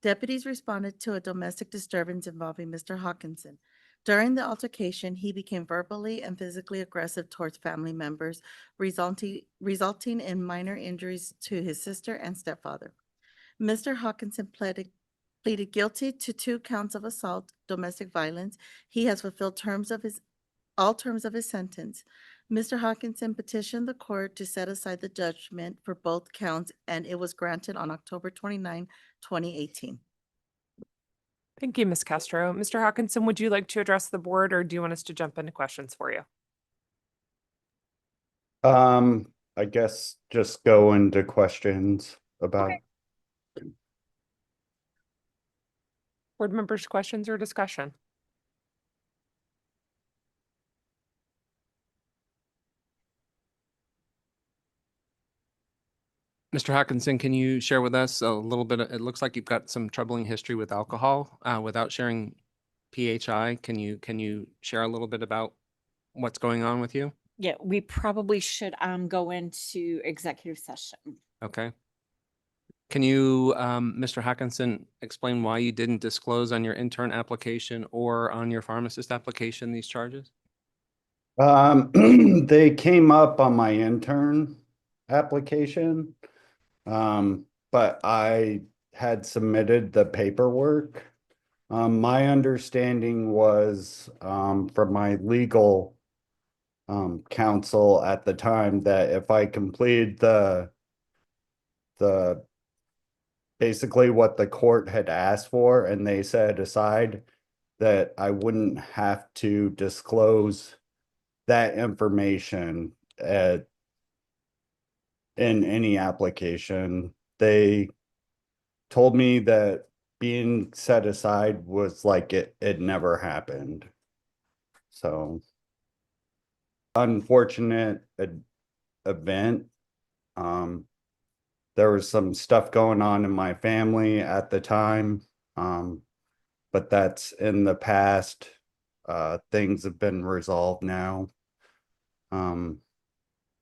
deputies responded to a domestic disturbance involving Mr. Hawkinson. During the altercation, he became verbally and physically aggressive towards family members, resulting in minor injuries to his sister and stepfather. Mr. Hawkinson pleaded guilty to 2 counts of assault, domestic violence. He has fulfilled all terms of his sentence. Mr. Hawkinson petitioned the court to set aside the judgment for both counts, and it was granted on October 29, 2018. Thank you, Ms. Castro. Mr. Hawkinson, would you like to address the board or do you want us to jump into questions for you? I guess just go into questions about. Board members, questions or discussion? Mr. Hawkinson, can you share with us a little bit? It looks like you've got some troubling history with alcohol. Without sharing PHI, can you share a little bit about what's going on with you? Yeah, we probably should go into executive session. Okay. Can you, Mr. Hawkinson, explain why you didn't disclose on your intern application or on your pharmacist application these charges? They came up on my intern application, but I had submitted the paperwork. My understanding was from my legal counsel at the time that if I completed the basically what the court had asked for and they set aside, that I wouldn't have to disclose that information in any application. They told me that being set aside was like it never happened. So unfortunate event. There was some stuff going on in my family at the time, but that's in the past. Things have been resolved now. And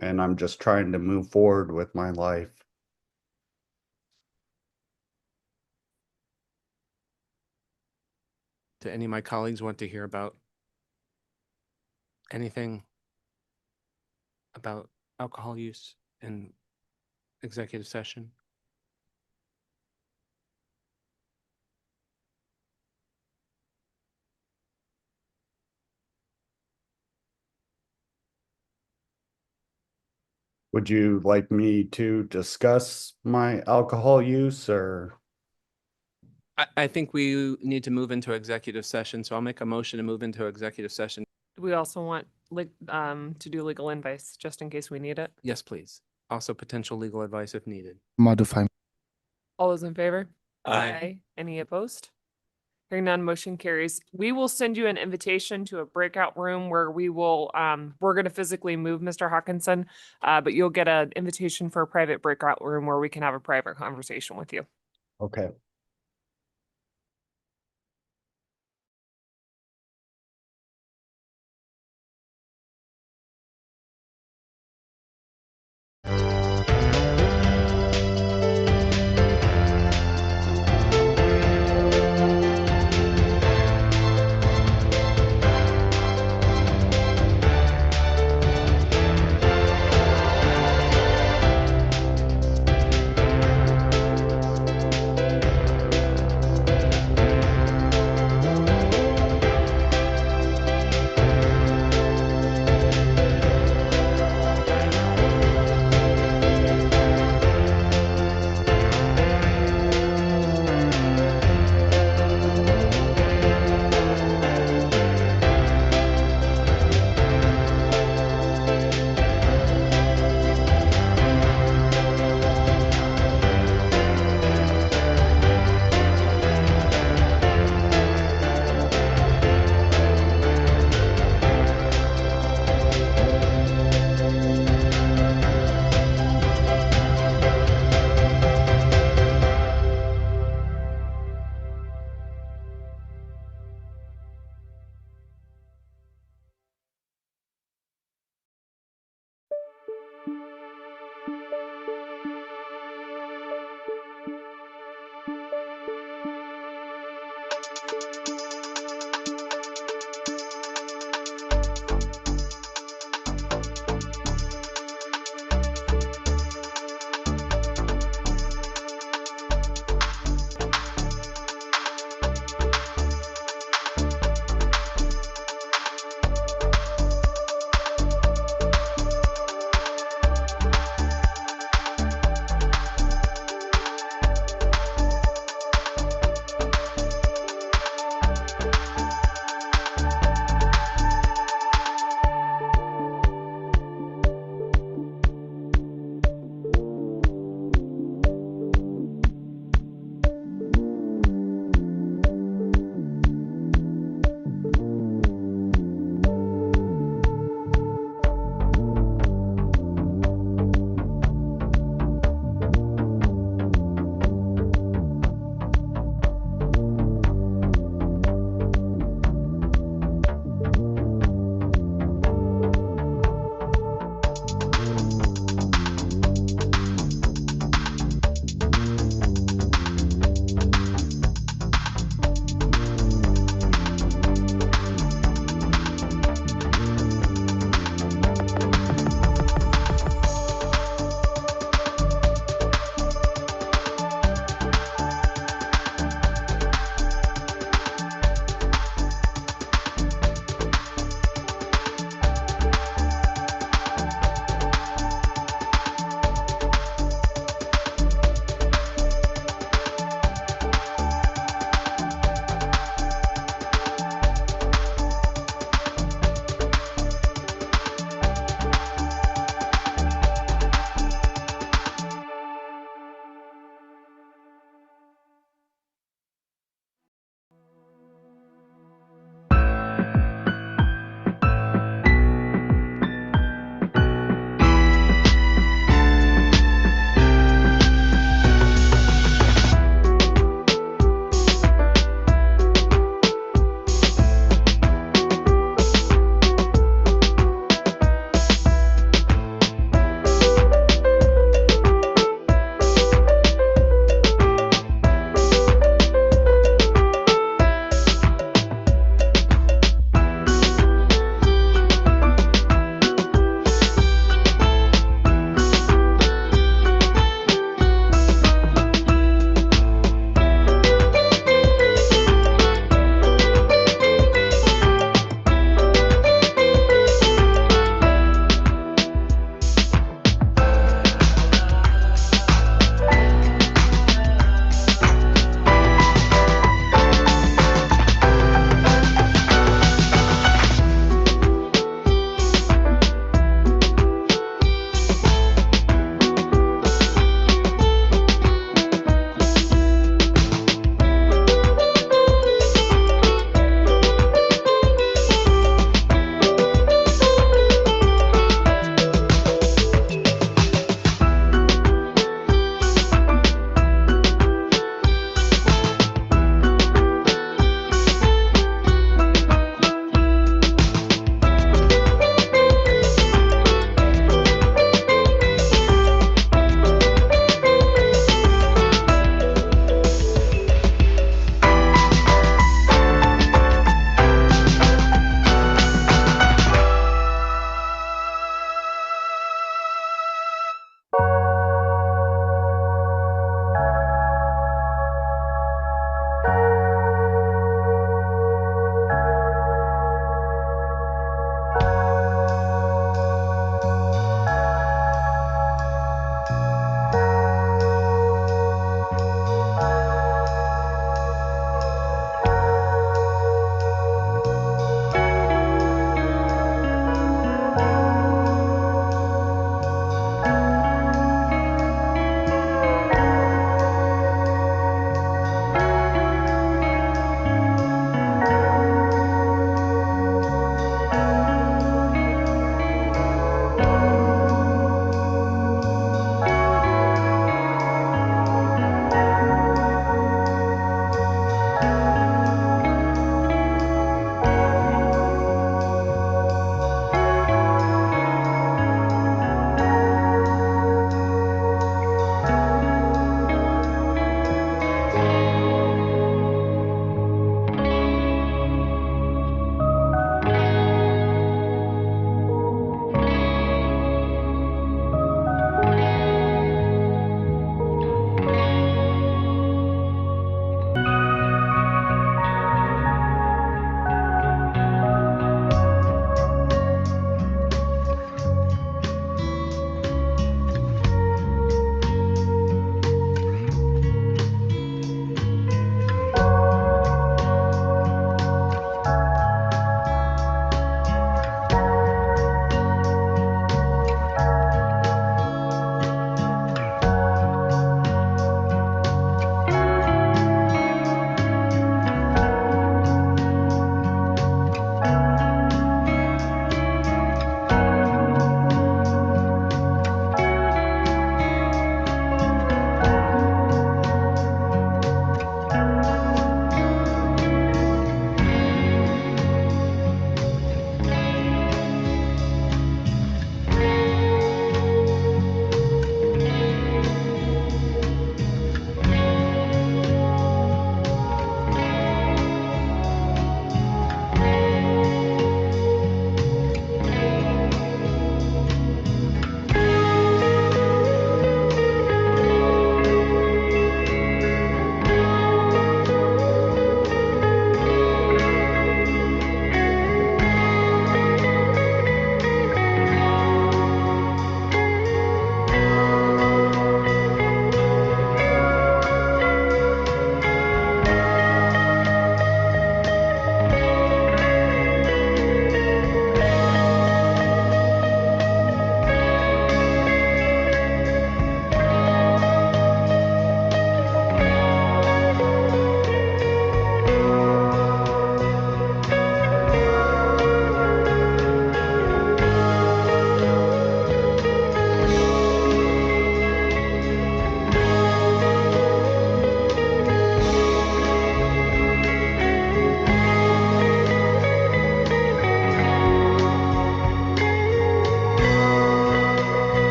I'm just trying to move forward with my life. Do any of my colleagues want to hear about anything about alcohol use in executive session? Would you like me to discuss my alcohol use or? I think we need to move into executive session, so I'll make a motion to move into executive session. We also want to do legal advice just in case we need it. Yes, please. Also potential legal advice if needed. Modify. All those in favor? Aye. Any opposed? Hearing none, motion carries. We will send you an invitation to a breakout room where we will, we're going to physically move Mr. Hawkinson, but you'll get an invitation for a private breakout room where we can have a private conversation with you. Okay.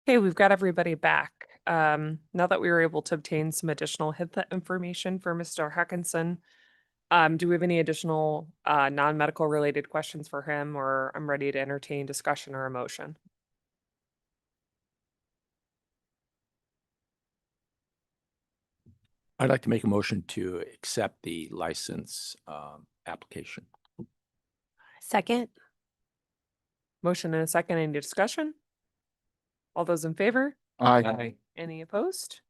Okay, we've got everybody back. Now that we were able to obtain some additional HIPAA information for Mr. Hackinson, do we have any additional non-medical related questions for him, or I'm ready to entertain discussion or a motion? I'd like to make a motion to accept the license application. Second. Motion and a second. Any discussion? All those in favor? Aye. Any opposed?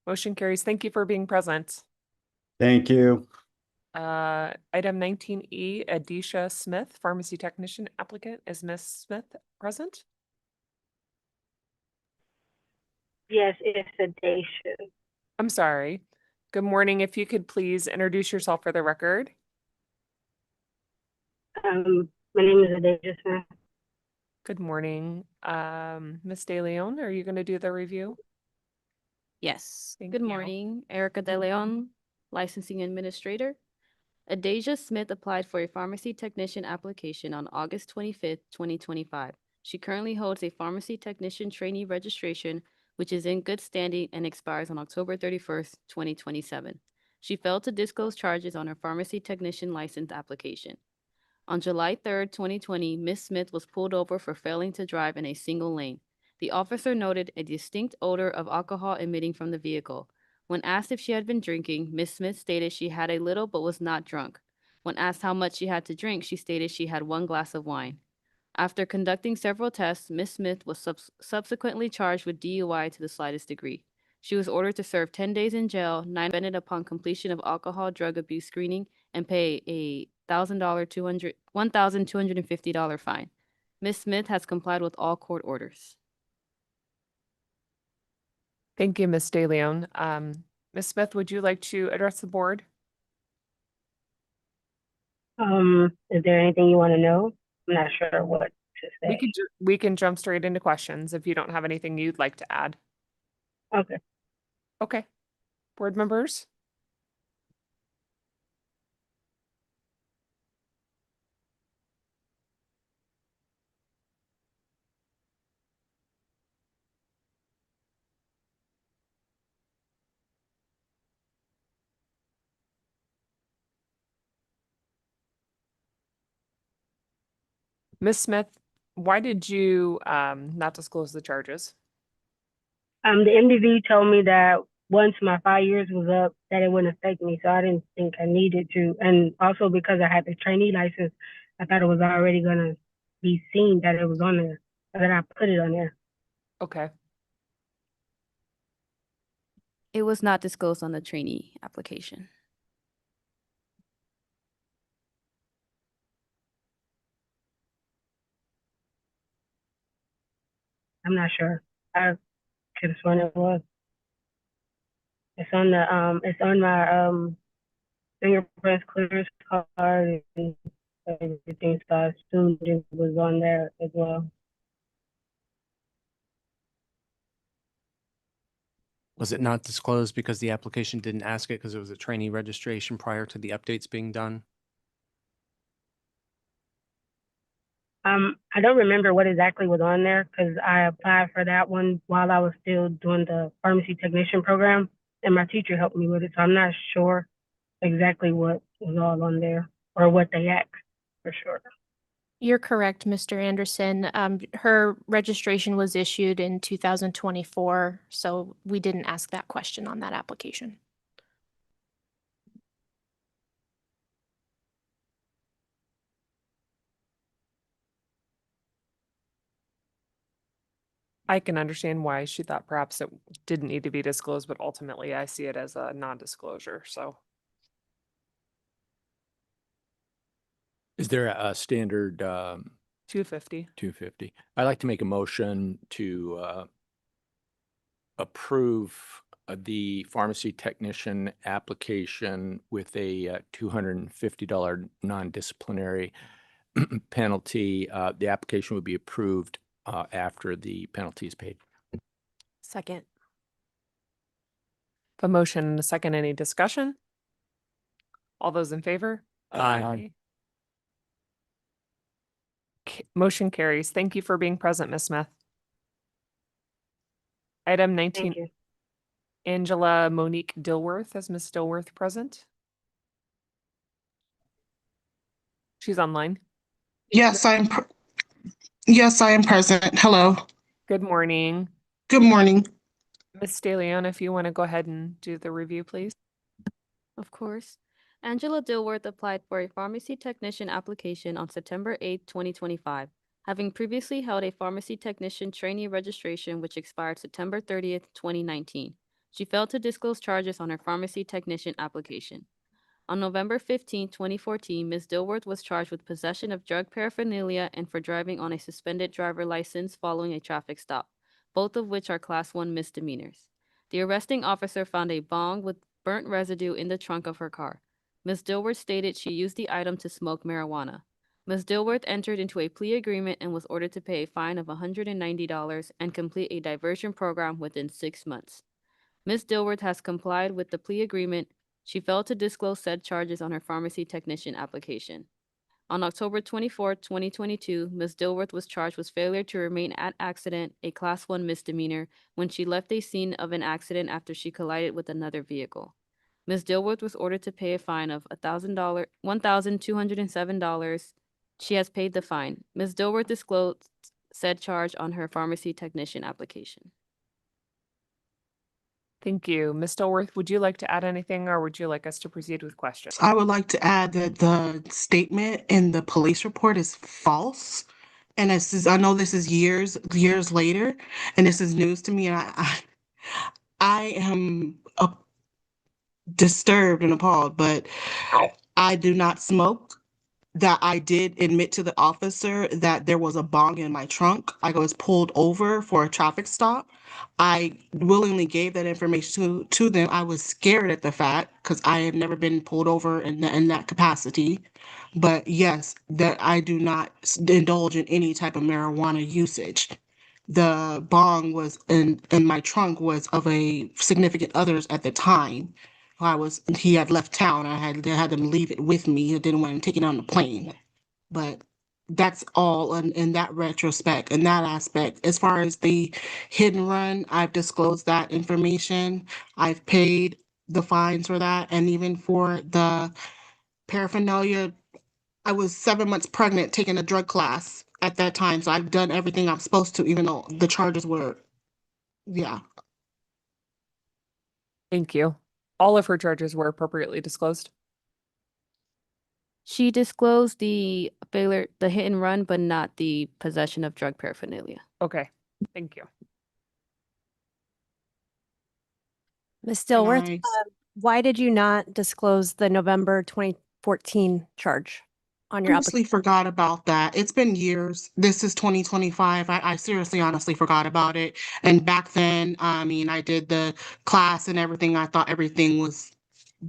Motion carries. Thank you for being present. Thank you. Item 19E, Adisha Smith, pharmacy technician applicant. Is Ms. Smith present? Yes, it's Adisha. I'm sorry. Good morning. If you could please introduce yourself for the record. My name is Adisha Smith. Good morning. Ms. De Leon, are you going to do the review? Yes. Thank Good you. morning. Erica De Leon, licensing administrator. Adasia Smith applied for a pharmacy technician application on August 25th, 2025. She currently holds a pharmacy technician trainee registration, which is in good standing and expires on October 31st, 2027. She failed to disclose charges on her pharmacy technician license application. On July 3rd, 2020, Ms. Smith was pulled over for failing to drive in a single lane. The officer noted a distinct odor of alcohol emitting from the vehicle. When asked if she had been drinking, Ms. Smith stated she had a little but was not drunk. When asked how much she had to drink, she stated she had 1 glass of wine. After conducting several tests, Ms. Smith was subsequently charged with DUI to the slightest degree. She was ordered to serve 10 days in jail, 9 suspended upon completion of alcohol drug abuse screening, and pay a $1,250 fine. Ms. Smith has complied with all court orders. Thank you, Ms. De Leon. Ms. Smith, would you like to address the board? Is there anything you want to know? I'm not sure what to say. We can jump straight into questions if you don't have anything you'd like to add. Okay. Okay. Board members? Ms. Smith, why did you not disclose the charges? The MDV told me that once my 5 years was up, that it wouldn't affect me, so I didn't think I needed to. And also because I had the trainee license, I thought it was already gonna be seen that it was on there, so that I put it on there. Okay. It was not disclosed on the trainee application. I'm not sure. I could have sworn it was. It's on the it's on my fingerprints clearance card and everything, so I assumed it was on there as well. Was it not disclosed because the application didn't ask it because it was a trainee registration prior to the updates being done? I don't remember what exactly was on there because I applied for that one while I was still doing the pharmacy technician program, and my teacher helped me with it, so I'm not sure exactly what was all on there or what they asked for sure. You're correct, Mr. Anderson. Her registration was issued in 2024, so we didn't ask that question on that application. I can understand why she thought perhaps it didn't need to be disclosed, but ultimately I see it as a non-disclosure, so. Is there a standard 250. 250? I'd like to make a motion to approve the pharmacy technician application with a $250 non-disciplinary penalty. The application would be approved after the penalty is paid. Second. A motion and a second. Any discussion? All those in favor? Aye. Motion carries. Thank you for being present, Ms. Smith. Item 19, Thank you. Angela Monique Dilworth. Is Ms. Dilworth present? She's online. Yes, yes, I am present. Hello. Good morning. Good morning. Ms. De Leon, if you want to go ahead and do the review, please. Of course. Angela Dilworth applied for a pharmacy technician application on September 8, 2025, having previously held a pharmacy technician trainee registration which expired September 30th, 2019. She failed to disclose charges on her pharmacy technician application. On November 15, 2014, Ms. Dilworth was charged with possession of drug paraphernalia and for driving on a suspended driver license following a traffic stop, both of which are Class 1 misdemeanors. The arresting officer found a bong with burnt residue in the trunk of her car. Ms. Dilworth stated she used the item to smoke marijuana. Ms. Dilworth entered into a plea agreement and was ordered to pay a fine of $190 and complete a diversion program within 6 months. Ms. Dilworth has complied with the plea agreement. She failed to disclose said charges on her pharmacy technician application. On October 24, 2022, Ms. Dilworth was charged with failure to remain at accident, a Class 1 misdemeanor, when she left a scene of an accident after she collided with another vehicle. Ms. Dilworth was ordered to pay a fine of $1,207. She has paid the fine. Ms. Dilworth disclosed said charge on her pharmacy technician application. Thank you. Ms. Dilworth, would you like to add anything or would you like us to proceed with questions? I would like to add that the statement in the police report is false. And I know this is years later, and this is news to me. And I am disturbed and appalled, but I do not smoke. That I did admit to the officer that there was a bong in my trunk. I was pulled over for a traffic stop. I willingly gave that information to them. I was scared at the fact because I have never been pulled over in that capacity. But yes, that I do not indulge in any type of marijuana usage. The bong was in my trunk was of a significant others at the time. He had left town. I had them leave it with me. I didn't want him taking it on the plane. But that's all in that retrospect, in that aspect. As far as the hit and run, I've disclosed that information. I've paid the fines for that. And even for the paraphernalia, I was 7 months pregnant taking a drug class at that time. So I've done everything I'm supposed to, even though the charges were, yeah. Thank you. All of her charges were appropriately disclosed. She disclosed the failure, the hit and run, but not the possession of drug paraphernalia. Okay, thank you. Ms. Dilworth, Nice. why did you not disclose the November 2014 charge on your Honestly forgot about that. It's been years. This is 2025. I seriously, honestly forgot about it. And back then, I mean, I did the class and everything. I thought everything was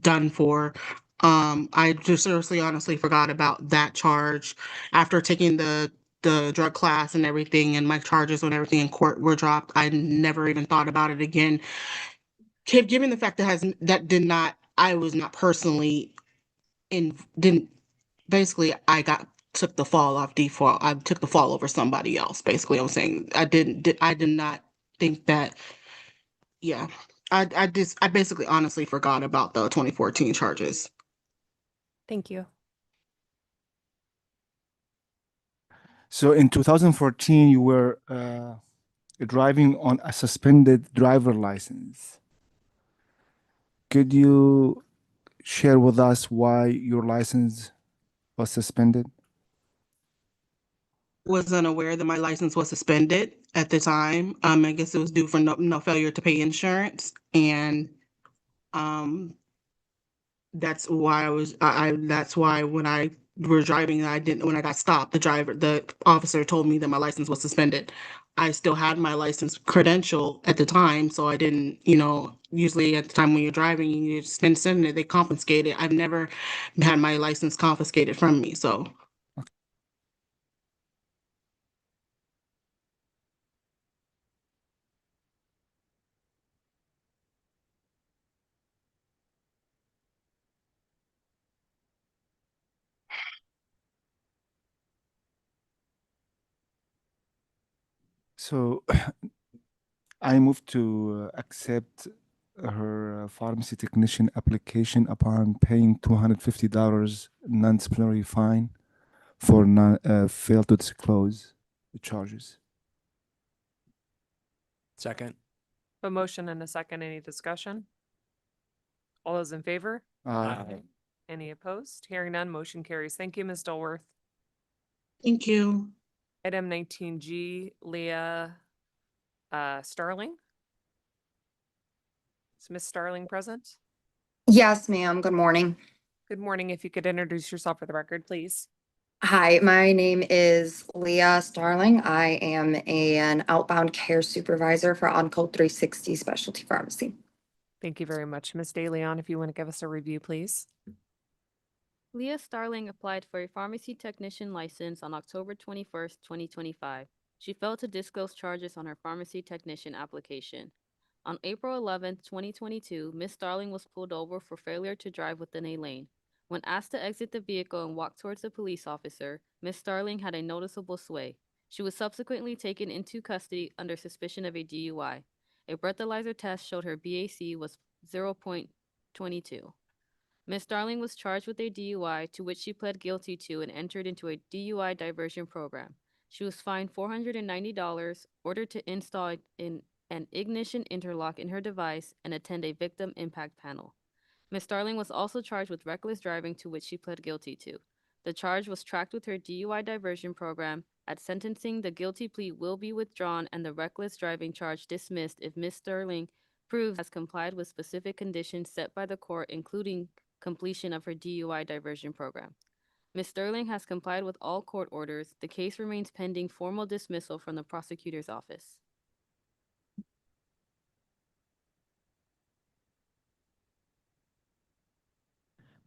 done for. I just seriously, honestly forgot about that charge after taking the drug class and everything, and my charges and everything in court were dropped. I never even thought about it again. Given the fact I was not personally didn't basically I took the fall off default. I took the fall over somebody else. Basically, I'm saying I did not think that. Yeah, I basically honestly forgot about the 2014 charges. Thank you. So in 2014, you were driving on a suspended driver license. Could you share with us why your license was suspended? Wasn't aware that my license was suspended at the time. I guess it was due for no failure to pay insurance, and that's why that's why when I were driving, when I got stopped, the officer told me that my license was suspended. I still had my license credential at the time, so I didn't, usually at the time when you're driving, you spend it, they confiscate it. I've never had my license confiscated from me, so. So I move to accept her pharmacy technician application upon paying $250 non-disciplinary fine for fail to disclose the charges. Second. A motion and a second. Any discussion? All those in favor? Aye. Any opposed? Hearing none, motion carries. Thank you, Ms. Dilworth. Thank you. Item 19G, Leah Starling. Is Ms. Starling present? Yes, ma'am. Good morning. Good morning. If you could introduce yourself for the record, please. Hi, my name is Leah Starling. I am an outbound care supervisor for OnCode 360 Specialty Pharmacy. Thank you very much. Ms. DeLeon, if you want to give us a review, please. Leah Starling applied for a pharmacy technician license on October 21st, 2025. She failed to disclose charges on her pharmacy technician application. On April 11th, 2022, Ms. Starling was pulled over for failure to drive within a lane. When asked to exit the vehicle and walk towards a police officer, Ms. Starling had a noticeable sway. She was subsequently taken into custody under suspicion of a DUI. A breathalyzer test showed her BAC was 0.22. Ms. Starling was charged with a DUI to which she pled guilty to and entered into a DUI diversion program. She was fined $490, ordered to install an ignition interlock in her device, and attend a victim impact panel. Ms. Starling was also charged with reckless driving to which she pled guilty to. The charge was tracked with her DUI diversion program. At sentencing, the guilty plea will be withdrawn and the reckless driving charge dismissed if Ms. Starling proves has complied with specific conditions set by the court, including completion of her DUI diversion program. Ms. Sterling has complied with all court orders. The case remains pending formal dismissal from the prosecutor's office.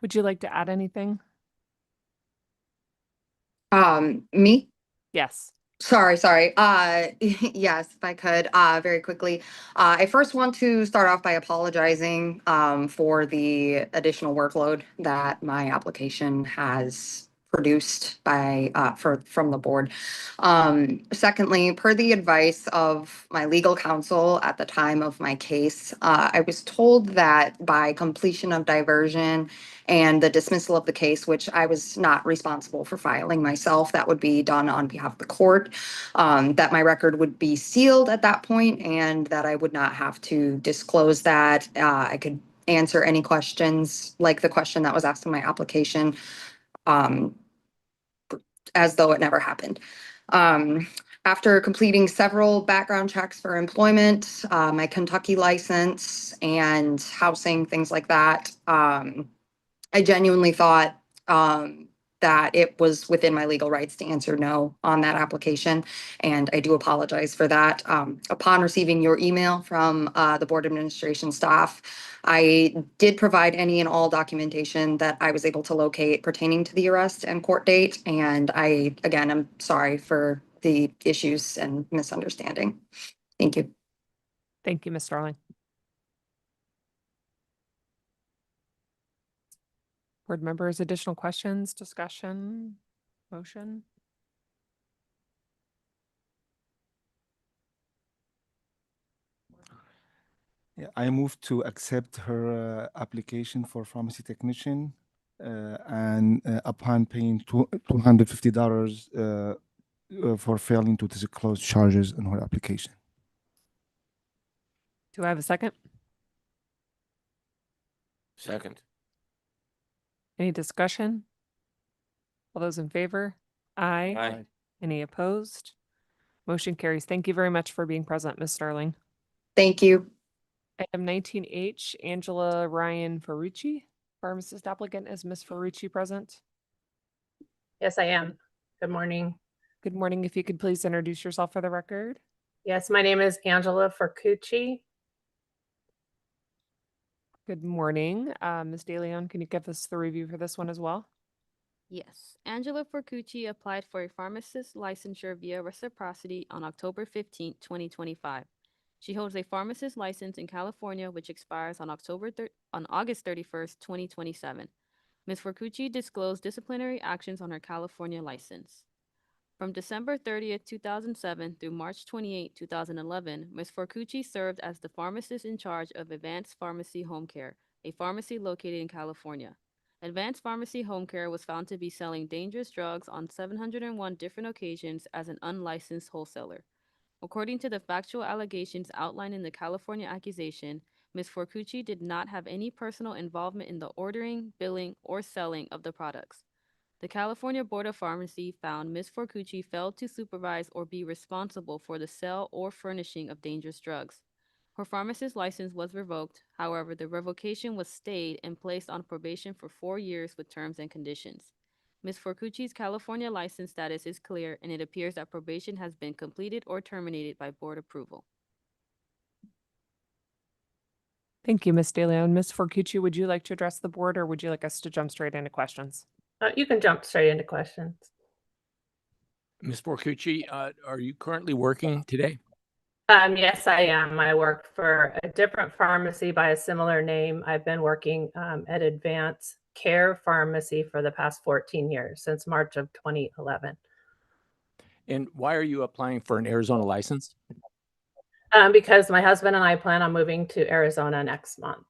Would you like to add anything? Me? Yes. Sorry. Yes, if I could, very quickly. I first want to start off by apologizing for the additional workload that my application has produced from the board. Secondly, per the advice of my legal counsel at the time of my case, I was told that by completion of diversion and the dismissal of the case, which I was not responsible for filing myself, that would be done on behalf of the court, that my record would be sealed at that point and that I would not have to disclose that. I could answer any questions like the question that was asked in my application as though it never happened. After completing several background checks for employment, my Kentucky license and housing, things like that, I genuinely thought that it was within my legal rights to answer no on that application, and I do apologize for that. Upon receiving your email from the board administration staff, I did provide any and all documentation that I was able to locate pertaining to the arrest and court date, and again, I'm sorry for the issues and misunderstanding. Thank you. Thank you, Ms. Starling. Board members, additional questions, discussion, motion? Yeah, I move to accept her application for pharmacy technician and upon paying $250 for failing to disclose charges in her application. Do I have a second? Second. Any discussion? All those in favor? Aye. Aye. Any opposed? Motion carries. Thank you very much for being present, Ms. Starling. Thank you. Item 19H, Angela Ryan Ferrucci, pharmacist applicant. Is Ms. Ferrucci present? Yes, I am. Good morning. Good morning. If you could please introduce yourself for the record. Yes, my name is Angela Fercucci. Good morning. Ms. DeLeon, can you give us the review for this one as well? Yes, Angela Forcucci applied for a pharmacist licensure via reciprocity on October 15, 2025. She holds a pharmacist license in California, which expires on August 31st, 2027. Ms. Forcucci disclosed disciplinary actions on her California license. From December 30th, 2007 through March 28, 2011, Ms. Forcucci served as the pharmacist in charge of Advanced Pharmacy Home Care, a pharmacy located in California. Advanced Pharmacy Home Care was found to be selling dangerous drugs on 701 different occasions as an unlicensed wholesaler. According to the factual allegations outlined in the California accusation, Ms. Forcucci did not have any personal involvement in the ordering, billing, or selling of the products. The California Board of Pharmacy found Ms. Forcucci failed to supervise or be responsible for the sale or furnishing of dangerous drugs. Her pharmacist license was revoked. However, the revocation was stayed and placed on probation for 4 years with terms and conditions. Ms. Forcucci's California license status is clear, and it appears that probation has been completed or terminated by board approval. Thank you, Ms. De Leon. Ms. Forcucci, would you like to address the board or would you like us to jump straight into questions? You can jump straight into questions. Ms. Forcucci, are you currently working today? Yes, I am. I work for a different pharmacy by a similar name. I've been working at Advance Care Pharmacy for the past 14 years, since March of 2011. And why are you applying for an Arizona license? Because my husband and I plan on moving to Arizona next month.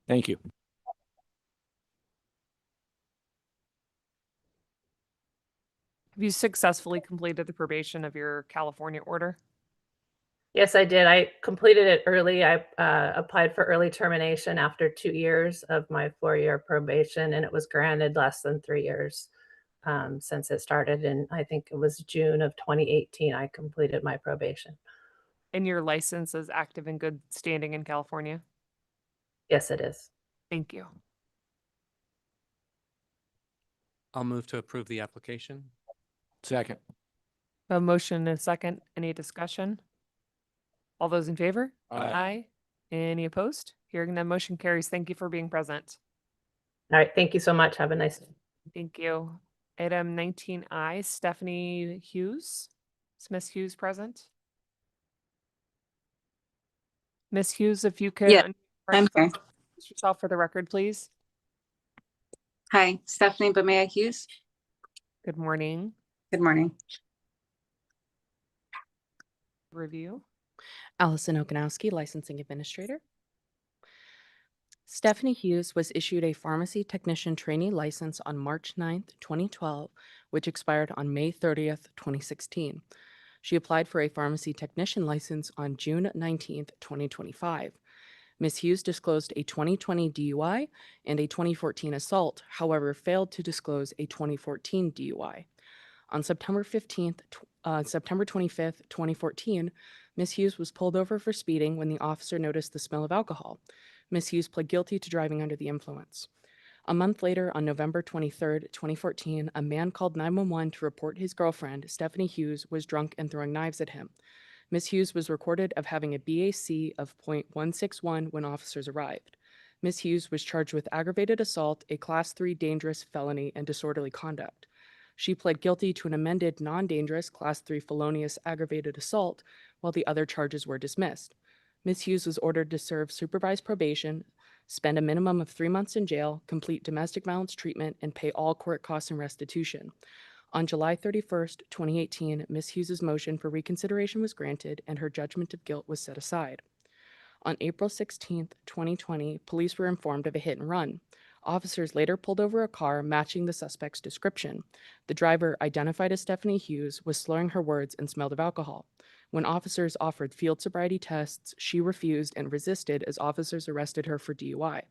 Thank you. Have you successfully completed the probation of your California order? Yes, I did. I completed it early. I applied for early termination after 2 years of my 4-year probation, and it was granted less than 3 years since it started. And I think it was June of 2018, I completed my probation. And your license is active and good standing in California? Yes, it is. Thank you. I'll move to approve the application. Second. A motion and a second. Any discussion? All those in favor? Aye. Any opposed? Hearing none, motion carries. Thank you for being present. All right. Thank you so much. Have a nice day. Thank you. Item 19I, Stephanie Hughes. Is Ms. Hughes present? Ms. Hughes, if you could. Yeah, unmute I'm here. introduce yourself for the record, please. Hi, Stephanie Bamea Hughes. Good morning. Good morning. Review. Allison Okanowski, Licensing Administrator. Stephanie Hughes was issued a pharmacy technician trainee license on March 9th, 2012, which expired on May 30th, 2016. She applied for a pharmacy technician license on June 19th, 2025. Ms. Hughes disclosed a 2020 DUI and a 2014 assault, however, failed to disclose a 2014 DUI. On September 25th, 2014, Ms. Hughes was pulled over for speeding when the officer noticed the smell of alcohol. Ms. Hughes pled guilty to driving under the influence. A month later, on November 23rd, 2014, a man called 911 to report his girlfriend, Stephanie Hughes, was drunk and throwing knives at him. Ms. Hughes was recorded of having a BAC of .161 when officers arrived. Ms. Hughes was charged with aggravated assault, a Class 3 dangerous felony, and disorderly conduct. She pled guilty to an amended non-dangerous Class 3 felonious aggravated assault, while the other charges were dismissed. Ms. Hughes was ordered to serve supervised probation, spend a minimum of 3 months in jail, complete domestic violence treatment, and pay all court costs and restitution. On July 31st, 2018, Ms. Hughes's motion for reconsideration was granted and her judgment of guilt was set aside. On April 16th, 2020, police were informed of a hit and run. Officers later pulled over a car matching the suspect's description. The driver, identified as Stephanie Hughes, was slurring her words and smelled of alcohol. When officers offered field sobriety tests, she refused and resisted as officers arrested her for DUI.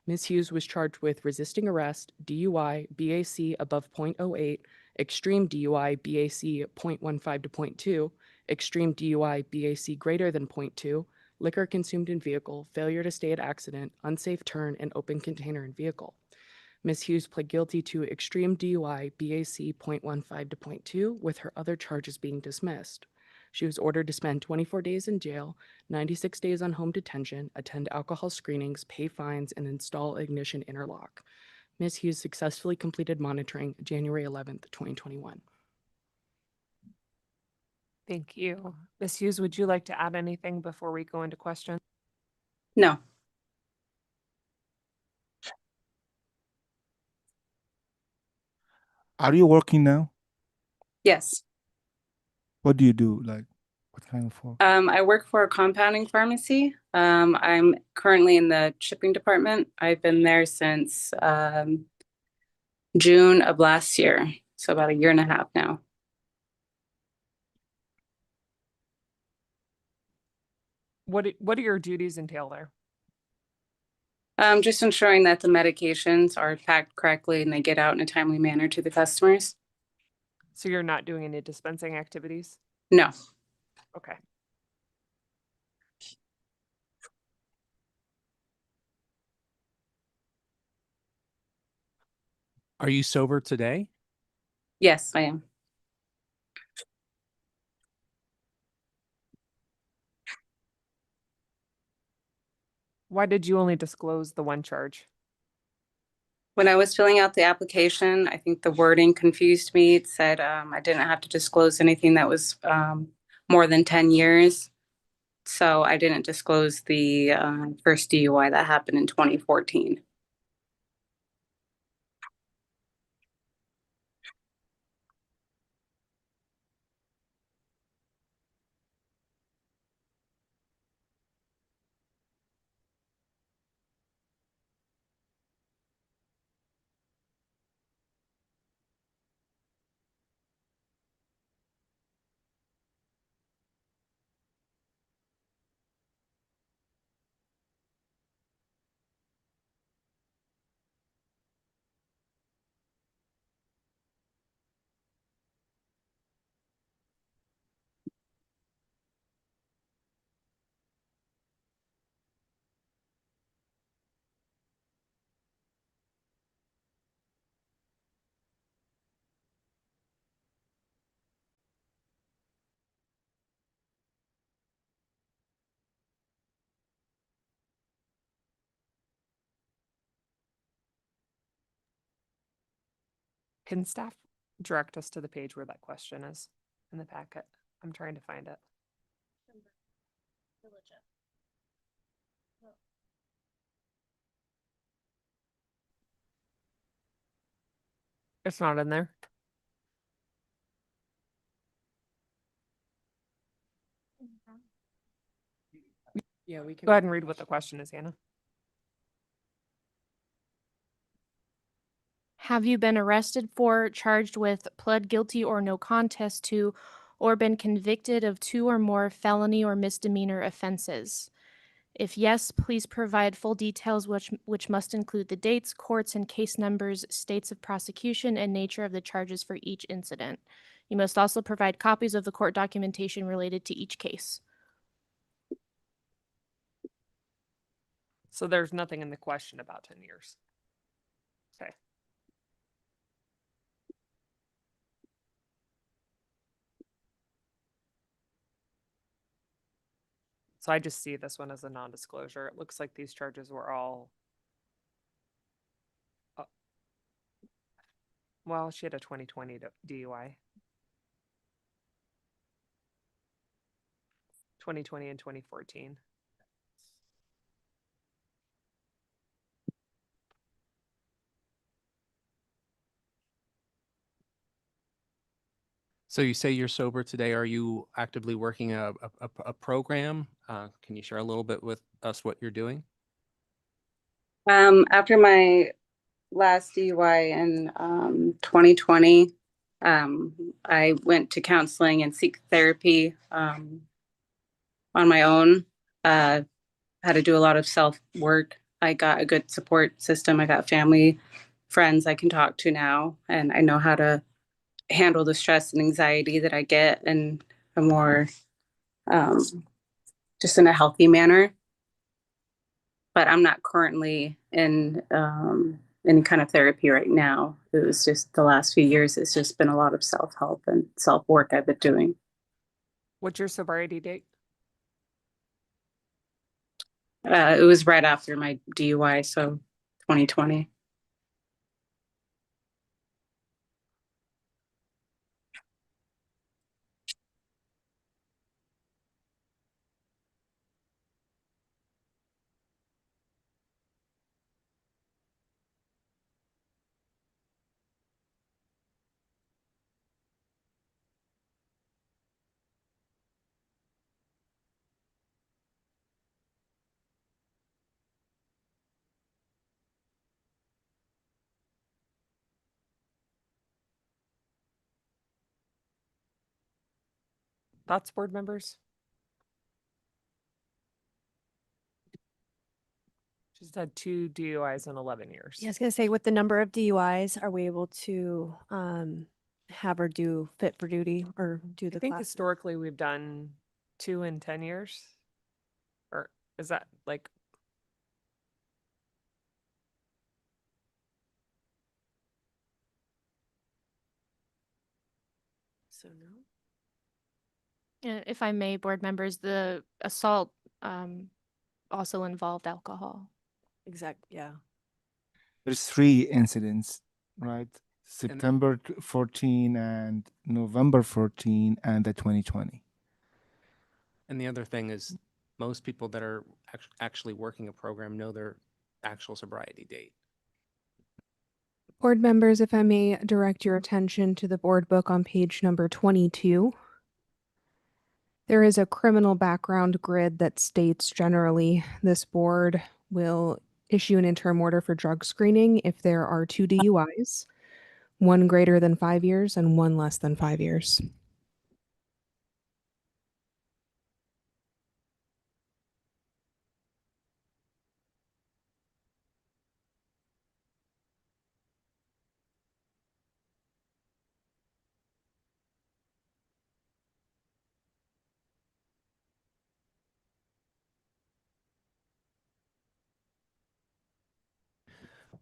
Ms. Hughes was charged with resisting arrest, DUI, BAC above .08, extreme DUI, BAC .15 to .2, extreme DUI, BAC greater than .2, liquor consumed in vehicle, failure to stay at accident, unsafe turn, and open container in vehicle. Ms. Hughes pled guilty to extreme DUI, BAC .15 to .2, with her other charges being dismissed. She was ordered to spend 24 days in jail, 96 days on home detention, attend alcohol screenings, pay fines, and install ignition interlock. Ms. Hughes successfully completed monitoring January 11th, 2021. Thank you. Ms. Hughes, would you like to add anything before we go into questions? No. Are you working now? Yes. What do you do? Like, what kind of work? I work for a compounding pharmacy. I'm currently in the shipping department. I've been there since June of last year, so about a year and a half now. What do your duties entail there? Just ensuring that the medications are packed correctly and they get out in a timely manner to the customers. So you're not doing any dispensing activities? No. Okay. Are you sober today? Yes, I am. Why did you only disclose the one charge? When I was filling out the application, I think the wording confused me. It said I didn't have to disclose anything that was more than 10 years. So I didn't disclose the first DUI that happened in 2014. Can staff direct us to the page where that question is in the packet? I'm trying to find it. It's not in there. Yeah, we can. Go ahead and read what the question is, Hannah. Have you been arrested for, charged with, pled guilty or no contest to, or been convicted of 2 or more felony or misdemeanor offenses? If yes, please provide full details which must include the dates, courts, and case numbers, states of prosecution, and nature of the charges for each incident. You must also provide copies of the court documentation related to each case. So there's nothing in the question about 10 years. Okay. So I just see this one as a non-disclosure. It looks like these charges were all. Well, she had a 2020 DUI. 2020 and 2014. So you say you're sober today. Are you actively working a program? Can you share a little bit with us what you're doing? After my last DUI in 2020, I went to counseling and seek therapy on my own. Had to do a lot of self work. I got a good support system. I got family, friends I can talk to now, and I know how to handle the stress and anxiety that I get in a more just in a healthy manner. But I'm not currently in any kind of therapy right now. It was just the last few years, it's just been a lot of self-help and self-work I've been doing. What's your sobriety date? It was right after my DUI, so 2020. Thoughts, board members? She's had 2 DUIs in 11 years. Yeah, I was gonna say, with the number of DUIs, are we able to have her do fit for duty or do I the think class? historically we've done 2 in 10 years. Or is that like, So no. If I may, board members, the assault also involved alcohol. Yeah. There's 3 incidents, right? September 14 and November 14 and the 2020. And the other thing is, most people that are actually working a program know their actual sobriety date. Board members, if I may direct your attention to the board book on page number 22. There is a criminal background grid that states generally this board will issue an interim order for drug screening if there are 2 DUIs, 1 greater than 5 years and 1 less than 5 years.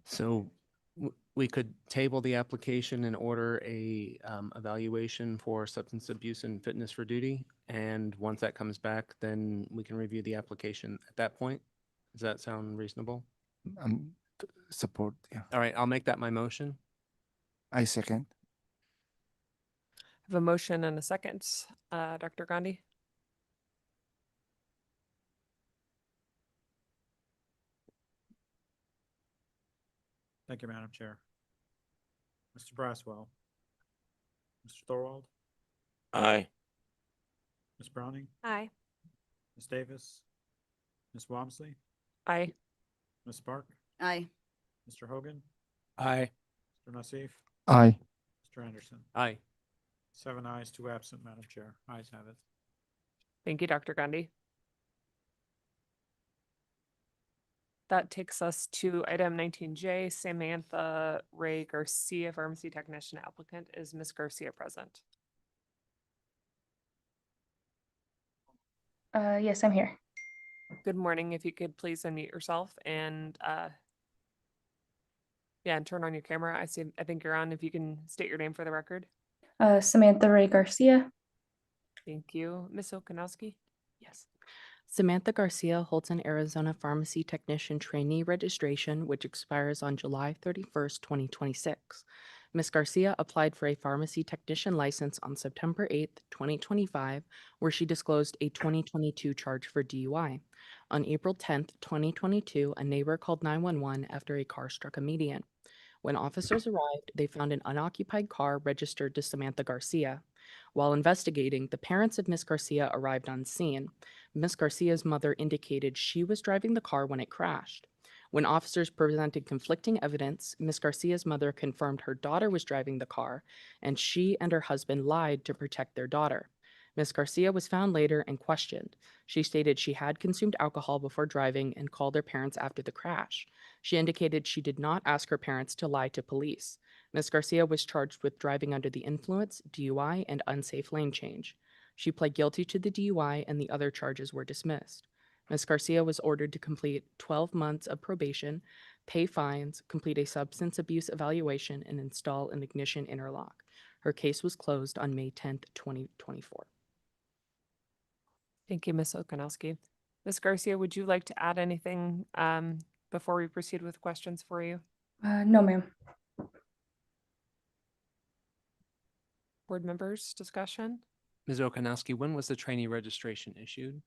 So we could table the application and order a evaluation for substance abuse and fitness for duty. And once that comes back, then we can review the application at that point. Does that sound reasonable? Support, yeah. All right, I'll make that my motion. I second. I have a motion and a second. Dr. Gandhi? Thank you, Madam Chair. Mr. Braswell. Mr. Thorwald. Aye. Ms. Browning. Aye. Ms. Davis. Ms. Wamsley. Aye. Ms. Spark. Aye. Mr. Hogan. Aye. Mr. Nassif. Aye. Mr. Anderson. Aye. 7 ayes, 2 absent, Madam Chair. Ayes have it. Thank you, Dr. Gandhi. That takes us to item 19J, Samantha Ray Garcia, pharmacy technician applicant. Is Ms. Garcia present? Yes, I'm here. Good morning. If you could please unmute yourself and yeah, and turn on your camera. I think you're on. If you can state your name for the record. Samantha Ray Garcia. Thank you. Ms. Okanowski? Yes. Samantha Garcia holds an Arizona pharmacy technician trainee registration, which expires on July 31st, 2026. Ms. Garcia applied for a pharmacy technician license on September 8th, 2025, where she disclosed a 2022 charge for DUI. On April 10th, 2022, a neighbor called 911 after a car struck a median. When officers arrived, they found an unoccupied car registered to Samantha Garcia. While investigating, the parents of Ms. Garcia arrived on scene. Ms. Garcia's mother indicated she was driving the car when it crashed. When officers presented conflicting evidence, Ms. Garcia's mother confirmed her daughter was driving the car, and she and her husband lied to protect their daughter. Ms. Garcia was found later and questioned. She stated she had consumed alcohol before driving and called her parents after the crash. She indicated she did not ask her parents to lie to police. Ms. Garcia was charged with driving under the influence, DUI, and unsafe lane change. She pled guilty to the DUI and the other charges were dismissed. Ms. Garcia was ordered to complete 12 months of probation, pay fines, complete a substance abuse evaluation, and install an ignition interlock. Her case was closed on May 10th, 2024. Thank you, Ms. Okanowski. Ms. Garcia, would you like to add anything before we proceed with questions for you? No, ma'am. Board members, discussion? Ms. Okanowski, when was the trainee registration issued?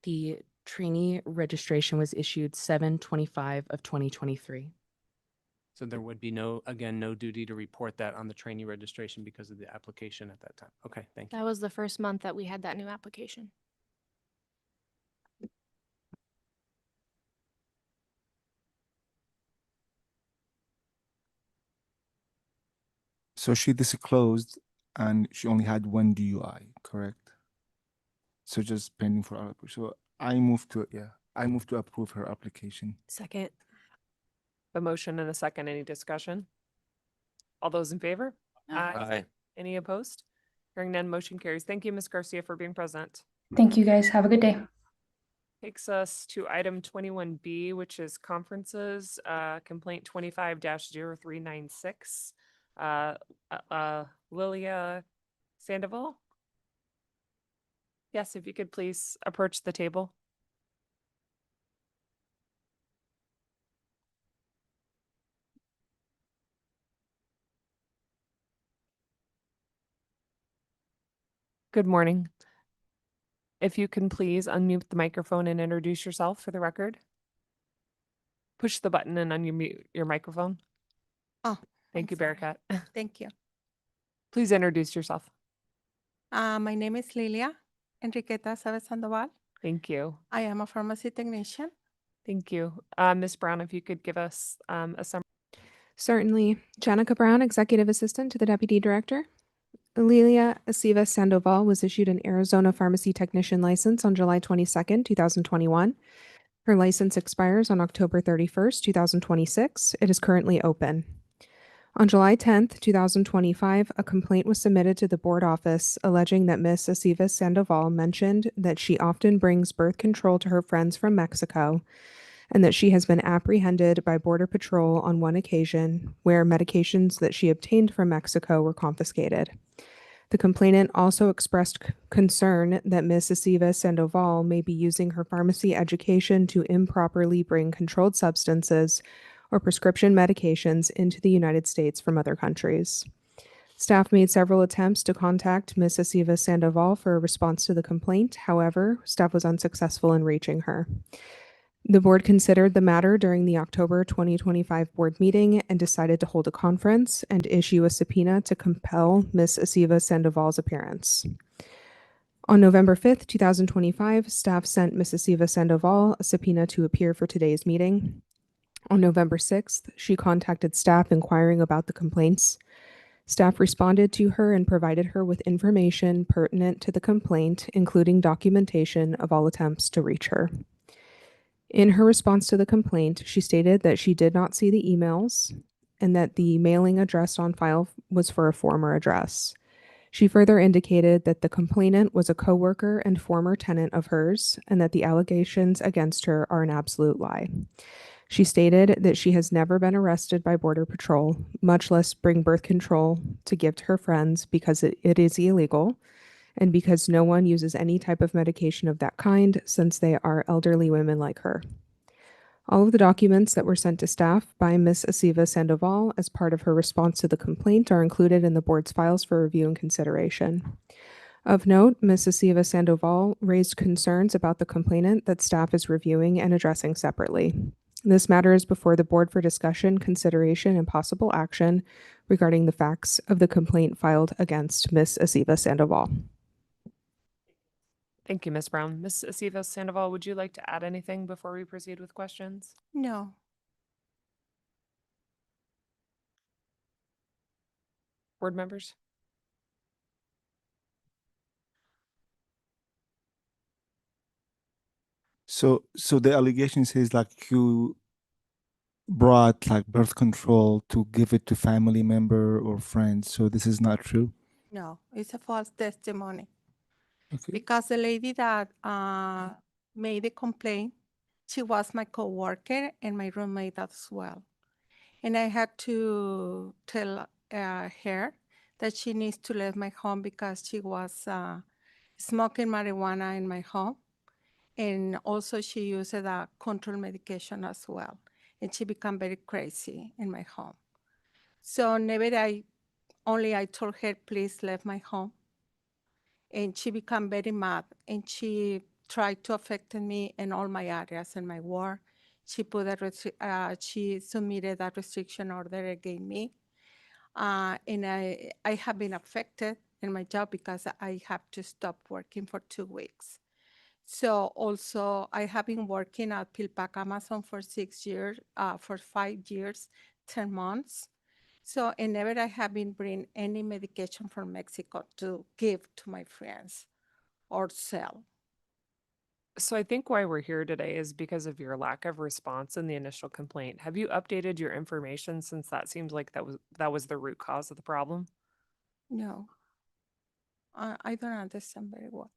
The trainee registration was issued 7/25 of 2023. So there would be no duty to report that on the trainee registration because of the application at that time. Okay, thank you. That was the first month that we had that new application. So she disclosed and she only had one DUI, correct? So just pending for other. So I move to, I move to approve her application. Second. A motion and a second. Any discussion? All those in favor? Aye. Any opposed? Hearing none, motion carries. Thank you, Ms. Garcia, for being present. Thank you guys. Have a good day. Takes us to item 21B, which is conferences, complaint 25-0396. Lilia Sandoval? Yes, if you could please approach the table. Good morning. If you can please unmute the microphone and introduce yourself for the record. Push the button and unmute your microphone. Oh, Thank you, sorry. Bearcat. Thank you. Please introduce yourself. My name is Lilia Enriqueta Sabes Sandoval. Thank you. I am a pharmacy technician. Thank you. Ms. Brown, if you could give us a summary. Certainly. Janica Brown, Executive Assistant to the Deputy Director. Lilia Acivas Sandoval was issued an Arizona Pharmacy Technician license on July 22nd, 2021. Her license expires on October 31st, 2026. It is currently open. On July 10th, 2025, a complaint was submitted to the board office alleging that Ms. Acivas Sandoval mentioned that she often brings birth control to her friends from Mexico and that she has been apprehended by Border Patrol on one occasion where medications that she obtained from Mexico were confiscated. The complainant also expressed concern that Ms. Acivas Sandoval may be using her pharmacy education to improperly bring controlled substances or prescription medications into the United States from other countries. Staff made several attempts to contact Ms. Acivas Sandoval for a response to the complaint. However, staff was unsuccessful in reaching her. The board considered the matter during the October 2025 board meeting and decided to hold a conference and issue a subpoena to compel Ms. Acivas Sandoval's appearance. On November 5th, 2025, staff sent Ms. Acivas Sandoval a subpoena to appear for today's meeting. On November 6th, she contacted staff inquiring about the complaints. Staff responded to her and provided her with information pertinent to the complaint, including documentation of all attempts to reach her. In her response to the complaint, she stated that she did not see the emails and that the mailing address on file was for a former address. She further indicated that the complainant was a coworker and former tenant of hers and that the allegations against her are an absolute lie. She stated that she has never been arrested by Border Patrol, much less bring birth control to give to her friends because it is illegal, and because no one uses any type of medication of that kind since they are elderly women like her. All of the documents that were sent to staff by Ms. Acivas Sandoval as part of her response to the complaint are included in the board's files for review and consideration. Of note, Ms. Acivas Sandoval raised concerns about the complainant that staff is reviewing and addressing separately. This matter is before the board for discussion, consideration, and possible action regarding the facts of the complaint filed against Ms. Acivas Sandoval. Thank you, Ms. Brown. Ms. Acivas Sandoval, would you like to add anything before we proceed with questions? No. Board members? So the allegation says like you brought like birth control to give it to family member or friends. So this is not true. No, it's a false testimony. Okay. Because the lady that made the complaint, she was my coworker and my roommate as well. And I had to tell her that she needs to leave my home because she was smoking marijuana in my home. And also she used a control medication as well. And she became very crazy in my home. So I told her, please leave my home. And she became very mad and she tried to affect me in all my areas in my work. She she submitted a restriction order against me. And I have been affected in my job because I have to stop working for 2 weeks. So also I have been working at PillPack Amazon for 6 years, for 5 years, 10 months. So, and never I have been bring any medication from Mexico to give to my friends or sell. So I think why we're here today is because of your lack of response in the initial complaint. Have you updated your information since that seems like that was the root cause of the problem? No, I don't understand very well.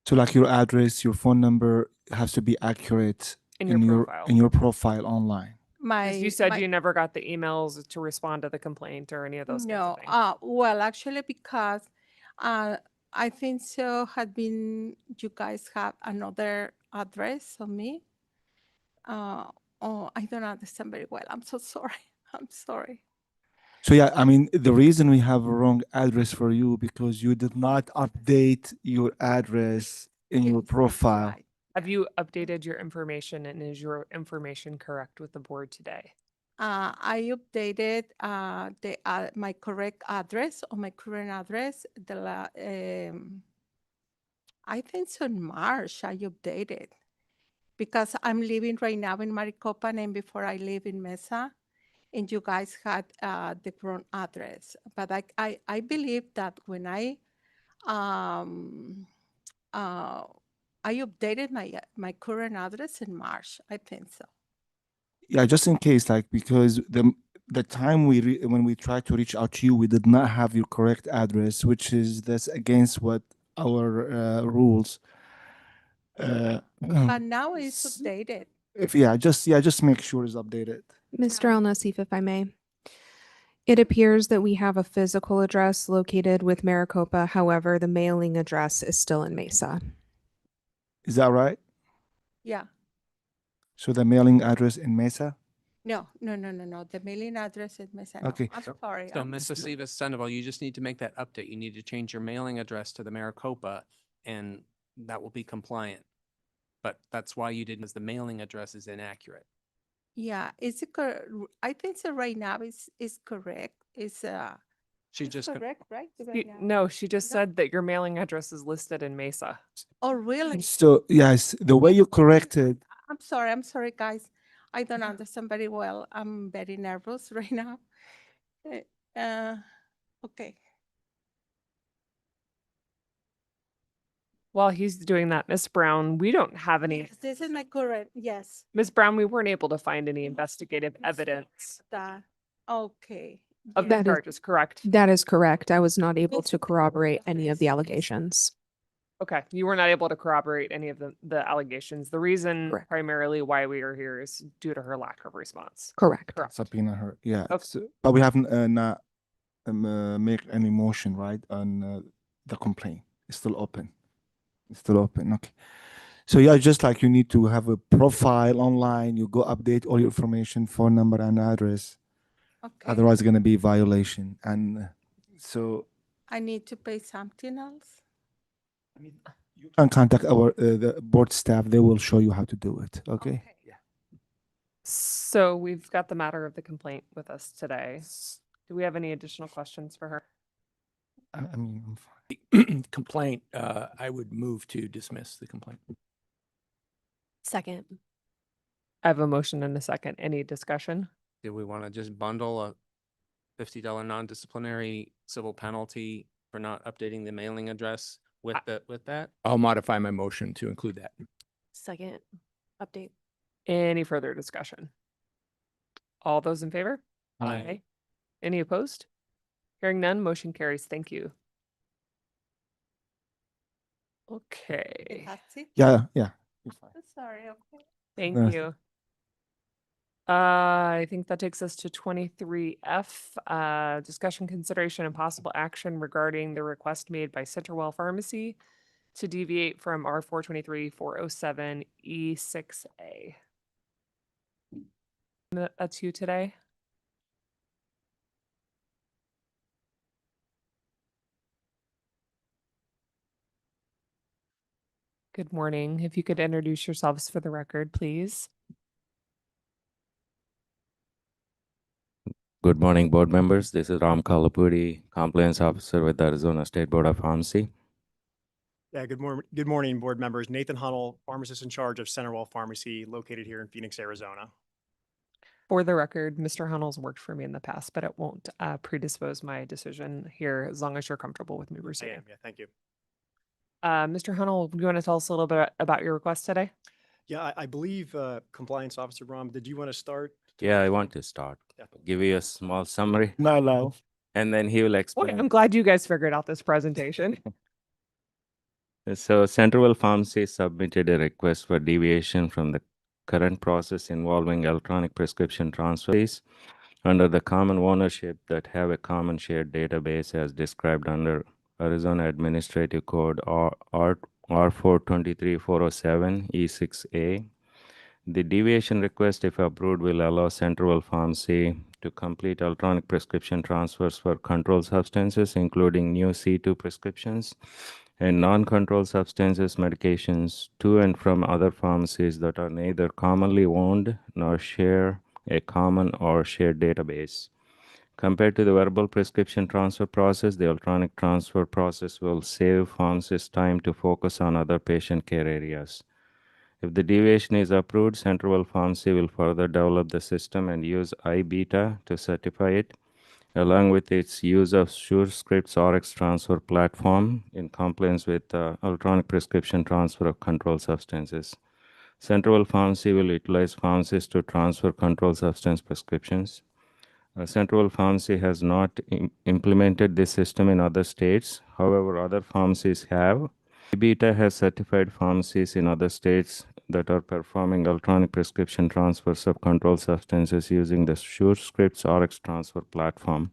So like your address, your phone number has to be accurate In your profile. in your profile online. Because you said you never got the emails to respond to the complaint or any of those kinds No, of things. well, actually, because I think so had been, you guys have another address of me. Oh, I don't understand very well. I'm so sorry. I'm sorry. So yeah, I mean, the reason we have a wrong address for you because you did not update your address in your profile. Have you updated your information and is your information correct with the board today? I updated my correct address or my current address. I think so in March I updated because I'm living right now in Maricopa and before I live in Mesa, and you guys had the wrong address. But I believe that when I updated my current address in March, I think so. Yeah, just in case, like because the time when we tried to reach out to you, we did not have your correct address, which is that's against what our rules. But now it's updated. If just make sure it's updated. Mr. Al Nassif, if I may. It appears that we have a physical address located with Maricopa. However, the mailing address is still in Mesa. Is that right? Yeah. So the mailing address in Mesa? No. The mailing address is Mesa. No, Okay. I'm sorry. So, Ms. Acivas Sandoval, you just need to make that update. You need to change your mailing address to the Maricopa, and that will be compliant. But that's why you didn't, because the mailing address is inaccurate. Yeah, is it correct? I think so right now is correct. It's She it's just, correct, right? No, she just said that your mailing address is listed in Mesa. Oh, really? So yes, the way you corrected. I'm sorry, guys. I don't understand very well. I'm very nervous right now. Okay. While he's doing that, Miss Brown, we don't have any. Yes, this is my current, yes. Miss Brown, we weren't able to find any investigative evidence Okay. of the That is- charges, correct? That is correct. I was not able to corroborate any of the allegations. Okay, you were not able to corroborate any of the allegations. The reason Correct. primarily why we are here is due to her lack of response. Correct. Subpoena her. Yeah. Okay. But we haven't not make any motion, right, on the complaint. It's still open. It's still open. Okay. So yeah, just like you need to have a profile online, you go update all your information, phone number and address. Okay. Otherwise, it's gonna be violation. And so I need to pay something else. you can contact our the board staff. They will show you how to do it. Okay. So we've got the matter of the complaint with us today. Do we have any additional questions for her? I mean, I'm fine. Complaint, I would move to dismiss the complaint. Second. I have a motion and a second. Any discussion? do we want to just bundle a $50 non-disciplinary civil penalty for not updating the mailing address with that? I'll modify my motion to include that. Second update. Any further discussion? All those in favor? Aye. Any opposed? Hearing none, motion carries. Thank you. Okay. That's it? Yeah. Sorry, okay. Thank Yeah. you. I think that takes us to 23F, discussion, consideration, and possible action regarding the request made by Centerwell Pharmacy to deviate from R 423-407 E6A. That's you today? Good morning. If you could introduce yourselves for the record, please. Good morning, board members. This is Ram Kalapudi, Compliance Officer with the Arizona State Board of Pharmacy. Yeah, good morning, board members. Nathan Hunnell, pharmacist in charge of Centerwell Pharmacy located here in Phoenix, Arizona. For the record, Mr. Hunnell's worked for me in the past, but it won't predispose my decision here as long as you're comfortable with me I proceeding. am, yeah, thank you. Mr. Hunnell, do you want to tell us a little bit about your request today? Yeah, I believe Compliance Officer Ram, did you want to start? Yeah, I want to start. Yeah. Give you a small summary, Not allowed. and then he will Okay, explain. I'm glad you guys figured out this presentation. So Centerville Pharmacy submitted a request for deviation from the current process involving electronic prescription transfers under the common ownership that have a common shared database as described under Arizona Administrative Code R423407 E6A. The deviation request, if approved, will allow Centerville Pharmacy to complete electronic prescription transfers for controlled substances, including new C2 prescriptions and non-controlled substances medications to and from other pharmacies that are neither commonly owned nor share a common or shared database. Compared to the verbal prescription transfer process, the electronic transfer process will save pharmacists time to focus on other patient care areas. If the deviation is approved, Centerville Pharmacy will further develop the system and use iBeta to certify it, along with its use of SureScript's RX transfer platform in compliance with electronic prescription transfer of controlled substances. Centerville Pharmacy will utilize pharmacists to transfer controlled substance prescriptions. Centerville Pharmacy has not implemented this system in other states. However, other pharmacies have. iBeta has certified pharmacies in other states that are performing electronic prescription transfers of controlled substances using the SureScript's RX transfer platform.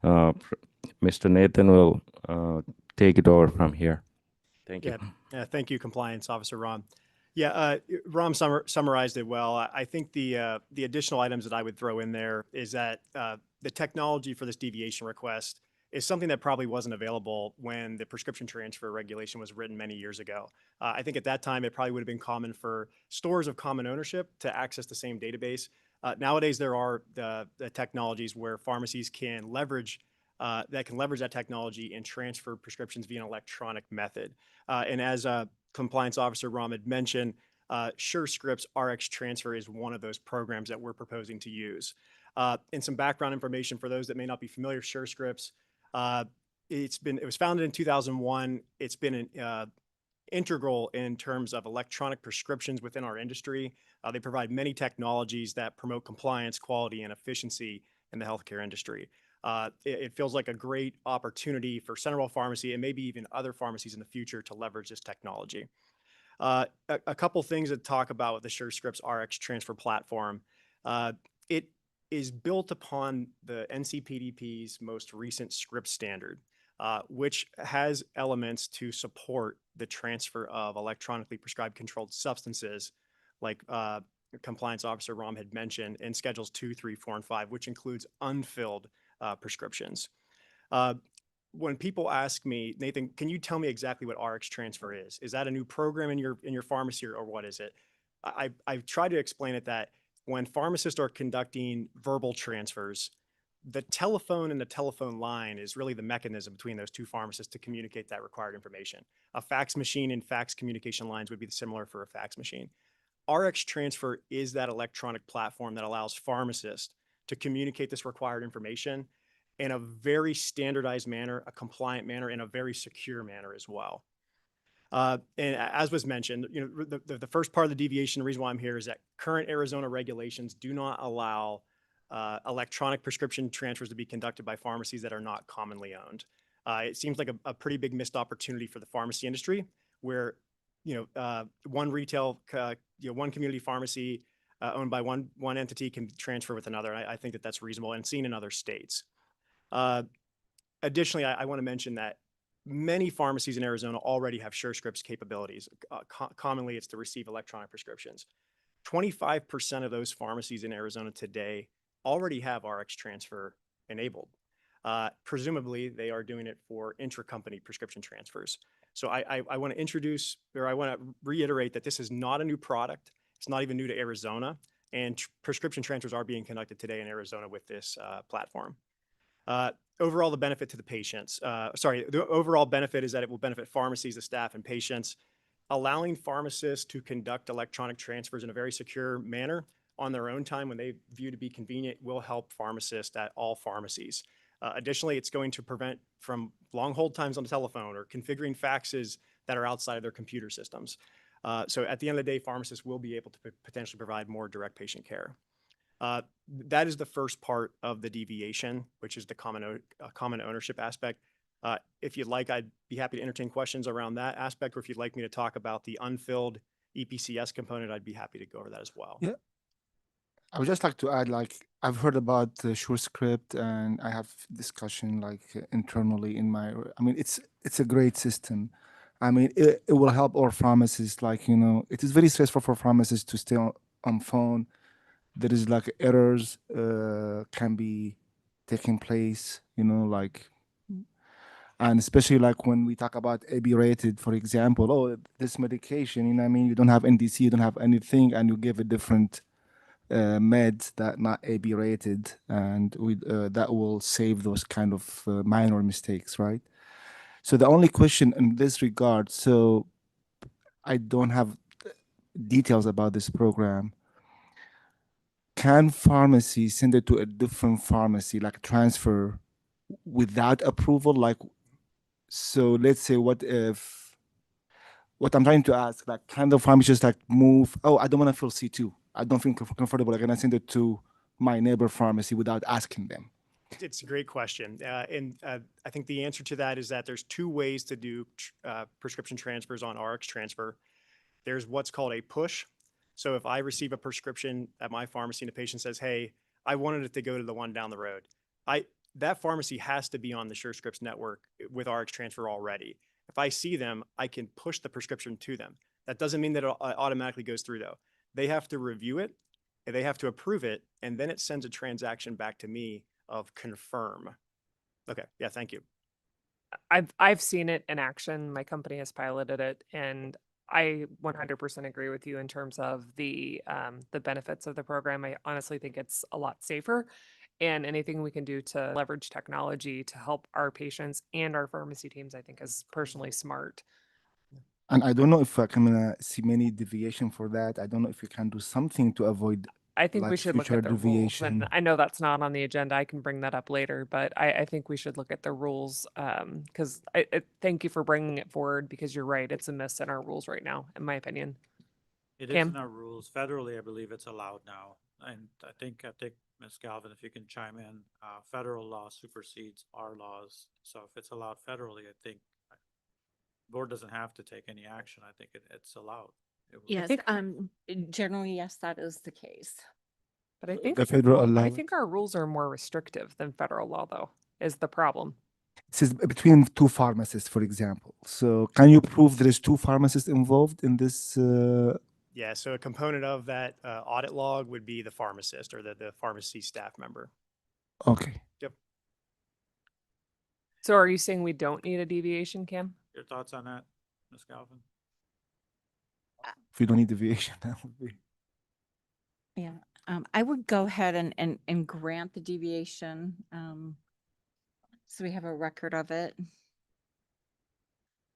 Mr. Nathan will take it over from here. Thank you. Yeah, thank you, Compliance Officer Ram. Yeah, Ram summarized it well. I think the additional items that I would throw in there is that the technology for this deviation request is something that probably wasn't available when the prescription transfer regulation was written many years ago. I think at that time, it probably would have been common for stores of common ownership to access the same database. Nowadays, there are the technologies where pharmacies can leverage that technology and transfer prescriptions via an electronic method. And as Compliance Officer Ram had mentioned, SureScript's RX Transfer is one of those programs that we're proposing to use. And some background information for those that may not be familiar, SureScript's, it was founded in 2001. It's been integral in terms of electronic prescriptions within our industry. They provide many technologies that promote compliance, quality, and efficiency in the healthcare industry. It feels like a great opportunity for Centerville Pharmacy and maybe even other pharmacies in the future to leverage this technology. A couple things to talk about with the SureScript's RX Transfer platform. It is built upon the NCPDP's most recent script standard, which has elements to support the transfer of electronically prescribed controlled substances, like Compliance Officer Ram had mentioned, in Schedules 2, 3, 4, and 5, which includes unfilled prescriptions. When people ask me, Nathan, can you tell me exactly what RX Transfer is? Is that a new program in your pharmacy, or what is it? I've tried to explain it that when pharmacists are conducting verbal transfers, the telephone and the telephone line is really the mechanism between those two pharmacists to communicate that required information. A fax machine and fax communication lines would be similar for a fax machine. RX Transfer is that electronic platform that allows pharmacists to communicate this required information in a very standardized manner, a compliant manner, and a very secure manner as well. And as was mentioned, the first part of the deviation, the reason why I'm here is that current Arizona regulations do not allow electronic prescription transfers to be conducted by pharmacies that are not commonly owned. It seems like a pretty big missed opportunity for the pharmacy industry, where one one community pharmacy owned by one entity can transfer with another. I think that that's reasonable and seen in other states. Additionally, I want to mention that many pharmacies in Arizona already have SureScript's capabilities. Commonly, it's to receive electronic prescriptions. 25% of those pharmacies in Arizona today already have RX Transfer enabled. Presumably, they are doing it for intra-company prescription transfers. So I want to reiterate that this is not a new product. It's not even new to Arizona, and prescription transfers are being conducted today in Arizona with this platform. Overall, the benefit to the patients, the overall benefit is that it will benefit pharmacies, the staff, and patients. Allowing pharmacists to conduct electronic transfers in a very secure manner on their own time when they view to be convenient will help pharmacists at all pharmacies. Additionally, it's going to prevent from long hold times on the telephone or configuring faxes that are outside of their computer systems. So at the end of the day, pharmacists will be able to potentially provide more direct patient care. That is the first part of the deviation, which is the common ownership aspect. If you'd like, I'd be happy to entertain questions around that aspect, or if you'd like me to talk about the unfilled EPCS component, I'd be happy to go over that as well. Yeah. I would just like to add, like, I've heard about SureScript, and I have discussion like internally in my. I mean, it's a great system. I mean, it will help our pharmacists. Like, you know, it is very stressful for pharmacists to stay on phone. There is like errors can be taking place. You know, like, and especially like when we talk about AB rated, for example. Oh, this medication. You know, what I mean, you don't have NDC, you don't have anything, and you give a different meds that not AB rated, and that will save those kind of minor mistakes, right? So the only question in this regard, so I don't have details about this program. Can pharmacy send it to a different pharmacy, like transfer without approval? Like, so let's say, what I'm trying to ask, like, can the pharmacy just like move? Oh, I don't want to fill C2. I don't feel comfortable. I'm gonna send it to my neighbor pharmacy without asking them. It's a great question. I think the answer to that is that there's two ways to do prescription transfers on RX Transfer. There's what's called a push. So if I receive a prescription at my pharmacy and the patient says, hey, I wanted it to go to the one down the road, that pharmacy has to be on the SureScripts network with RX Transfer already. If I see them, I can push the prescription to them. That doesn't mean that it automatically goes through, though. They have to review it, and they have to approve it, and then it sends a transaction back to me of confirm. Okay, yeah, thank you. I've seen it in action. My company has piloted it, and I 100% agree with you in terms of the benefits of the program. I honestly think it's a lot safer, and anything we can do to leverage technology to help our patients and our pharmacy teams, I think, is personally smart. And I don't know if I can see many deviation for that. I don't know if you can do something to avoid. I think we like should look future at the rules, deviation. and I know that's not on the agenda. I can bring that up later, but I think we should look at the rules because thank you for bringing it forward, because you're right. It's a miss in our rules right now, in my opinion. It is Cam? in our rules. Federally, I believe it's allowed now. And I think Ms. Galvin, if you can chime in, federal law supersedes our laws. So if it's allowed federally, I think board doesn't have to take any action. I think it's allowed. Yes, generally, yes, that is the case. But I think The federal I allowed. think our rules are more restrictive than federal law, though, is the problem. It says between two pharmacists, for example. So can you prove there is two pharmacists involved in this? Yeah, so a component of that audit log would be the pharmacist or the pharmacy staff member. Okay. Yep. So are you saying we don't need a deviation, Cam? Your thoughts on that, Ms. Galvin? If you don't need deviation, that would be. Yeah, I would go ahead and grant the deviation. So we have a record of it.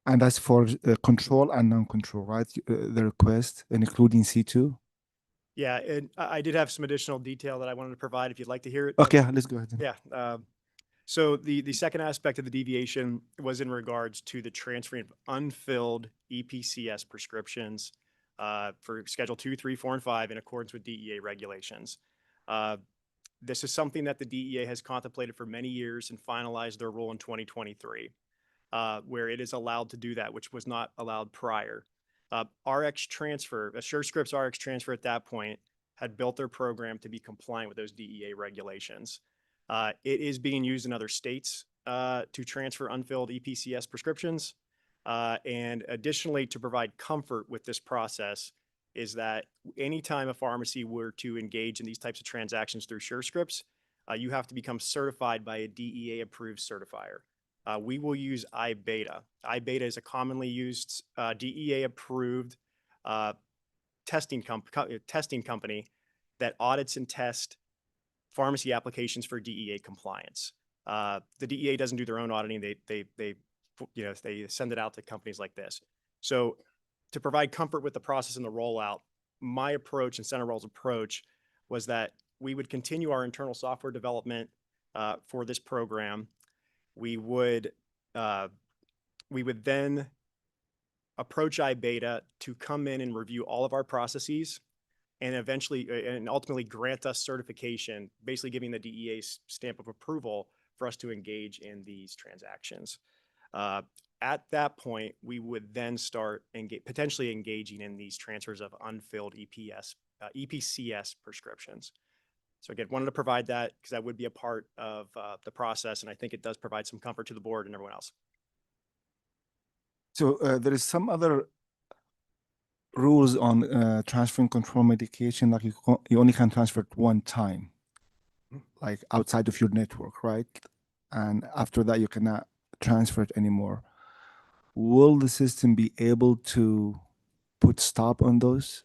And that's for control and non-control, right? The request, including C2. Yeah, and I did have some additional detail that I wanted to provide if you'd like to hear it. Okay, let's go ahead. Yeah. So the second aspect of the deviation was in regards to the transferring of unfilled EPCS prescriptions for Schedule 2, 3, 4, and 5 in accordance with DEA regulations. This is something that the DEA has contemplated for many years and finalized their rule in 2023, where it is allowed to do that, which was not allowed prior. RX Transfer, SureScripts RX Transfer at that point had built their program to be compliant with those DEA regulations. It is being used in other states to transfer unfilled EPCS prescriptions. And additionally, to provide comfort with this process is that anytime a pharmacy were to engage in these types of transactions through SureScripts, you have to become certified by a DEA approved certifier. We will use iBeta. iBeta is a commonly used DEA approved testing company that audits and tests pharmacy applications for DEA compliance. The DEA doesn't do their own auditing. They send it out to companies like this. So to provide comfort with the process and the rollout, my approach and CenterWell's approach was that we would continue our internal software development for this program. We would then approach iBeta to come in and review all of our processes and eventually and ultimately grant us certification, basically giving the DEA stamp of approval for us to engage in these transactions. At that point, we would then start potentially engaging in these transfers of unfilled EPCS prescriptions. So again, wanted to provide that because that would be a part of the process, and I think it does provide some comfort to the board and everyone else. So there is some other rules on transferring control medication, like you only can transfer it one time, like outside of your network, right? And after that, you cannot transfer it anymore. Will the system be able to put stop on those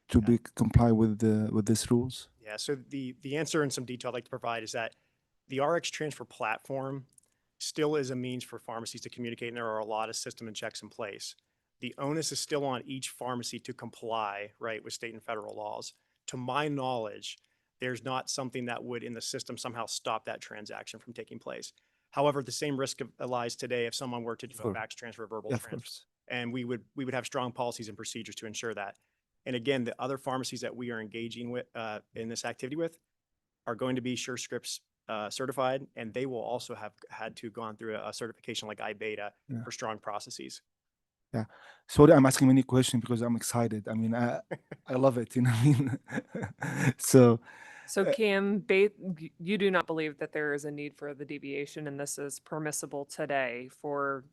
to be comply with these rules? Yeah, so the answer in some detail I'd like to provide is that the RX transfer platform still is a means for pharmacies to communicate, and there are a lot of system and checks in place. The onus is still on each pharmacy to comply, right, with state and federal laws. To my knowledge, there's not something that would in the system somehow stop that transaction from taking place. However, the same risk lies today if someone were to do a fax transfer, verbal Yeah, of transfer, course. and we would have strong policies and procedures to ensure that. And again, the other pharmacies that we are engaging with in this activity with are going to be SureScripts certified, and they will also have had to gone through a certification like iBeta Yeah. for strong processes. Yeah. Sorry, I'm asking many questions because I'm excited. I mean, I love it. You know what I mean? So Cam, you do not believe that there is a need for the deviation, and this is permissible today for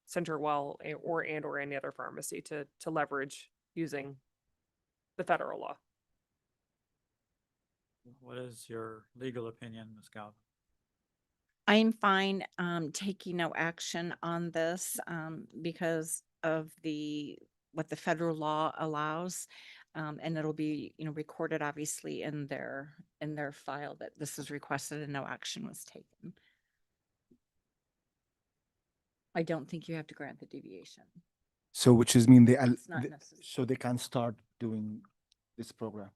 CenterWell or any other pharmacy to leverage using the federal law. What is your legal opinion, Ms. Galvin? I'm fine taking no action on this because of what the federal law allows. And it'll be, recorded obviously in their file that this is requested and no action was taken. I don't think you have to grant the deviation. So which is mean It's not necessary. so they can start doing this program.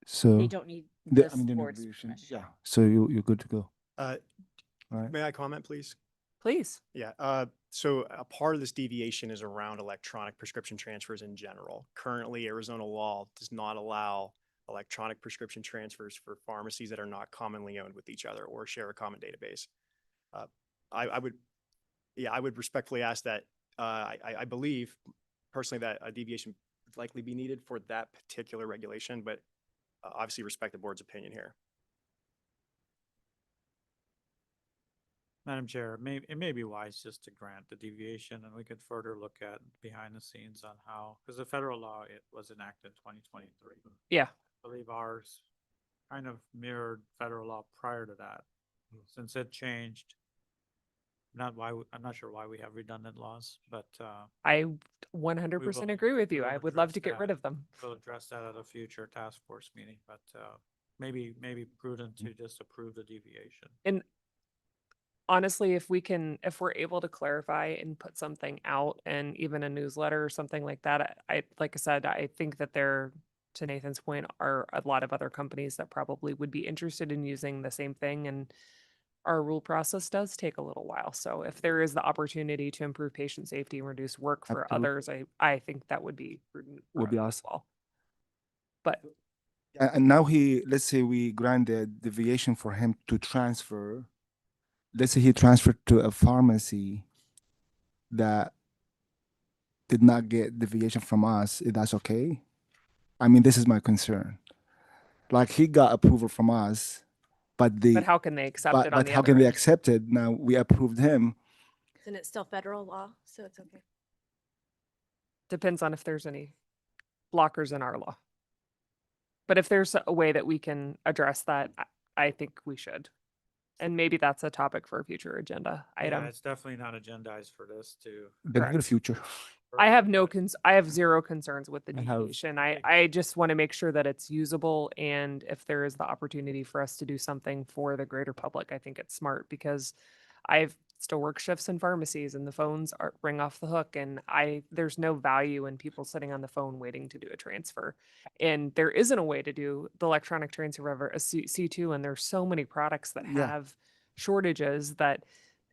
They So don't need the- this I mean, the board's innovation. permission. Yeah. So you're good to go. Right. May I comment, please? Please. Yeah, so a part of this deviation is around electronic prescription transfers in general. Currently, Arizona law does not allow electronic prescription transfers for pharmacies that are not commonly owned with each other or share a common database. I would respectfully ask that, I believe personally that a deviation would likely be needed for that particular regulation, but obviously respect the board's opinion here. Madam Chair, it may be wise just to grant the deviation, and we could further look at behind the scenes on how, because the federal law, it was enacted in 2023. Yeah. I believe ours kind of mirrored federal law prior to that. Since it changed, I'm not sure why we have redundant laws, but I 100% agree with you. I would love to get rid of them. we'll address that at a future task force meeting, but maybe prudent to just approve the deviation. And honestly, if we're able to clarify and put something out and even a newsletter or something like that, like I said, I think that there, to Nathan's point, are a lot of other companies that probably would be interested in using the same thing. And our rule process does take a little while. So if there is the opportunity to improve patient safety and reduce work for Absolutely. others, I think that would be prudent. Would be awesome. Well. But And now let's say we grant the deviation for him to transfer. Let's say he transferred to a pharmacy that did not get deviation from us. If that's okay? I mean, this is my concern. Like he got approval from us, but how can they accept it on but the how other can they end? accept it? Now we approved him. Isn't it still federal law? So it's okay. Depends on if there's any blockers in our law. But if there's a way that we can address that, I think we should. And maybe that's a topic for a future agenda item. Yeah, it's definitely not agendized for this to. The near future. I have zero concerns with the I have- deviation. I just want to make sure that it's usable, and if there is the opportunity for us to do something for the greater public, I think it's smart because I've still work shifts in pharmacies and the phones are ring off the hook. And there's no value in people sitting on the phone waiting to do a transfer. And there isn't a way to do the electronic transfer of a C2. And there's so many products that Yeah. have shortages that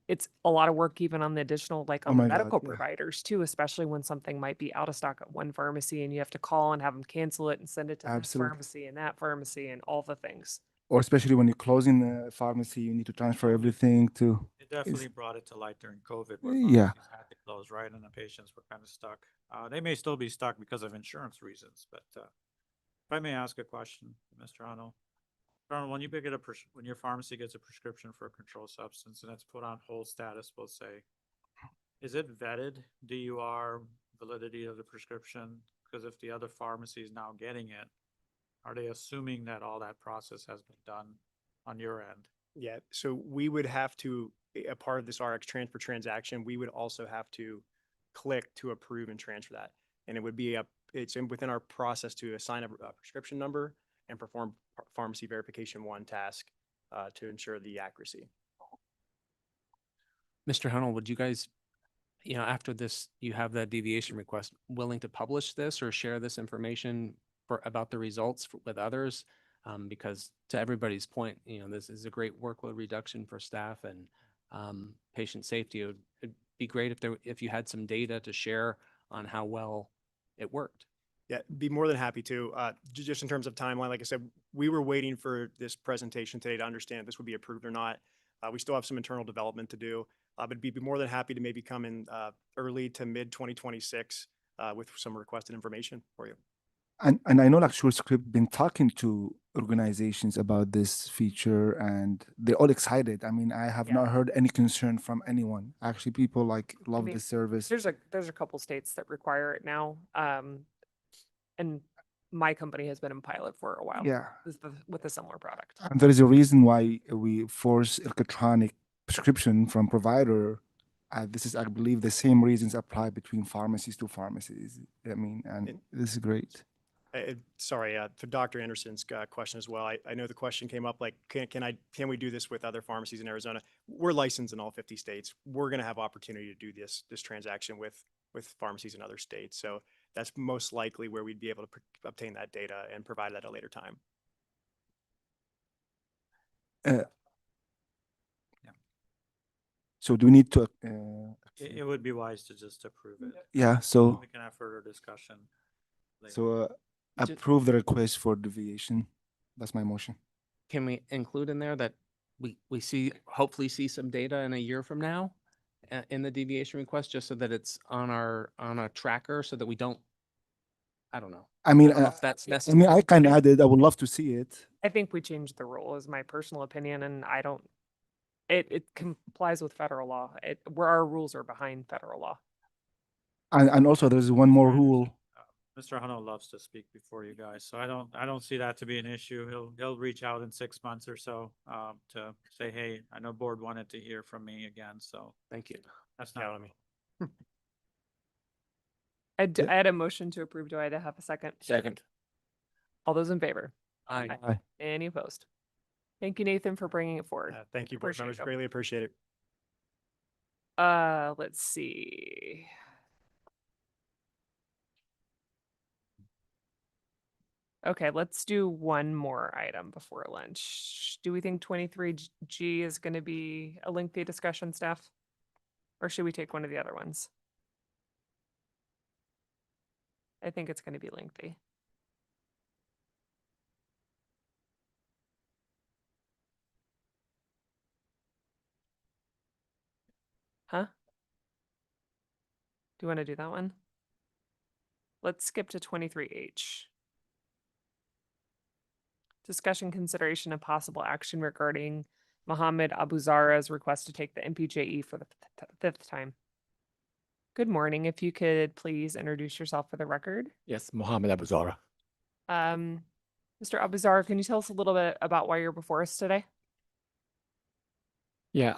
it's a lot of work even on the additional, like Oh on the my God, medical yeah. providers too, especially when something might be out of stock at one pharmacy and you have to call and have them cancel it and send it to this Absolutely. pharmacy and that pharmacy and all the things. Or especially when you're closing a pharmacy, you need to transfer everything to. It definitely brought it to light during COVID where Yeah. pharmacies had to close, right? And the patients were kind of stuck. They may still be stuck because of insurance reasons, but if I may ask a question, Mr. Arnold. Arnold, when you when your pharmacy gets a prescription for a controlled substance and it's put on hold status, we'll say, is it vetted, DUR, validity of the prescription? Because if the other pharmacy is now getting it, are they assuming that all that process has been done on your end? Yeah, so we would have to, a part of this RX transfer transaction, we would also have to click to approve and transfer that. And it would be within our process to assign a prescription number and perform pharmacy verification 1 task to ensure the accuracy. Mr. Hunnell, would you guys, after this, you have that deviation request, willing to publish this or share this information about the results with others? Because to everybody's point, this is a great workload reduction for staff and patient safety. It'd be great if you had some data to share on how well it worked. Yeah, be more than happy to. Just in terms of timeline, like I said, we were waiting for this presentation today to understand if this would be approved or not. We still have some internal development to do, but be more than happy to maybe come in early to mid 2026 with some requested information for you. And I know like SureScript been talking to organizations about this feature and they're all excited. I mean, I have not heard any concern from anyone. Actually, people like love mean, the service. There's a couple states that require it now. And my company has been in pilot for a while. Yeah. With a similar product. And there is a reason why we force electronic prescription from provider. This is, I believe, the same reasons apply between pharmacies to pharmacies. I mean, and this is great. Sorry, for Dr. Anderson's question as well. I know the question came up like, can we do this with other pharmacies in Arizona? We're licensed in all 50 states. We're going to have opportunity to do this transaction with pharmacies in other states. So that's most likely where we'd be able to obtain that data and provide that at a later time. So do we need to? It would be wise to just approve it. Yeah. So we can have further discussion later. So approve the request for deviation. That's my motion. Can we include in there that we hopefully see some data in a year from now in the deviation request, just so that it's on a tracker so that we don't, I don't know. I mean, don't know if that's I necessary. mean, I can add it. I would love to see it. I think we changed the rule is my personal opinion, and I don't, it complies with federal law. Where our rules are behind federal law. And also there's one more rule. Mr. Hunnell loves to speak before you guys, so I don't see that to be an issue. He'll reach out in 6 months or so to say, hey, I know board wanted to hear from me again, so thank you. That's not on me. I had a motion to approve. Do I have a second? Second. All those in favor? Aye. Aye. Any opposed? Thank you, Nathan, for bringing it forward. Thank you, board Appreciate members. it. Greatly appreciate it. Let's see. Okay, let's do one more item before lunch. Do we think 23G is going to be a lengthy discussion, staff? Or should we take one of the other ones? I think it's going to be lengthy. Huh? Do you want to do that one? Let's skip to 23H. Discussion, consideration, and possible action regarding Mohammed Abuzara's request to take the MPJE for the fifth time. Good morning. If you could please introduce yourself for the record. Yes, Mohammed Abuzara. Mr. Abuzara, can you tell us a little bit about why you're before us today? Yeah,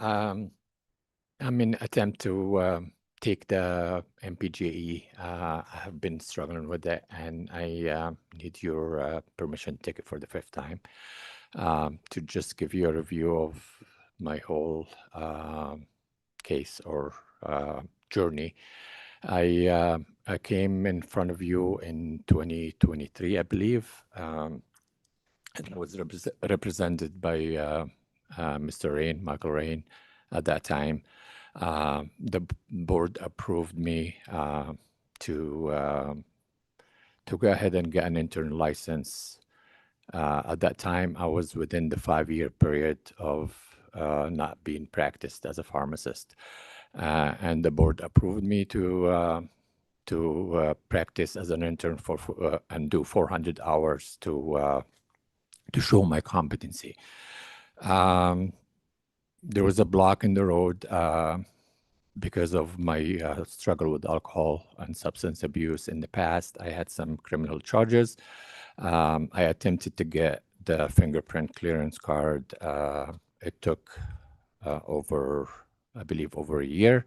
I'm in attempt to take the MPJE. I have been struggling with it, and I need your permission to take it for the fifth time. To just give you a review of my whole case or journey. I came in front of you in 2023, I believe, and I was represented by Mr. Rain, Michael Rain, at that time. The board approved me to go ahead and get an intern license. At that time, I was within the 5-year period of not being practiced as a pharmacist, and the board approved me to practice as an intern and do 400 hours to show my competency. There was a block in the road because of my struggle with alcohol and substance abuse in the past. I had some criminal charges. I attempted to get the fingerprint clearance card. It took I believe over a year.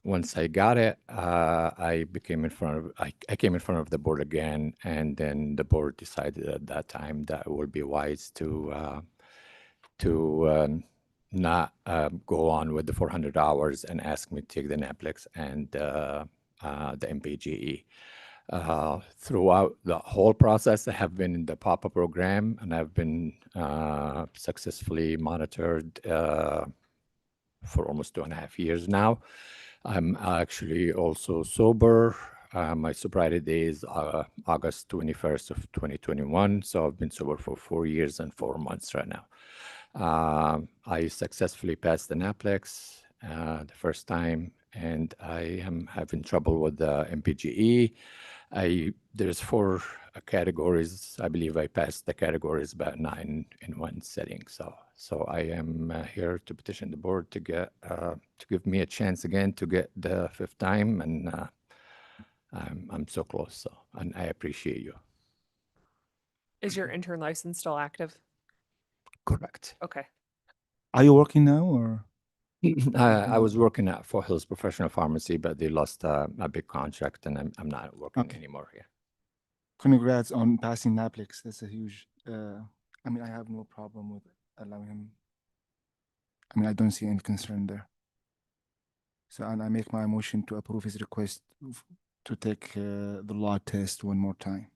Once I got it, I came in front of the board again, and then the board decided at that time that it would be wise to not go on with the 400 hours and ask me to take the NAPLEX and the MPGE. Throughout the whole process, I have been in the PAPA program, and I've been successfully monitored for almost 2.5 years now. I'm actually also sober. My sobriety day is August 21st of 2021, so I've been sober for 4 years and 4 months right now. I successfully passed the NAPLEX the first time, and I am having trouble with the MPGE. There's 4 categories. I believe I passed the categories, but not in one setting. So I am here to petition the board to give me a chance again to get the 5th time, and I'm so close. And I appreciate you. Is your intern license still active? Correct. Okay. Are you working now, or? I was working at Fort Hills Professional Pharmacy, but they lost a big contract, and I'm not working anymore here. Congrats on passing NAPLEX. That's a huge. I mean, I have no problem with allowing him. I mean, I don't see any concern there. So, and I make my motion to approve his request to take the law test one more time.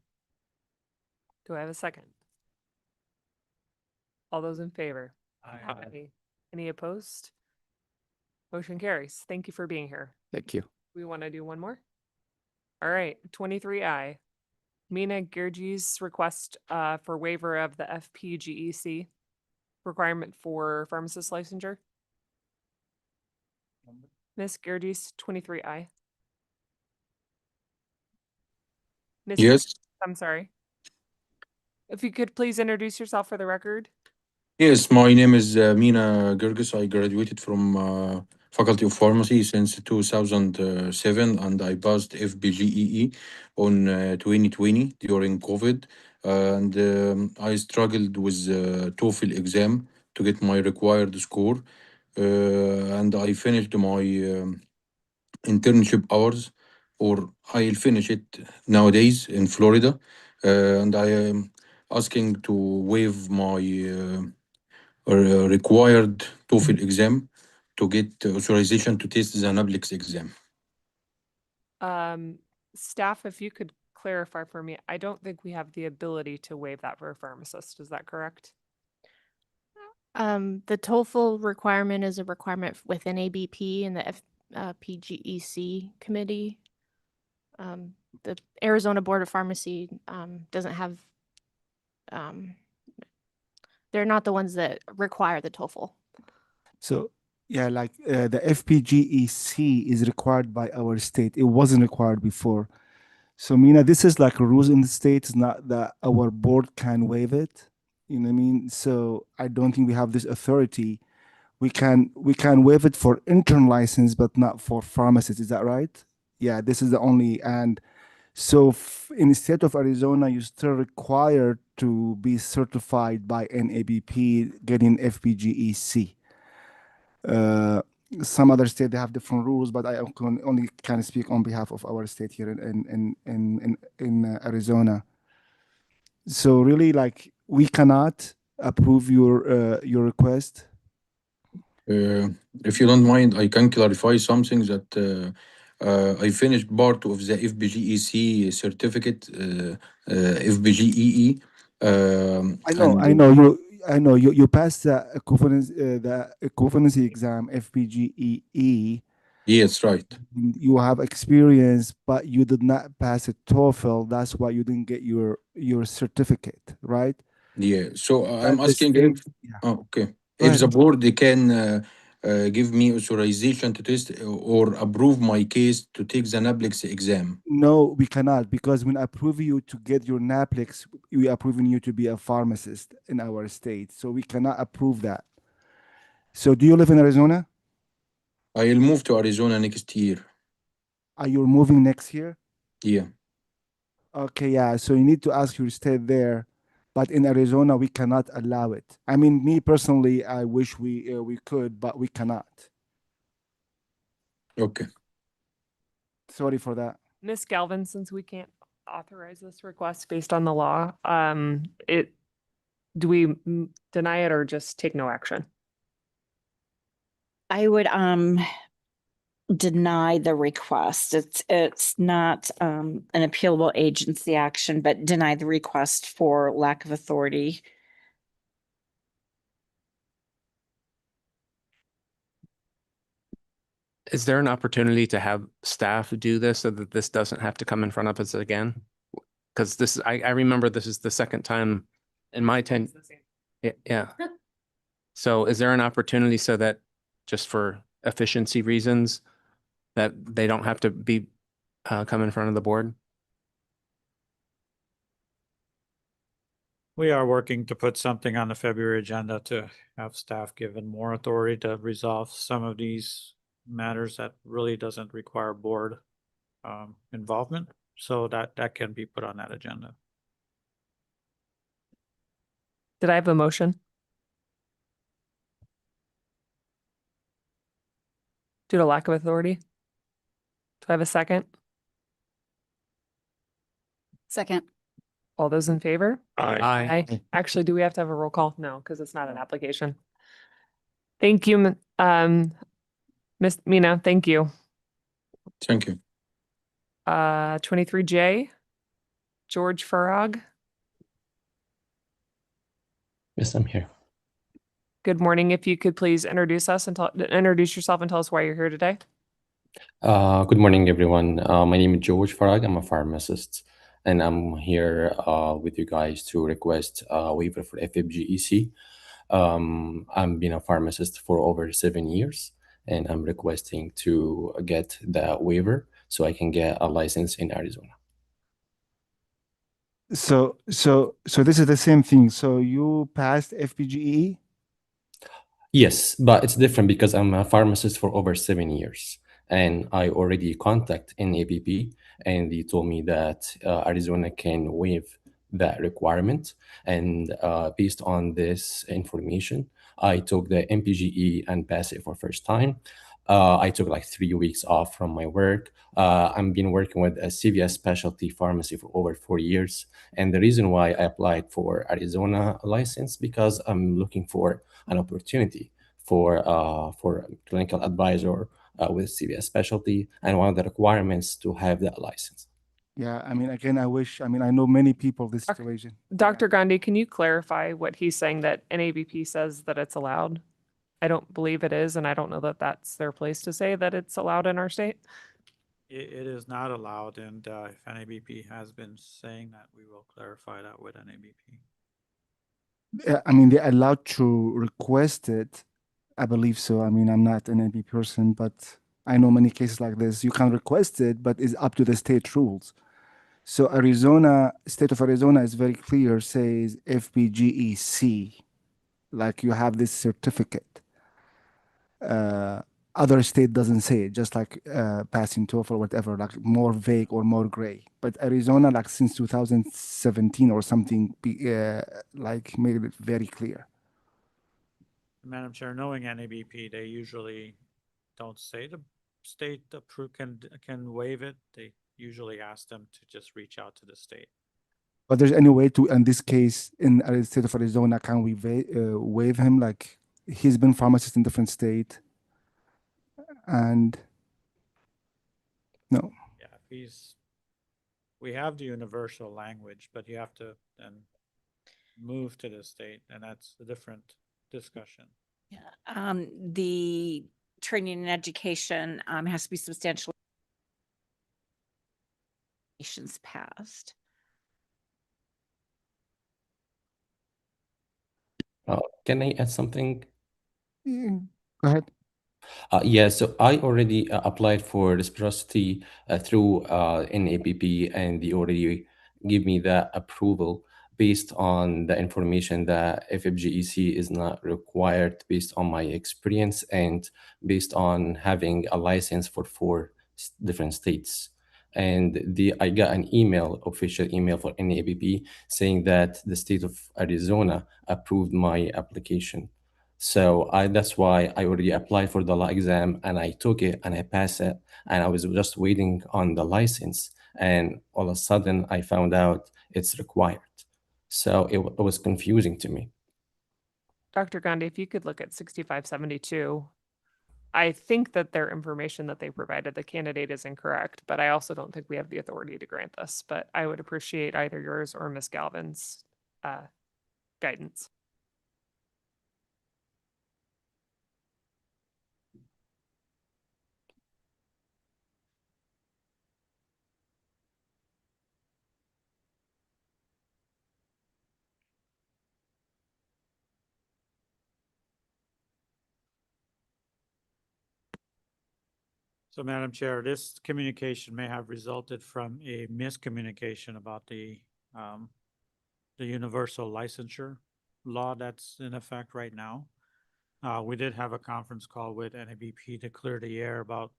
Do I have a second? All those in favor? Aye. Any opposed? Motion carries. Thank you for being here. Thank you. We want to do one more? All right, 23I. Mina Girgis' request for waiver of the FPGEC requirement for pharmacist licensure. Ms. Girgis, 23I. Ms. Yes. Girgis, I'm sorry. If you could please introduce yourself for the record. Yes, my name is Mina Gergis. I graduated from Faculty of Pharmacy since 2007, and I passed FPGEE on 2020 during COVID. And I struggled with TOEFL exam to get my required score. And I finished my internship hours, or I'll finish it nowadays in Florida. And I am asking to waive my required TOEFL exam to get authorization to test the NAPLEX exam. Staff, if you could clarify for me, I don't think we have the ability to waive that for a pharmacist. Is that correct? The TOEFL requirement is a requirement within ABP and the PGEC committee. The Arizona Board of Pharmacy doesn't have, they're not the ones that require the TOEFL. So yeah, like the FPGEC is required by our state. It wasn't required before. So Mina, this is like a rules in the state. It's not that our board can waive it. You know what I mean? So I don't think we have this authority. We can waive it for intern license, but not for pharmacists. Is that right? Yeah, this is the only. And so in the state of Arizona, you're still required to be certified by NABP, getting FPGEC. Some other state, they have different rules, but I can only kind of speak on behalf of our state here in Arizona. So really, like, we cannot approve your request. If you don't mind, I can clarify something that I finished part of the FBGEC certificate, FBGEE. I know you passed the equivalency exam FPGEE. Yes, right. You have experience, but you did not pass a TOEFL. That's why you didn't get your certificate, right? Yeah. So I'm But the asking state, if, oh, okay, Go if the ahead. board they can give me authorization to test or approve my case to take the NAPLEX exam. No, we cannot, because when I approve you to get your NAPLEX, we are approving you to be a pharmacist in our state. So we cannot approve that. So do you live in Arizona? I'll move to Arizona next year. Are you moving next year? Yeah. Okay, yeah. So you need to ask your state there, but in Arizona we cannot allow it. I mean, me personally, I wish we could, but we cannot. Okay. Sorry for that. Ms. Galvin, since we can't authorize this request based on the law, do we deny it or just take no action? I would deny the request. It's not an appealable agency action, but deny the request for lack of authority. Is there an opportunity to have staff do this so that this doesn't have to come in front of us again? Because this, I remember this is the second time in my yeah. So is there an opportunity so that just for efficiency reasons that they don't have to be come in front of the board? We are working to put something on the February agenda to have staff given more authority to resolve some of these matters that really doesn't require board involvement. So that can be put on that agenda. Did I have a motion? Due to lack of authority? Do I have a second? Second. All those in favor? Aye. Aye. Actually, do we have to have a roll call? No, because it's not an application. Thank you, Ms. Mina, thank you. Thank you. 23J, George Farag. Yes, I'm here. Good morning. If you could please introduce yourself and tell us why you're here today. Good morning, everyone. My name is George Farag. I'm a pharmacist, and I'm here with you guys to request a waiver for FFGEC. I've been a pharmacist for over 7 years, and I'm requesting to get the waiver so I can get a license in Arizona. So this is the same thing. So you passed FPGE? Yes, but it's different because I'm a pharmacist for over 7 years, and I already contact NAPP, and they told me that Arizona can waive that requirement. And based on this information, I took the MPGE and passed it for first time. I took like 3 weeks off from my work. I've been working with a CVS specialty pharmacy for over 4 years. And the reason why I applied for Arizona license, because I'm looking for an opportunity for clinical advisor with CVS specialty, and one of the requirements to have that license. Yeah, I mean, again, I know many people this situation. Dr. Gandhi, can you clarify what he's saying that NABP says that it's allowed? I don't believe it is, and I don't know that that's their place to say that it's allowed in our state. It is not allowed, and if NABP has been saying that, we will clarify that with NABP. I mean, they're allowed to request it. I believe so. I mean, I'm not an NABP person, but I know many cases like this. You can request it, but it's up to the state rules. So state of Arizona is very clear, says FPGEC, like you have this certificate. Other state doesn't say it, just like passing TOEFL or whatever, like more vague or more gray. But Arizona, like since 2017 or something, like made it very clear. Madam Chair, knowing NABP, they usually don't say the state can waive it. They usually ask them to just reach out to the state. But there's any way to, in this case, in the state of Arizona, can we waive him? Like, he's been pharmacist in different state. And no, Yeah, we have the universal language, but you have to then move to the state, and that's a different discussion. The training and education has to be substantially passed. Can I add something? go ahead. Yeah, so I already applied for reciprocity through NAPP, and they already give me the approval based on the information that FFGEC is not required based on my experience and based on having a license for 4 different states. And I got an official email for NAPP saying that the state of Arizona approved my application. So that's why I already applied for the law exam and I took it and I passed it, and I was just waiting on the license, and all of a sudden I found out it's required. So it was confusing to me. Dr. Gandhi, if you could look at 6572, I think that their information that they provided the candidate is incorrect, but I also don't think we have the authority to grant this. But I would appreciate either yours or Ms. Galvin's guidance. So, Madam Chair, this communication may have resulted from a miscommunication about the universal licensure law that's in effect right now. We did have a conference call with NABP to clear the air about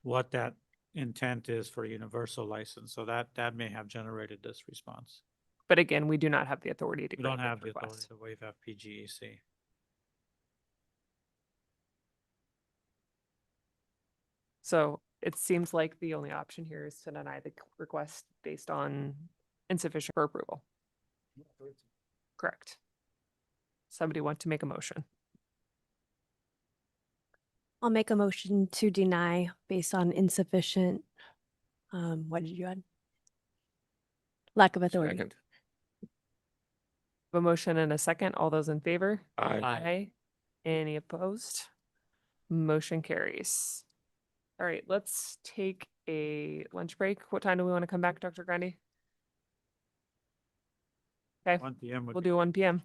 what that intent is for universal license. So that may have generated this response. But again, we do not have the authority to We don't grant have this the authority request. to waive FPGEC. So it seems like the only option here is to deny the request based on insufficient for approval. Correct. Somebody want to make a motion? I'll make a motion to deny based on insufficient, what did you add? Lack of authority. Second. A motion and a second. All those in favor? Aye. Aye. Any opposed? Motion carries. All right, let's take a lunch break. What time do we want to come back, Dr. Gandhi? Okay, 1 p.m. would we'll be do 1 p.m.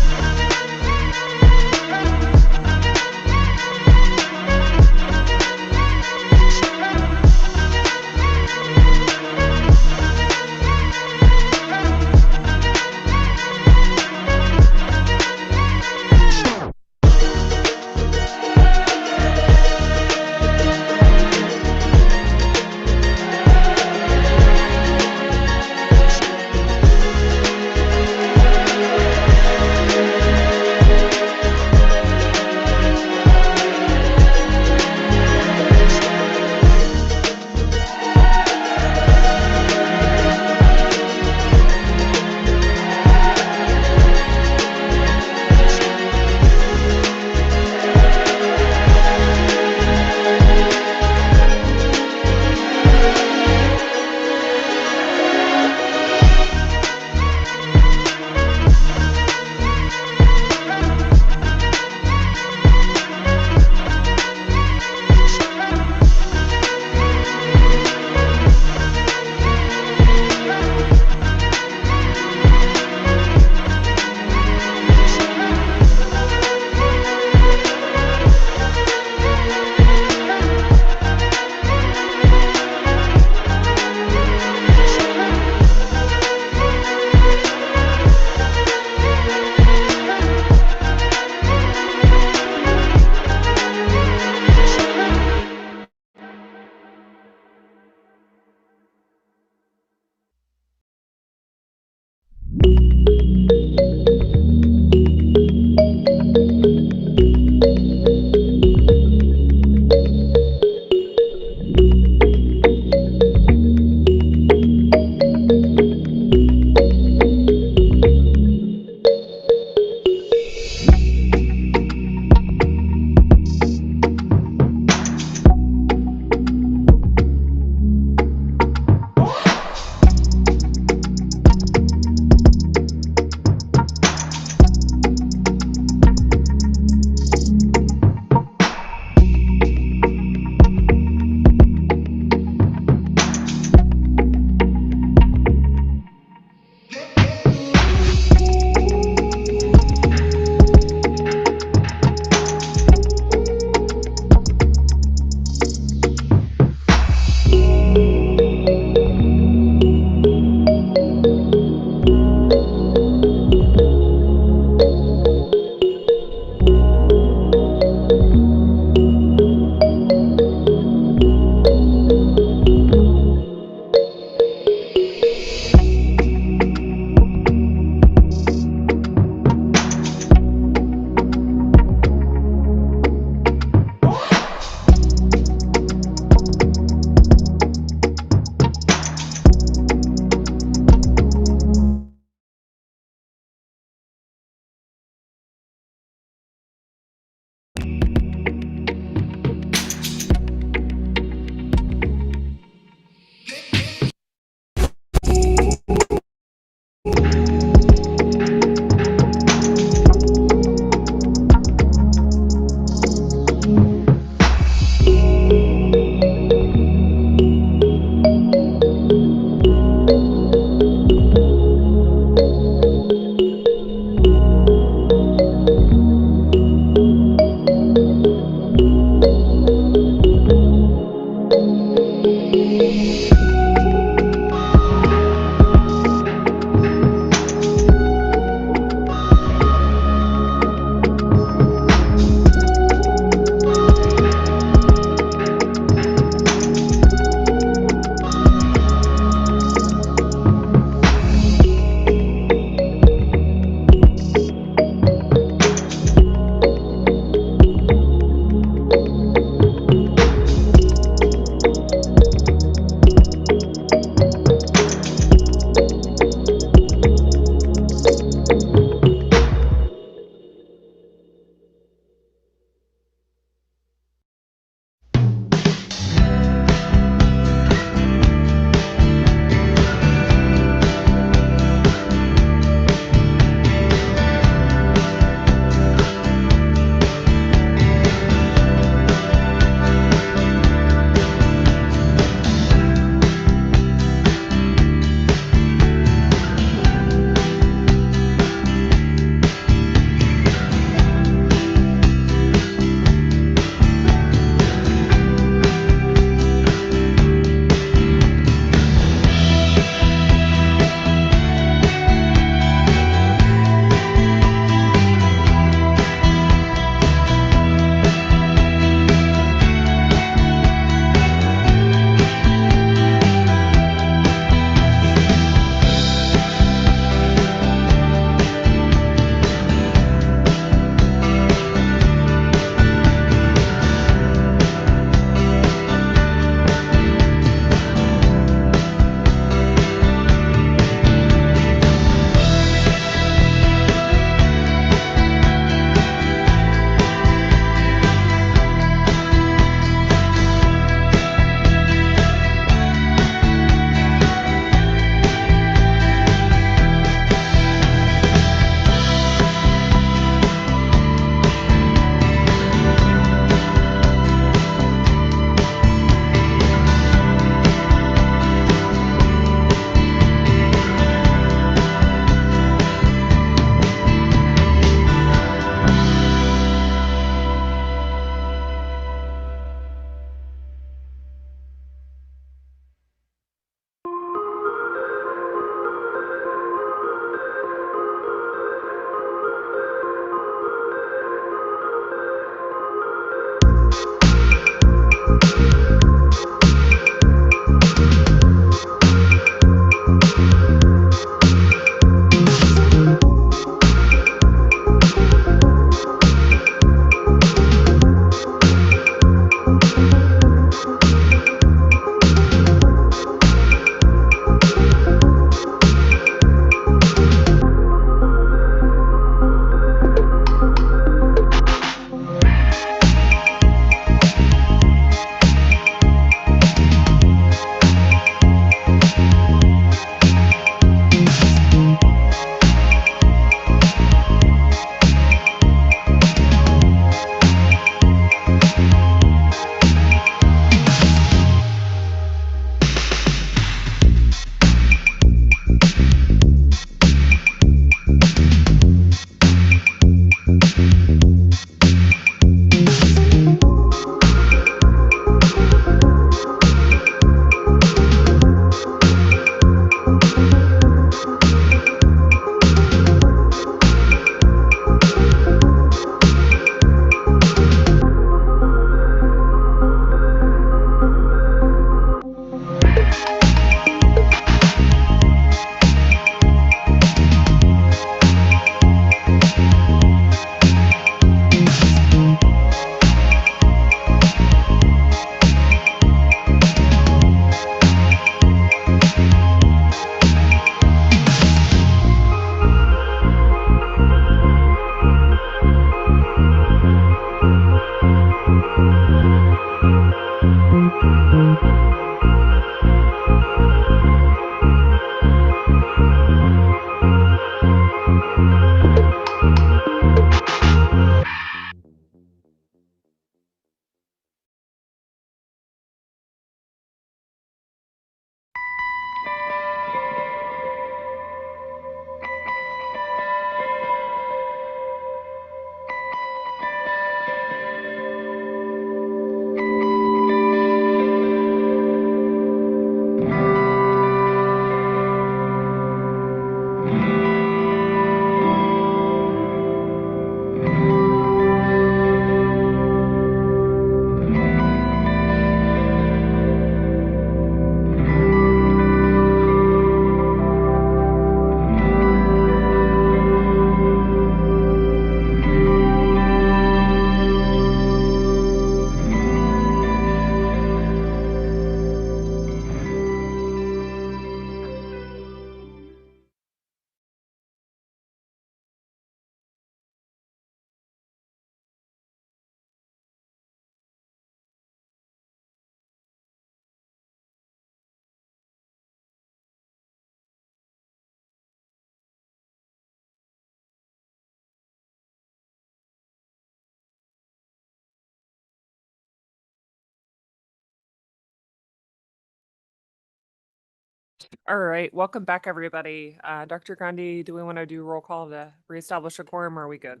All right, welcome back, everybody. Dr. Grandi, do we want to do roll call to reestablish a quorum, or are we good?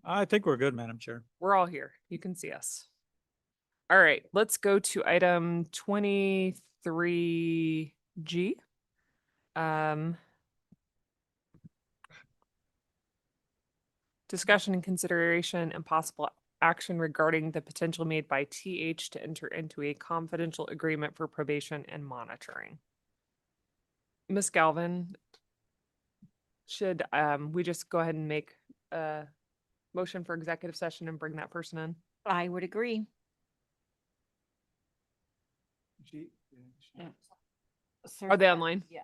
I think we're good, Madam Chair. We're all here. You can see us. All right, let's go to item 23G. Discussion and consideration and possible action regarding the potential made by TH to enter into a confidential agreement for probation and monitoring. Ms. Galvin, should we just go ahead and make a motion for executive session and bring that person in? I would agree. Are they online? Yeah.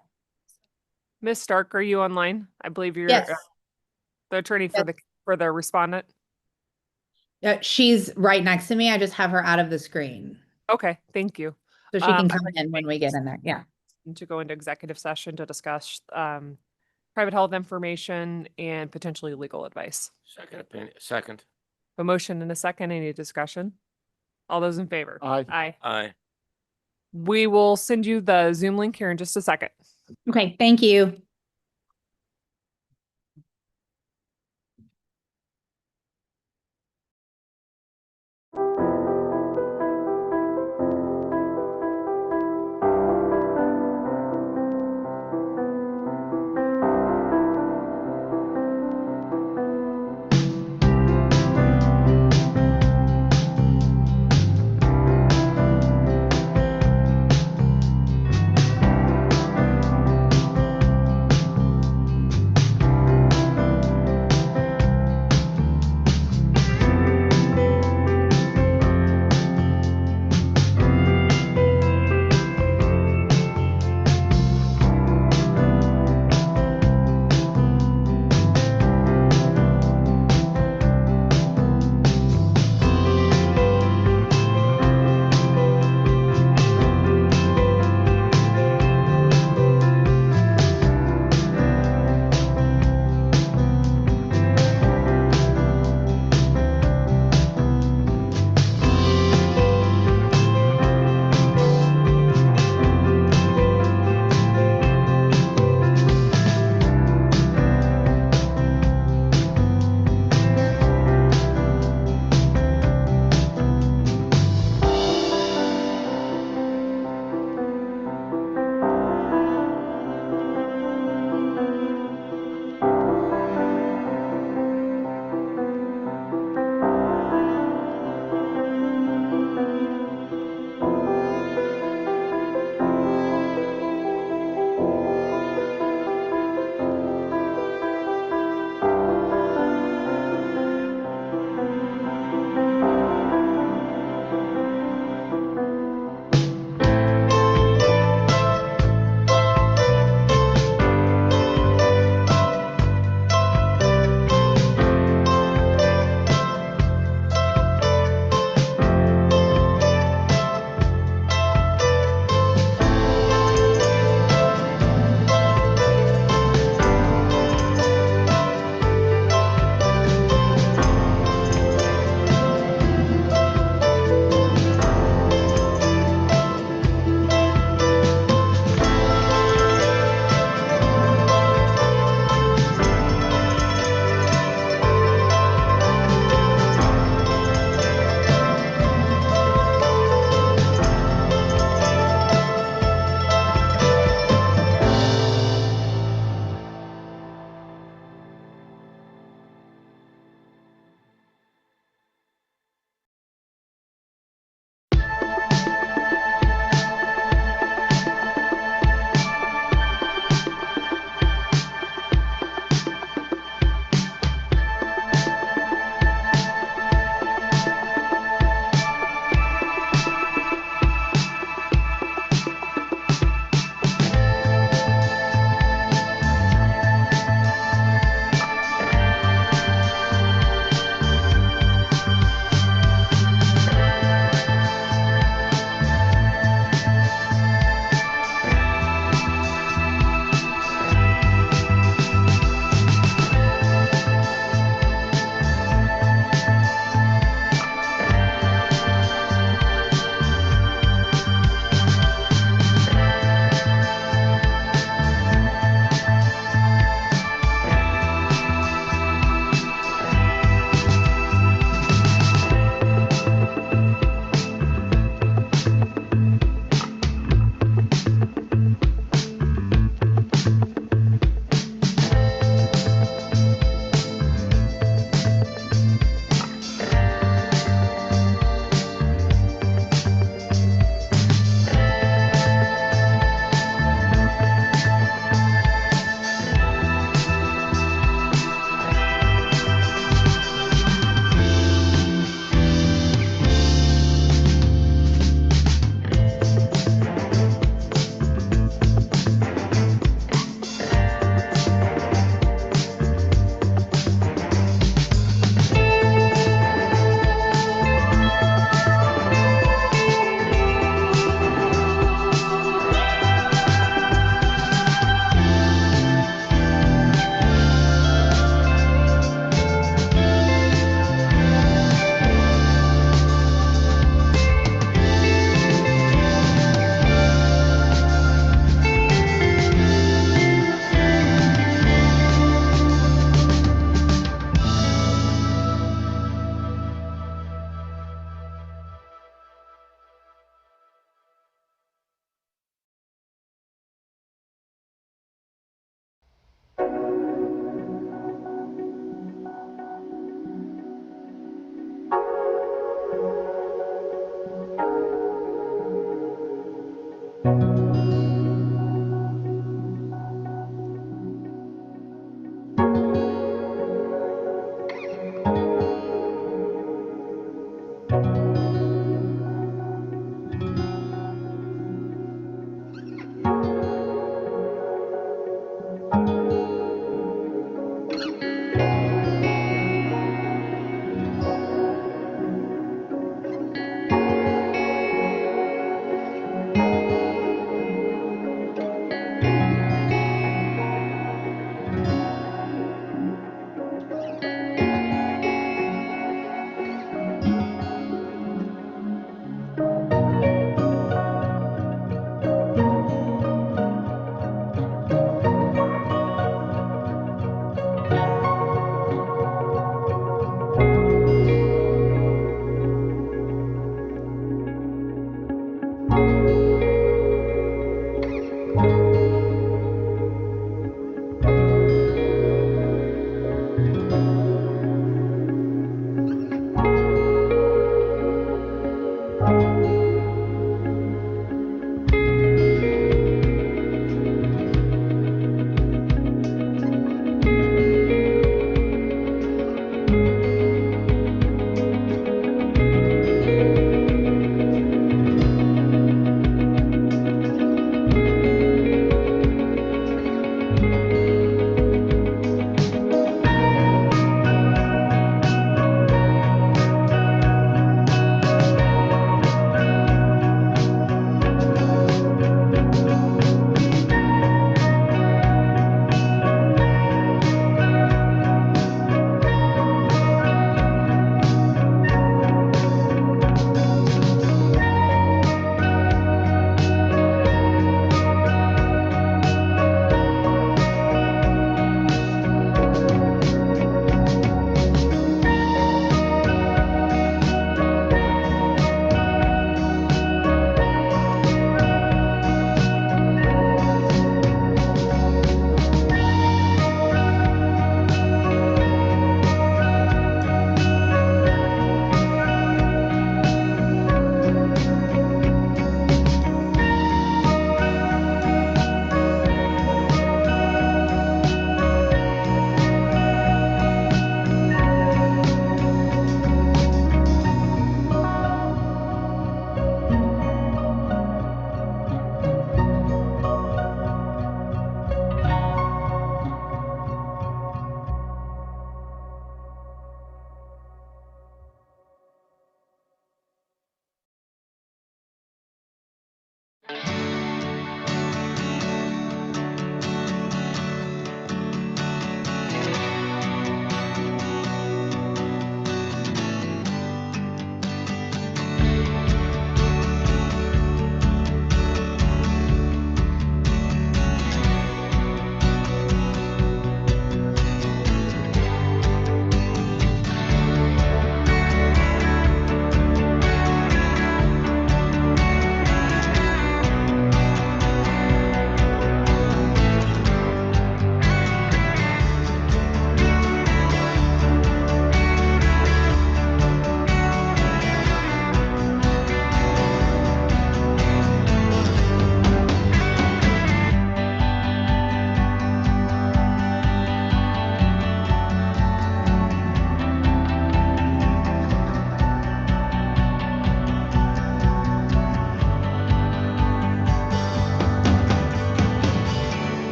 Ms. Stark, are you online? I believe you're Yes. the attorney for the respondent. She's right next to me. I just have her out of the screen Okay, thank you. so she can I'd come like in when we get in there. Yeah. to go into executive session to discuss private health information and potentially legal advice. Second opinion, second. A motion and a second. Any discussion? All those in favor? Aye. Aye. Aye. We will send you the Zoom link here in just a second. Okay. Thank you.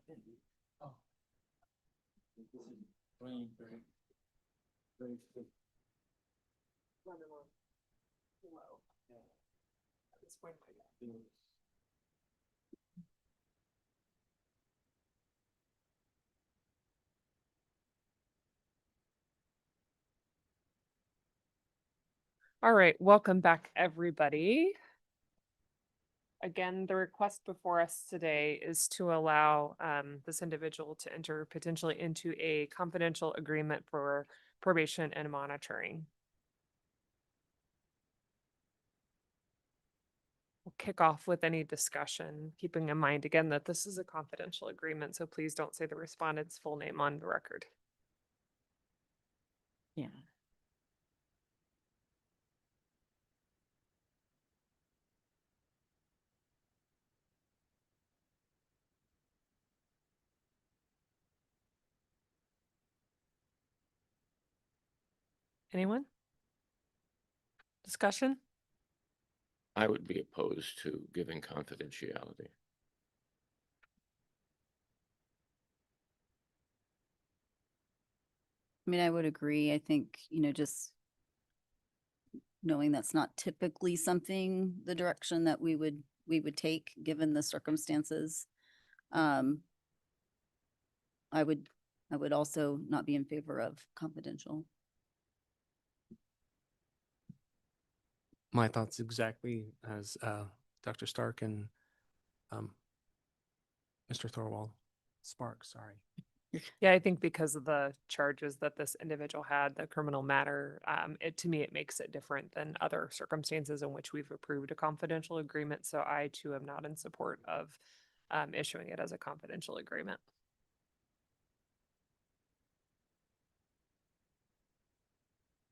All right, welcome back, everybody. Again, the request before us today is to allow this individual to enter potentially into a confidential agreement for probation and monitoring. We'll kick off with any discussion, keeping in mind again that this is a confidential agreement, so please don't say the respondent's full name on the record. Yeah. Anyone? Discussion? I would be opposed to giving confidentiality. I mean, I would agree. I think, just knowing that's not typically something, the direction that we would take, given the circumstances. I would also not be in favor of confidential. My thoughts exactly as Dr. Stark and Mr. Thorwald. Sparks, sorry. Yeah, I think because of the charges that this individual had, the criminal matter, to me, it makes it different than other circumstances in which we've approved a confidential agreement. So I too am not in support of issuing it as a confidential agreement.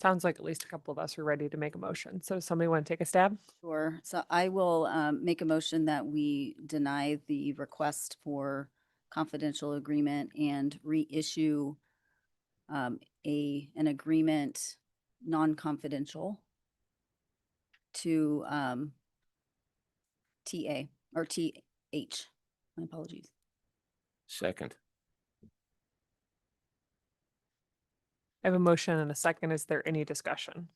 Sounds like at least a couple of us are ready to make a motion. So somebody want to take a stab? Sure. So I will make a motion that we deny the request for confidential agreement and reissue an agreement non-confidential to TA or TH. My apologies. Second. I have a motion and a second. Is there any discussion?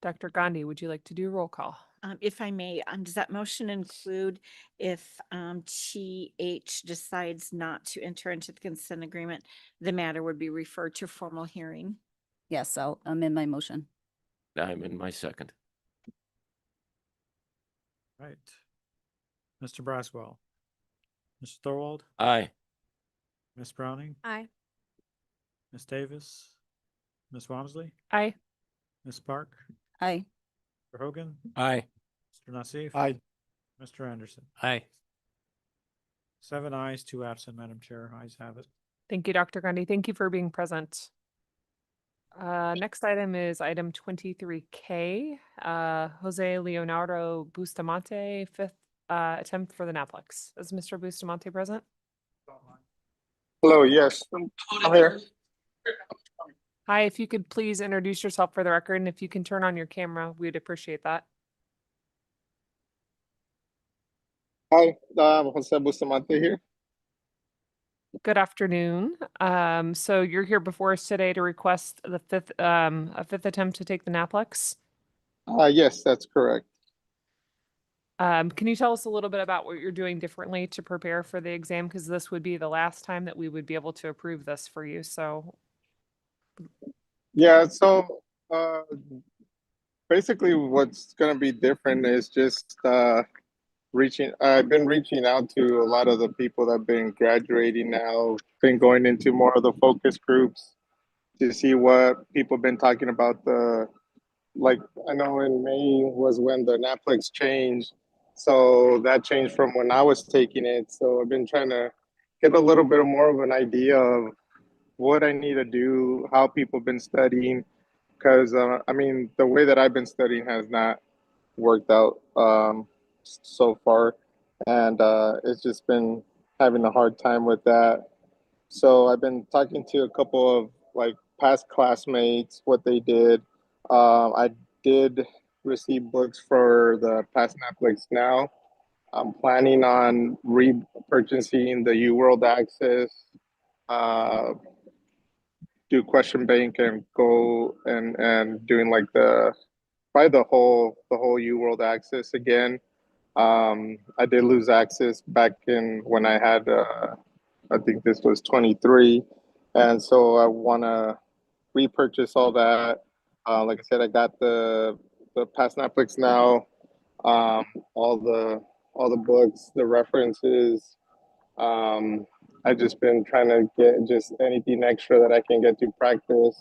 Dr. Gandhi, would you like to do roll call? If I may, does that motion include if TH decides not to enter into the consent agreement, the matter would be referred to formal hearing? Yes, I'll amend my motion. I'm in my second. Right. Mr. Braswell. Mr. Thorwald. Aye. Ms. Browning. Aye. Ms. Davis. Ms. Walmsley. Aye. Ms. Park. Aye. Mr. Hogan. Aye. Mr. Nassif. Aye. Mr. Anderson. Aye. 7 ayes, 2 absent, Madam Chair. Ayes have it. Thank you, Dr. Gandhi. Thank you for being present. Next item is item 23K, Jose Leonardo Bustamante, fifth attempt for the NAPLEX. Is Mr. Bustamante present? Hello, yes, I'm here. Hi, if you could please introduce yourself for the record, and if you can turn on your camera, we'd appreciate that. Hi, I'm Jose Bustamante here. Good afternoon. So you're here before us today to request the a fifth attempt to take the NAPLEX. Yes, that's correct. Can you tell us a little bit about what you're doing differently to prepare for the exam? Because this would be the last time that we would be able to approve this for you. So Yeah, so basically what's going to be different is just I've been reaching out to a lot of the people that have been graduating now, been going into more of the focus groups to see what people have been talking about. Like I know in May was when the NAPLEX changed. So that changed from when I was taking it. So I've been trying to get a little bit more of an idea of what I need to do, how people have been studying. Because, I mean, the way that I've been studying has not worked out so far. And it's just been having a hard time with that. So I've been talking to a couple of like past classmates, what they did. I did receive books for the past NAPLEX now. I'm planning on repurchasing the UWorld Access, do question bank and go and doing like probably the whole UWorld Access again. I did lose access back in when I had I think this was 23, and so I want to repurchase all that. Like I said, I got the past Netflix now, um, all the books, the references. I just been trying to get just anything extra that I can get to practice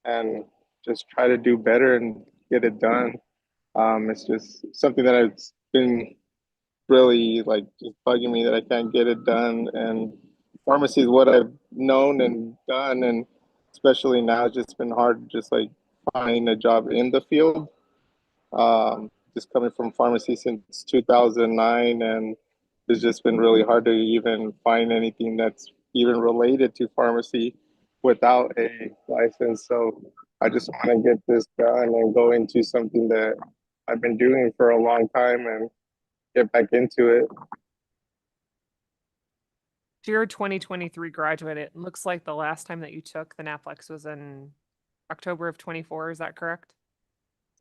and just try to do better and get it done. It's just something that has been really like just bugging me that I can't get it done. And pharmacy is what I've known and done, and especially now it's just been hard just like finding a job in the field. Just coming from pharmacy since 2009, and it's just been really hard to even find anything that's even related to pharmacy without a license. So I just want to get this done and go into something that I've been doing for a long time and get back into it. So you're a 2023 graduate. It looks like the last time that you took the NAPLEX was in October of 24. Is that correct?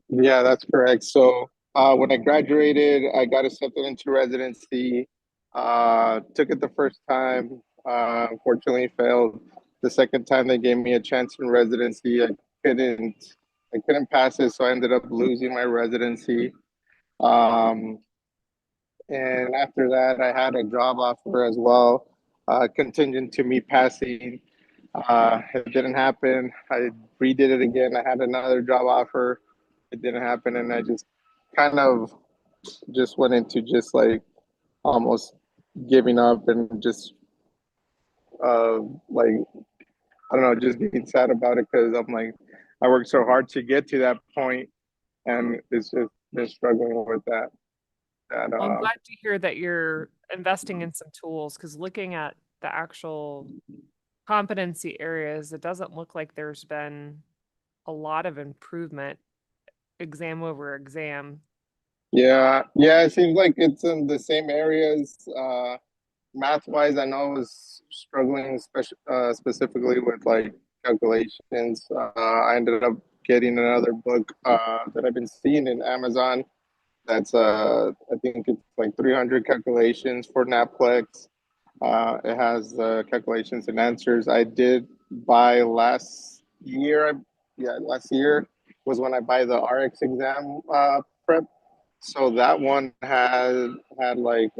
Yeah, that's correct. So when I graduated, I got accepted into residency. Took it the first time, unfortunately failed. The second time they gave me a chance in residency, I couldn't pass it, so I ended up losing my residency. And after that, I had a job offer as well, contingent to me passing. It didn't happen. I redid it again. I had another job offer. It didn't happen, and I just kind of just went into just like almost giving up and just like I don't know, just being sad about it because I'm like I worked so hard to get to that point, and it's just been struggling with that. And Well, I'm glad to hear that you're investing in some tools, because looking at the actual competency areas, it doesn't look like there's been a lot of improvement exam over exam. yeah, it seems like it's in the same areas. Math wise, I know I was struggling, specifically with like calculations. I ended up getting another book that I've been seeing in Amazon. That's I think it's like 300 calculations for NAPLEX. It has calculations and answers. I did buy last year. Last year was when I buy the RX exam prep. So that one had like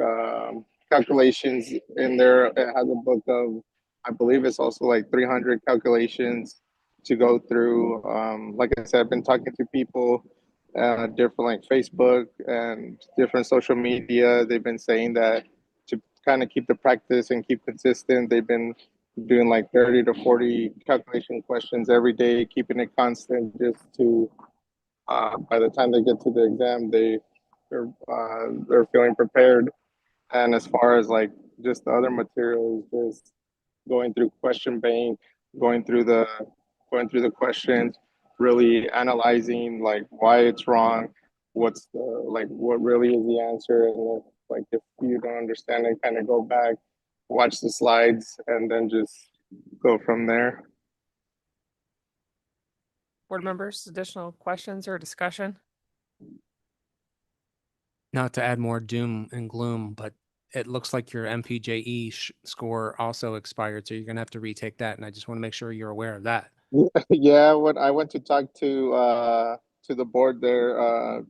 calculations in there. It has a book of, I believe it's also like 300 calculations to go through. Like I said, I've been talking to people, different like Facebook and different social media. They've been saying that to kind of keep the practice and keep consistent, they've been doing like 30 to 40 calculation questions every day, keeping it constant just to, by the time they get to the exam, they're feeling prepared. And as far as like just the other materials, just going through question bank, going through the questions, really analyzing like why it's wrong, what's the like what really is the answer, and like if you don't understand it, kind of go back, watch the slides, and then just go from there. Board members, additional questions or discussion? Not to add more doom and gloom, but it looks like your MPJE score also expired, so you're gonna have to retake that, and I just want to make sure you're aware of that. Yeah, when I went to talk to the board there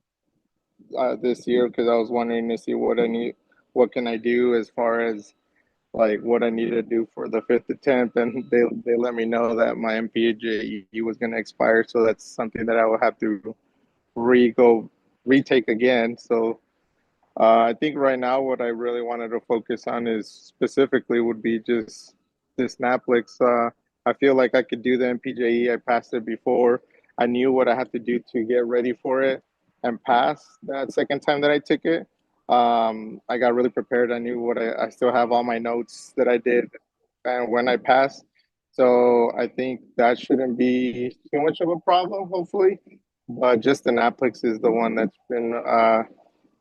this year, because I was wondering to see what can I do as far as like what I needed to do for the 5th attempt, and they let me know that my MPJE was going to expire, so that's something that I will have to retake again. So I think right now what I really wanted to focus on is specifically would be just this NAPLEX. I feel like I could do the MPJE. I passed it before. I knew what I had to do to get ready for it and pass that second time that I took it. I got really prepared. I knew I still have all my notes that I did and when I passed. So I think that shouldn't be too much of a problem, hopefully. But just the NAPLEX is the one that's been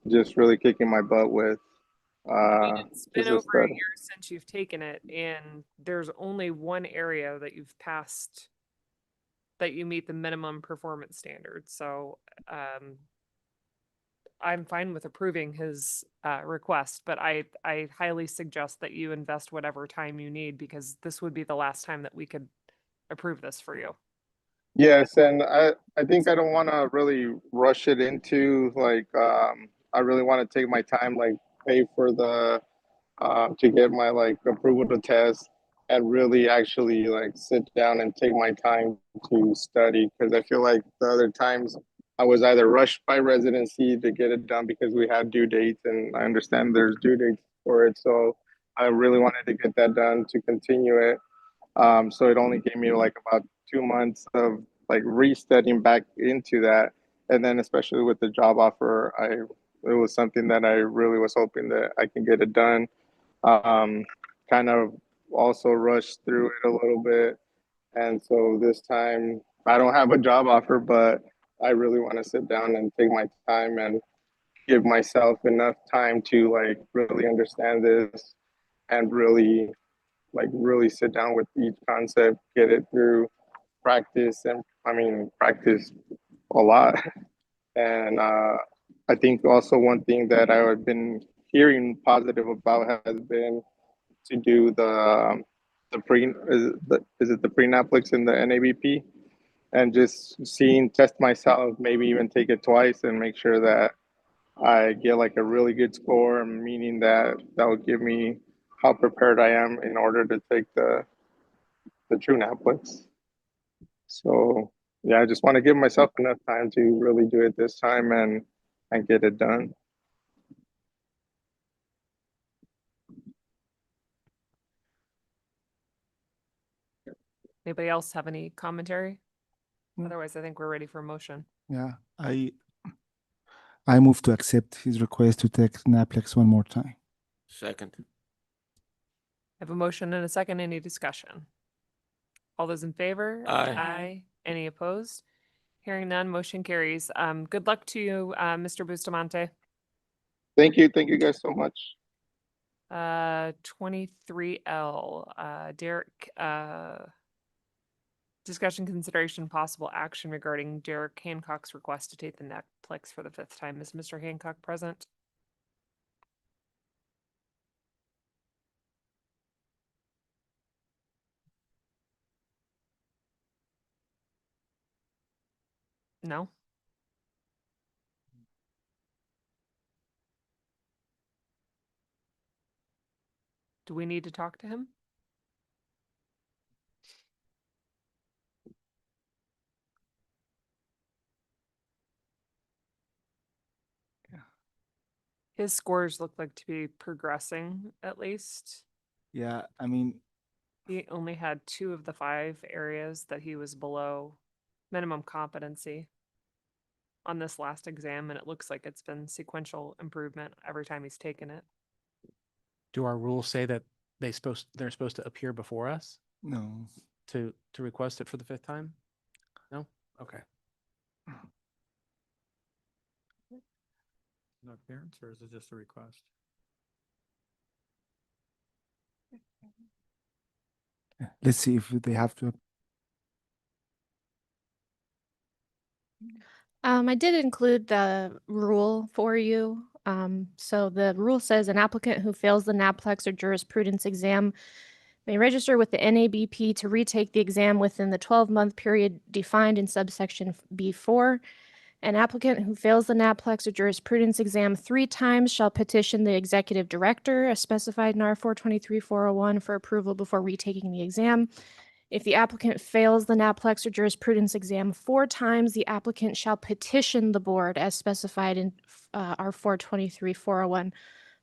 just really kicking my butt with. It's been Just a over a study. year since you've taken it, and there's only one area that you've passed that you meet the minimum performance standards. So I'm fine with approving his request, but I highly suggest that you invest whatever time you need, because this would be the last time that we could approve this for you. Yes, and I think I don't want to really rush it into like I really want to take my time, like pay for the to get my like approval to test and really actually like sit down and take my time to study, because I feel like the other times I was either rushed by residency to get it done because we had due dates, and I understand there's due dates for it, so I really wanted to get that done to continue it. So it only gave me like about 2 months of like restudying back into that. And then especially with the job offer, it was something that I really was hoping that I can get it done. Kind of also rushed through it a little bit. And so this time I don't have a job offer, but I really want to sit down and take my time and give myself enough time to like really understand this and really sit down with each concept, get it through practice, and practice a lot. And I think also one thing that I've been hearing positive about has been to do the pre is it the pre-NAPLEX and the NABP, and just test myself, maybe even take it twice and make sure that I get like a really good score, meaning that will give me how prepared I am in order to take the true NAPLEX. So yeah, I just want to give myself enough time to really do it this time and get it done. Anybody else have any commentary? No. Otherwise, I think we're ready for a motion. Yeah, I move to accept his request to take NAPLEX one more time. Second. I have a motion and a second. Any discussion? All those in favor? Aye. Any opposed? Hearing none, motion carries. Good luck to you, Mr. Bustamante. Thank you guys so much. 23L, Derek, discussion, consideration, possible action regarding Derek Hancock's request to take the NAPLEX for the 5th time. Is Mr. Hancock present? No? Do we need to talk to him? His scores look like to be progressing, at least. Yeah, I mean, He only had 2 of the 5 areas that he was below minimum competency on this last exam, and it looks like it's been sequential improvement every time he's taken it. Do our rules say that they're supposed to appear before us no. to request it for the 5th time? No? Okay. No appearance, or is it just a request? Let's see if they have to. I did include the rule for you. So the rule says an applicant who fails the NAPLEX or jurisprudence exam may register with the NABP to retake the exam within the 12-month period defined in subsection B4. An applicant who fails the NAPLEX or jurisprudence exam 3 times shall petition the executive director as specified in R 423-401 for approval before retaking the exam. If the applicant fails the NAPLEX or jurisprudence exam 4 times, the applicant shall petition the board as specified in R 423-401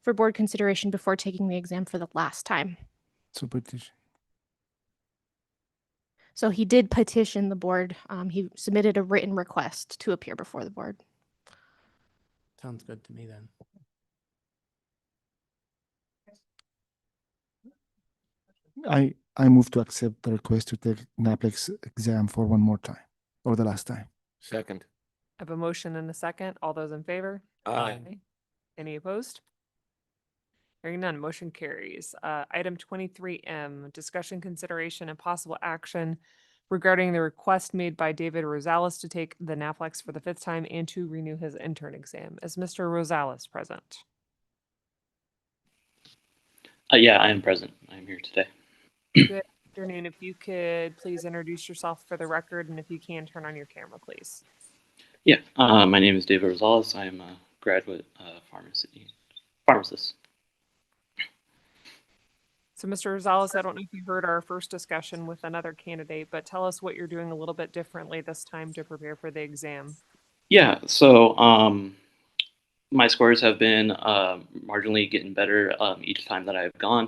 for board consideration before taking the exam for the last time. So petition. So he did petition the board. He submitted a written request to appear before the board. Sounds good to me then. I move to accept the request to take NAPLEX exam for one more time, or the last time. Second. I have a motion and a second. All those in favor? Aye. Any opposed? Hearing none, motion carries. Item 23M, discussion, consideration, and possible action regarding the request made by David Rosales to take the NAPLEX for the 5th time and to renew his intern exam. Is Mr. Rosales present? Yeah, I am present. I am here today. Good afternoon. If you could please introduce yourself for the record, and if you can, turn on your camera, please. Yeah, my name is David Rosales. I am a graduate pharmacist. So, Mr. Rosales, I don't know if you heard our first discussion with another candidate, but tell us what you're doing a little bit differently this time to prepare for the exam. Yeah, so my scores have been marginally getting better each time that I've gone.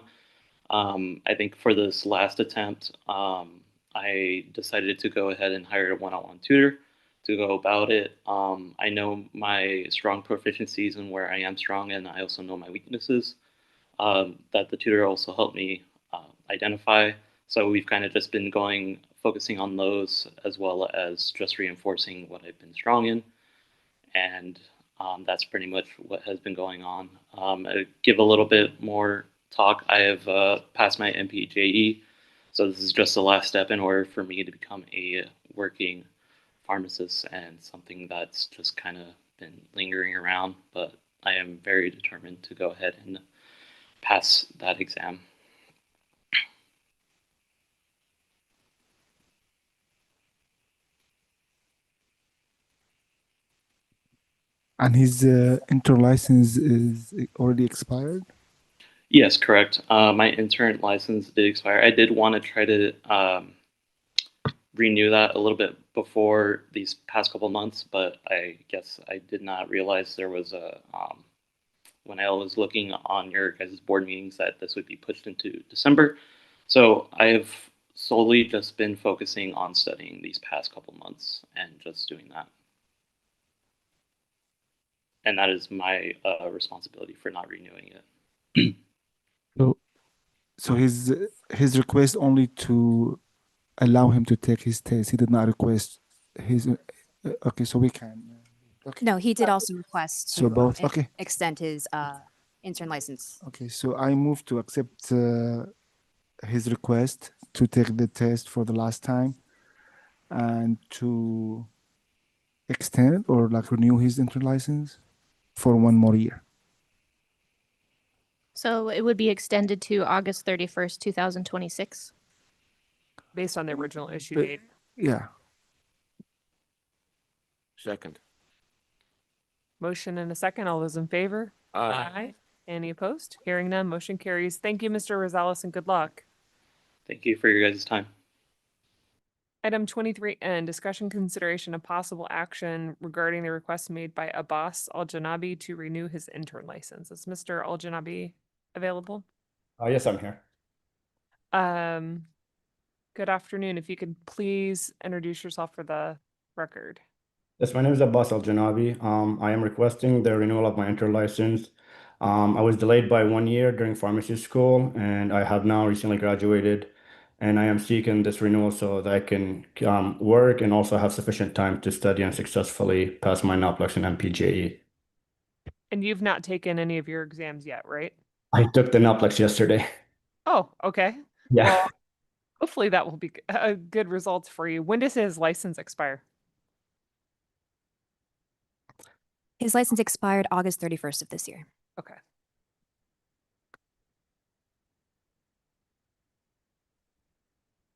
I think for this last attempt, I decided to go ahead and hire a one-on-one tutor to go about it. I know my strong proficiencies and where I am strong, and I also know my weaknesses that the tutor also helped me identify. So we've kind of just been focusing on those, as well as just reinforcing what I've been strong in. And that's pretty much what has been going on. I give a little bit more talk. I have passed my MPJE, so this is just the last step in order for me to become a working pharmacist, and something that's just kind of been lingering around, but I am very determined to go ahead and pass that exam. And his interlicense is already expired? Yes, correct. My intern license did expire. I did want to try to renew that a little bit before these past couple months, but I guess I did not realize there was a when I was looking on your guys' board meetings that this would be pushed into December. So I have solely just been focusing on studying these past couple months and just doing that. And that is my responsibility for not renewing it. So his request only to allow him to take his test. He did not request his. Okay, so we can. Okay. No, he did also request So to both. Okay. extend his intern license. Okay. So I move to accept his request to take the test for the last time, and to extend or like renew his intern license for 1 more year. So it would be extended to August 31st, 2026. Based on the original issue But- date. Yeah. Second. Motion and a second. All those in favor? Aye. Any opposed? Hearing none, motion carries. Thank you, Mr. Rosales, and good luck. Thank you for your guys' time. Item 23N, discussion, consideration, and possible action regarding the request made by Abbas Al-Janabi to renew his intern license. Is Mr. Al-Janabi available? Yes, I'm here. Good afternoon. If you could please introduce yourself for the record. Yes, my name is Abbas Al-Janabi. I am requesting the renewal of my intern license. I was delayed by 1 year during pharmacy school, and I have now recently graduated, and I am seeking this renewal so that I can work and also have sufficient time to study and successfully pass my NAPLEX and MPJE. And you've not taken any of your exams yet, right? I took the NAPLEX yesterday. Oh, okay. Yeah. Well, hopefully that will be good results for you. When does his license expire? His license expired August 31st of this year. Okay.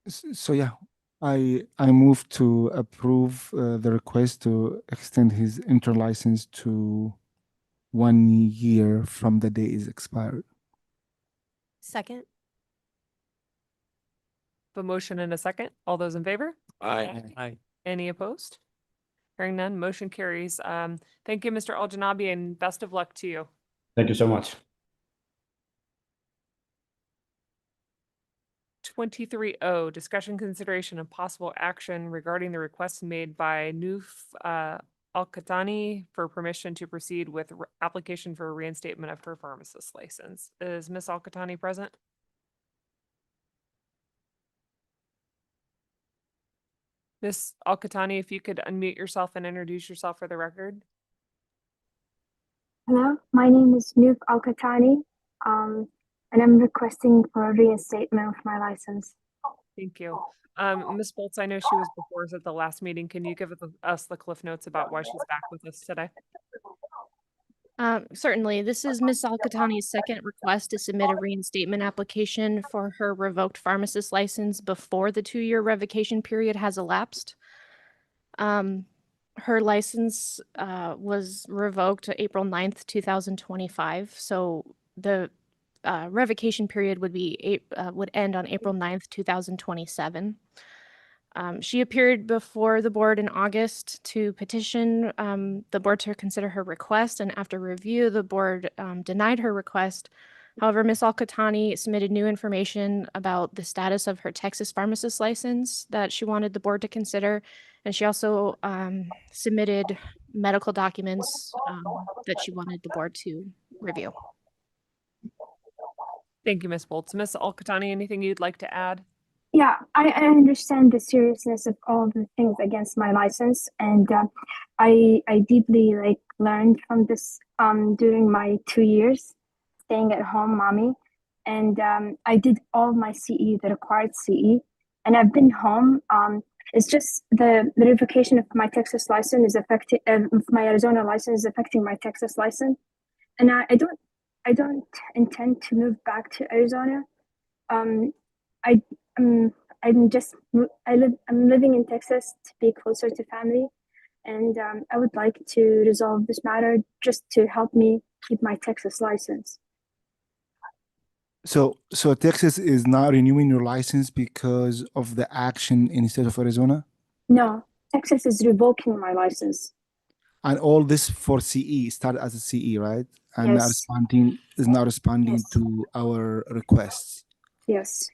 So yeah, I move to approve the request to extend his intern license to 1 year from the day is expired. Second. A motion and a second. All those in favor? Aye. Aye. Any opposed? Hearing none, motion carries. Thank you, Mr. Al-Janabi, and best of luck to you. Thank you so much. 23O, discussion, consideration, and possible action regarding the request made by Nuf Al-Khatani for permission to proceed with application for reinstatement of her pharmacist license. Is Ms. Al-Khatani present? Ms. Al-Khatani, if you could unmute yourself and introduce yourself for the record. Hello, my name is Noop Al-Katani, and I'm requesting for a reinstatement of my license. Thank you. Ms. Bolts, I know she was before us at the last meeting. Can you give us the cliff notes about why she's back with us today? Certainly, this is Ms. Al-Katani's second request to submit a reinstatement application for her revoked pharmacist license before the 2-year revocation period has elapsed. Her license was revoked April 9th, 2025. So the revocation period would end on April 9th, 2027. She appeared before the board in August to petition the board to consider her request, and after review, the board denied her request. However, Ms. Al-Katani submitted new information about the status of her Texas pharmacist license that she wanted the board to consider, and she also submitted medical documents that she wanted the board to review. Thank you, Ms. Bolts. Ms. Al-Katani, anything you'd like to add? Yeah, I understand the seriousness of all the things against my license, and I deeply learned from this during my 2 years staying at home, mommy, and I did all my CE, the required CE, and I've been home. It's just the revocation of my Texas license is affecting my Arizona license is affecting my Texas license, and I don't intend to move back to Arizona. I'm living in Texas to be closer to family, and I would like to resolve this matter just to help me keep my Texas license. So Texas is not renewing your license because of the action in the state of Arizona? No, Texas is revoking my license. And all this for CE started as a CE, right? And Yes. not responding Yes. to our requests. Yes.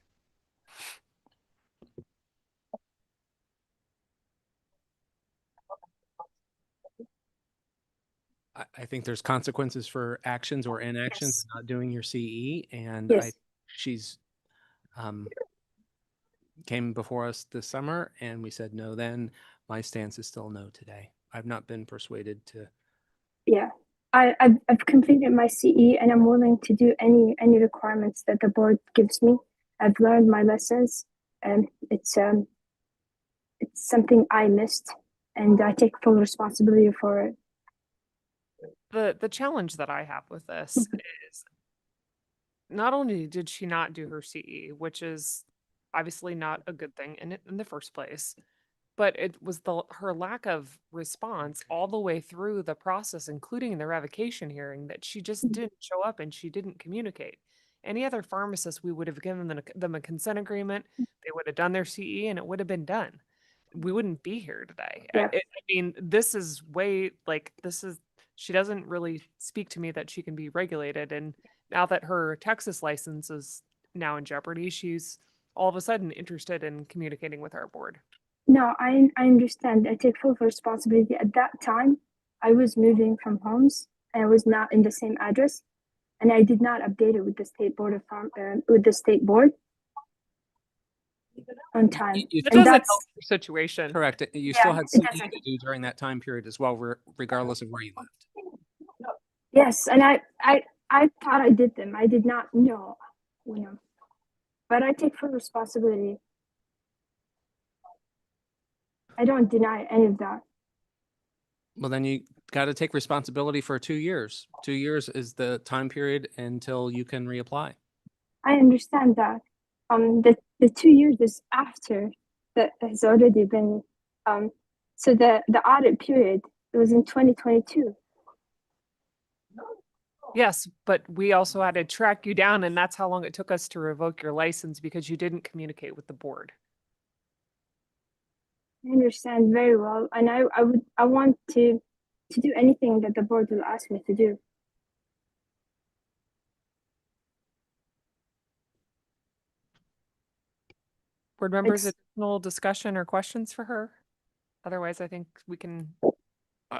I think there's consequences for actions or inactions, Yes. not doing your CE, and Yes. she's came before us this summer, and we said no then. My stance is still no today. I've not been persuaded to. Yeah. I've completed my CE, and I'm willing to do any requirements that the board gives me. I've learned my lessons, and it's something I missed, and I take full responsibility for it. The challenge that I have with this is not only did she not do her CE, which is obviously not a good thing in the first place, but it was her lack of response all the way through the process, including the revocation hearing, that she just didn't show up and she didn't communicate. Any other pharmacist, we would have given them a consent agreement, they would have done their CE, and it would have been done. We wouldn't be here today. Yeah. I mean, this is she doesn't really speak to me that she can be regulated. And now that her Texas license is now in jeopardy, she's all of a sudden interested in communicating with our board. No, I understand. I take full responsibility. At that time, I was moving from homes, and I was not in the same address, and I did not update it with the state board with the state board on time. It And doesn't that's help your situation. Correct. You Yeah, still had it CE doesn't. to do during that time period as well, regardless of where you lived. Yes, and I thought I did them. I did not know, but I take full responsibility. I don't deny any of that. Well, then you got to take responsibility for 2 years. 2 years is the time period until you can reapply. I understand that. The 2 years is after that has already been. So the audit period was in 2022. Yes, but we also had to track you down, and that's how long it took us to revoke your license because you didn't communicate with the board. I understand very well, and I want to do anything that the board will ask me to do. Board members, It's- additional discussion or questions for her? Otherwise, I think we can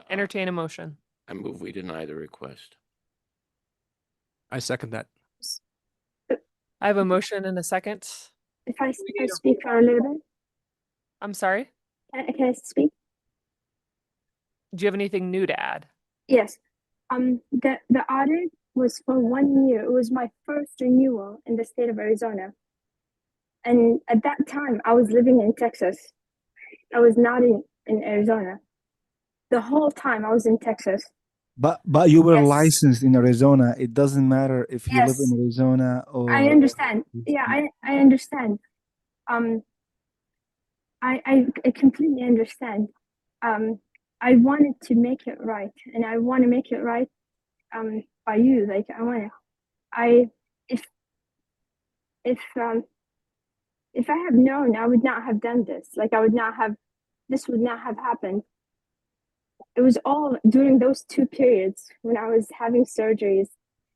entertain a motion. I move we deny the request. I second that. I have a motion and a second. If I speak for a little bit, I'm sorry? can I speak? Do you have anything new to add? Yes. The audit was for 1 year. It was my first renewal in the state of Arizona. And at that time, I was living in Texas. I was not in Arizona. The whole time I was in Texas. But you were Yes. licensed in Arizona. It doesn't matter if you live Yes. in Arizona I or understand. Yeah, I understand. I completely understand. I wanted to make it right, and I want to make it right by you. Like if I had known, I would not have done this. Like this would not have happened. It was all during those 2 periods when I was having surgeries,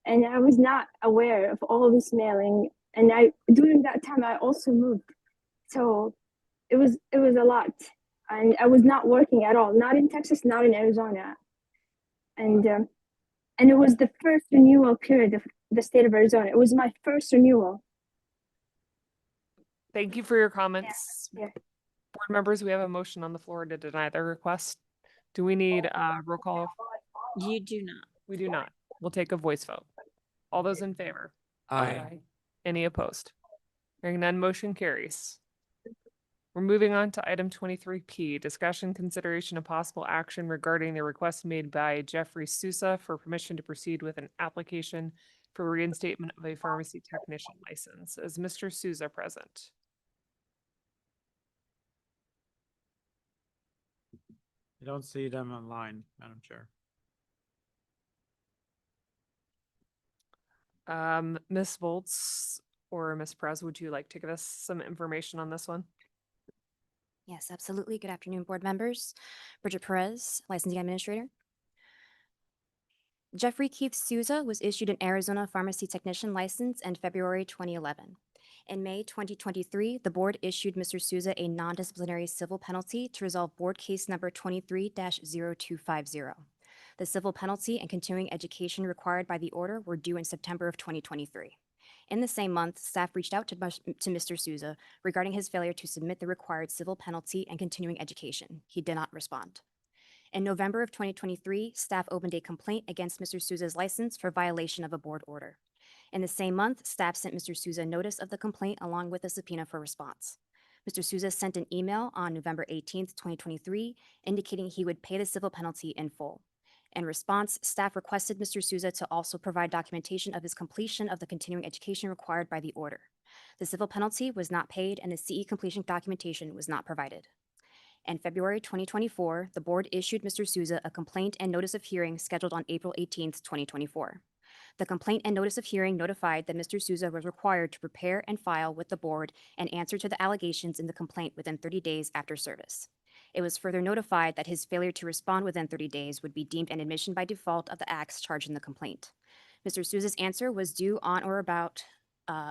and I was not aware of all this mailing. And during that time I also moved, so it was a lot, and I was not working at all, not in Texas, not in Arizona, and it was the first renewal period of the state of Arizona. It was my first renewal. Thank you for your comments. Yeah. Board members, we have a motion on the floor to deny the request. Do we need a roll call? You do not. We do not. We'll take a voice vote. All those in favor? Aye. Any opposed? Hearing none, motion carries. We're moving on to item 23P, discussion, consideration, of possible action regarding the request made by Jeffrey Sousa for permission to proceed with an application for reinstatement of a pharmacy technician license. Is Mr. Sousa present? I don't see them online, Madam Chair. Ms. Volz or Ms. Perez, would you like to give us some information on this one? Yes, absolutely. Good afternoon, board members. Bridget Perez, licensing administrator. Jeffrey Keith Souza was issued an Arizona pharmacy technician license in February 2011. In May 2023, the board issued Mr. Souza a non-disciplinary civil penalty to resolve board case number 23-0250. The civil penalty and continuing education required by the order were due in September of 2023. In the same month, staff reached out to Mr. Souza regarding his failure to submit the required civil penalty and continuing education. He did not respond. In November of 2023, staff opened a complaint against Mr. Souza's license for violation of a board order. In the same month, staff sent Mr. Souza notice of the complaint along with a subpoena for response. Mr. Souza sent an email on November 18th, 2023, indicating he would pay the civil penalty in full. In response, staff requested Mr. Souza to also provide documentation of his completion of the continuing education required by the order. The civil penalty was not paid and the CE completion documentation was not provided. In February 2024, the board issued Mr. Souza a complaint and notice of hearing scheduled on April 18th, 2024. The complaint and notice of hearing notified that Mr. Souza was required to prepare and file with the board an answer to the allegations in the complaint within 30 days after service. It was further notified that his failure to respond within 30 days would be deemed an admission by default of the acts charged in the complaint. Mr. Souza's answer was due on or about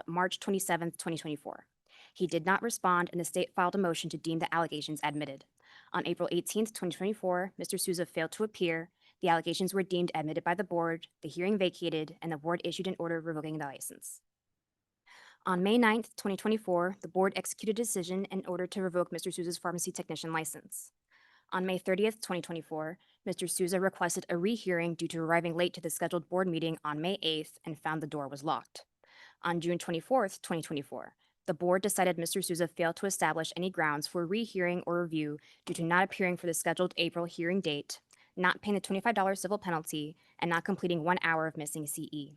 March 27th, 2024. He did not respond, and the state filed a motion to deem the allegations admitted. On April 18th, 2024, Mr. Souza failed to appear. The allegations were deemed admitted by the board, the hearing vacated, and the board issued an order revoking the license. On May 9th, 2024, the board executed a decision in order to revoke Mr. Souza's pharmacy technician license. On May 30th, 2024, Mr. Souza requested a rehearing due to arriving late to the scheduled board meeting on May 8th and found the door was locked. On June 24th, 2024, the board decided Mr. Souza failed to establish any grounds for rehearing or review due to not appearing for the scheduled April hearing date, not paying the $25 civil penalty, and not completing 1 hour of missing CE.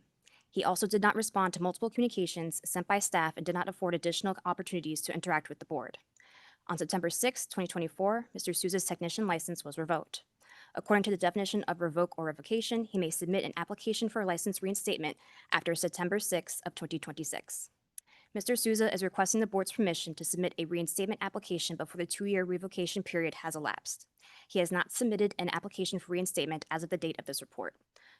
He also did not respond to multiple communications sent by staff and did not afford additional opportunities to interact with the board. On September 6, 2024, Mr. Souza's technician license was revoked. According to the definition of revoke or revocation, he may submit an application for a license reinstatement after September 6 of 2026. Mr. Souza is requesting the board's permission to submit a reinstatement application before the 2-year revocation period has elapsed. He has not submitted an application for reinstatement as of the date of this report.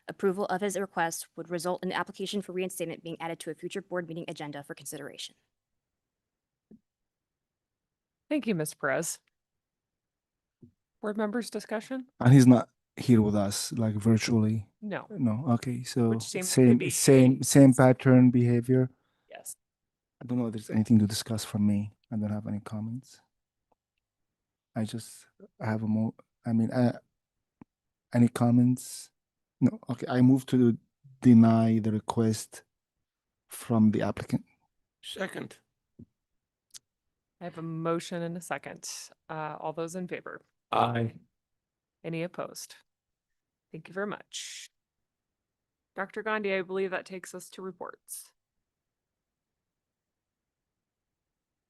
Approval of his request would result in the application for reinstatement being added to a future board meeting agenda for consideration. Thank you, Ms. Perez. Board members discussion? And he's not here with us, like virtually. No. No. Okay. So Which seems to be same pattern behavior. Yes. I don't know if there's anything to discuss from me. I don't have any comments. I have any comments? No, okay, I move to deny the request from the applicant. Second. I have a motion and a second. All those in favor? Aye. Any opposed? Thank you very much. Dr. Gandhi, I believe that takes us to reports.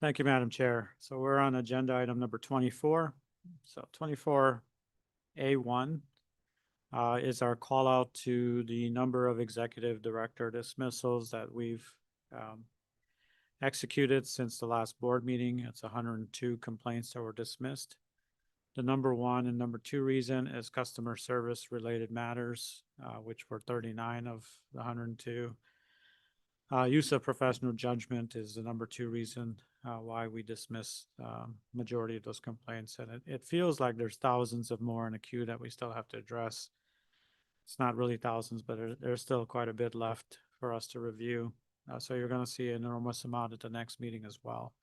Thank you, Madam Chair. So we're on agenda item number 24. So 24A1 is our call out to the number of executive director dismissals that we've executed since the last board meeting. It's 102 complaints that were dismissed. The number one and number two reason is customer service related matters, which were 39 of the 102. Use of professional judgment is the number two reason why we dismiss majority of those complaints. And it feels like there's thousands of more in a queue that we still have to address. It's not really thousands, but there's still quite a bit left for us to review. So you're going to see an enormous amount at the next meeting as well.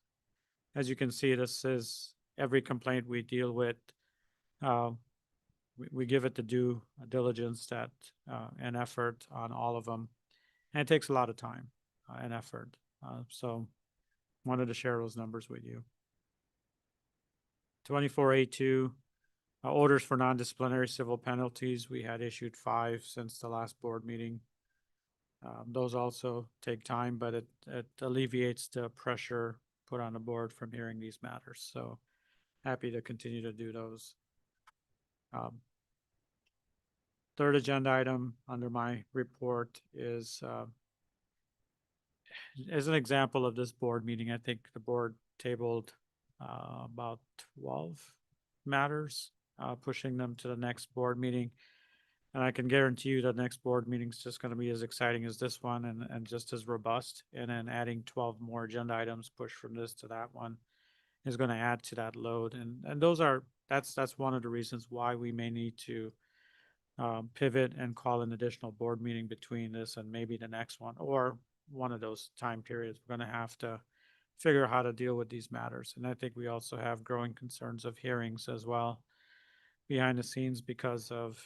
As you can see, this is every complaint we deal with. We give it the due diligence that and effort on all of them. And it takes a lot of time and effort. So wanted to share those numbers with you. 24A2, orders for non-disciplinary civil penalties. We had issued 5 since the last board meeting. Those also take time, but it alleviates the pressure put on the board from hearing these matters. So happy to continue to do those. Third agenda item under my report is as an example of this board meeting. I think the board tabled about 12 matters, pushing them to the next board meeting. And I can guarantee you the next board meeting is just going to be as exciting as this one and just as robust. And then adding 12 more agenda items pushed from this to that one is going to add to that load. And that's one of the reasons why we may need to pivot and call an additional board meeting between this and maybe the next one or one of those time periods. We're going to have to figure out how to deal with these matters. And I think we also have growing concerns of hearings as well behind the scenes because of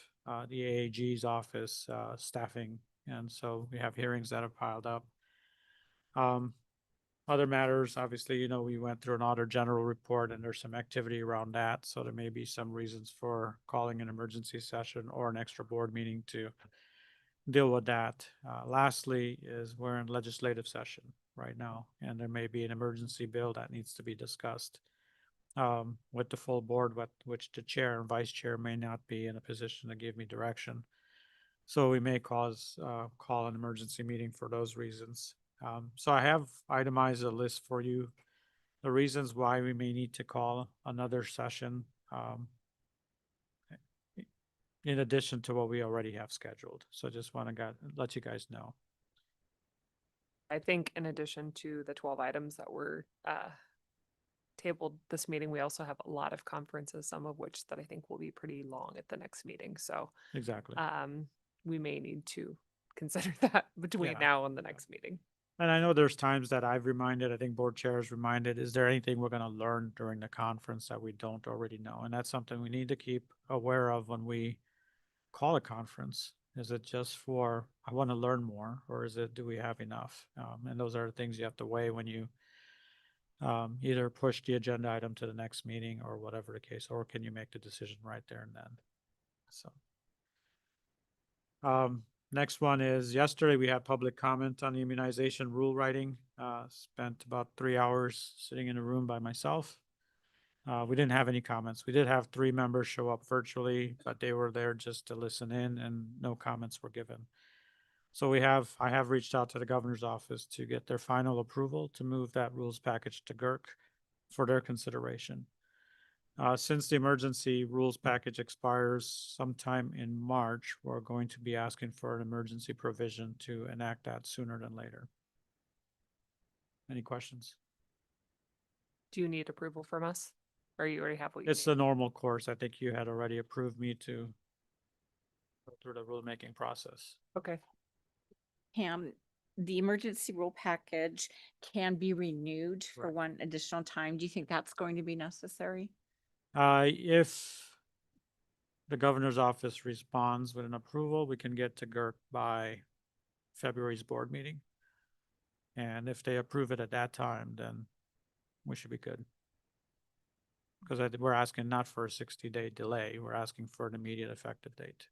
the AAG's office staffing. And so we have hearings that have piled up. Other matters, obviously, we went through an Auditor General report and there's some activity around that. So there may be some reasons for calling an emergency session or an extra board meeting to deal with that. Lastly is we're in legislative session right now, and there may be an emergency bill that needs to be discussed with the full board, which the chair and vice chair may not be in a position to give me direction. So we may call an emergency meeting for those reasons. So I have itemized a list for you, the reasons why we may need to call another session in addition to what we already have scheduled. So just want to let you guys know. I think in addition to the 12 items that were tabled this meeting, we also have a lot of conferences, some of which that I think will be pretty long at the next meeting. So exactly, we may need to consider that between now and the next meeting. And I know there's times that I've reminded, I think board chairs reminded, is there anything we're going to learn during the conference that we don't already know? And that's something we need to keep aware of when we call a conference. Is it just for, I want to learn more, or is it, do we have enough? And those are the things you have to weigh when you either push the agenda item to the next meeting or whatever the case, or can you make the decision right there and then? So next one is yesterday we had public comment on the immunization rule writing. Spent about 3 hours sitting in a room by myself. We didn't have any comments. We did have 3 members show up virtually, but they were there just to listen in and no comments were given. So I have reached out to the governor's office to get their final approval to move that rules package to GERC for their consideration. Since the emergency rules package expires sometime in March, we're going to be asking for an emergency provision to enact that sooner than later. Any questions? Do you need approval from us? Or you already have what you It's need? the normal course. I think you had already approved me to go through the rulemaking process. Okay. Pam, the emergency rule package can be renewed for Right. one additional time. Do you think that's going to be necessary? If the governor's office responds with an approval, we can get to GERC by February's board meeting. And if they approve it at that time, then we should be good. Because we're asking not for a 60-day delay, we're asking for an immediate effective date.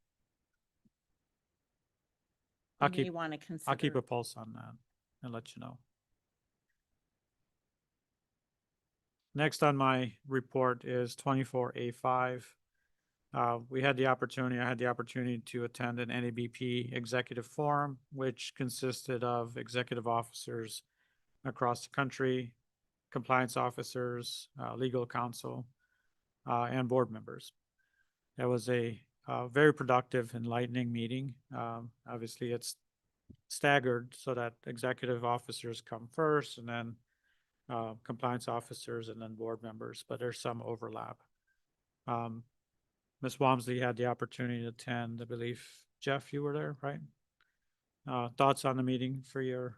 You may want to I'll keep consider. a pulse on that and let you know. Next on my report is 24A5. I had the opportunity to attend an NABP executive forum, which consisted of executive officers across the country, compliance officers, legal counsel, and board members. That was a very productive, enlightening meeting. Obviously, it's staggered so that executive officers come first, and then compliance officers, and then board members, but there's some overlap. Ms. Walmsley had the opportunity to attend. I believe, Jeff, you were there, right? Thoughts on the meeting for your...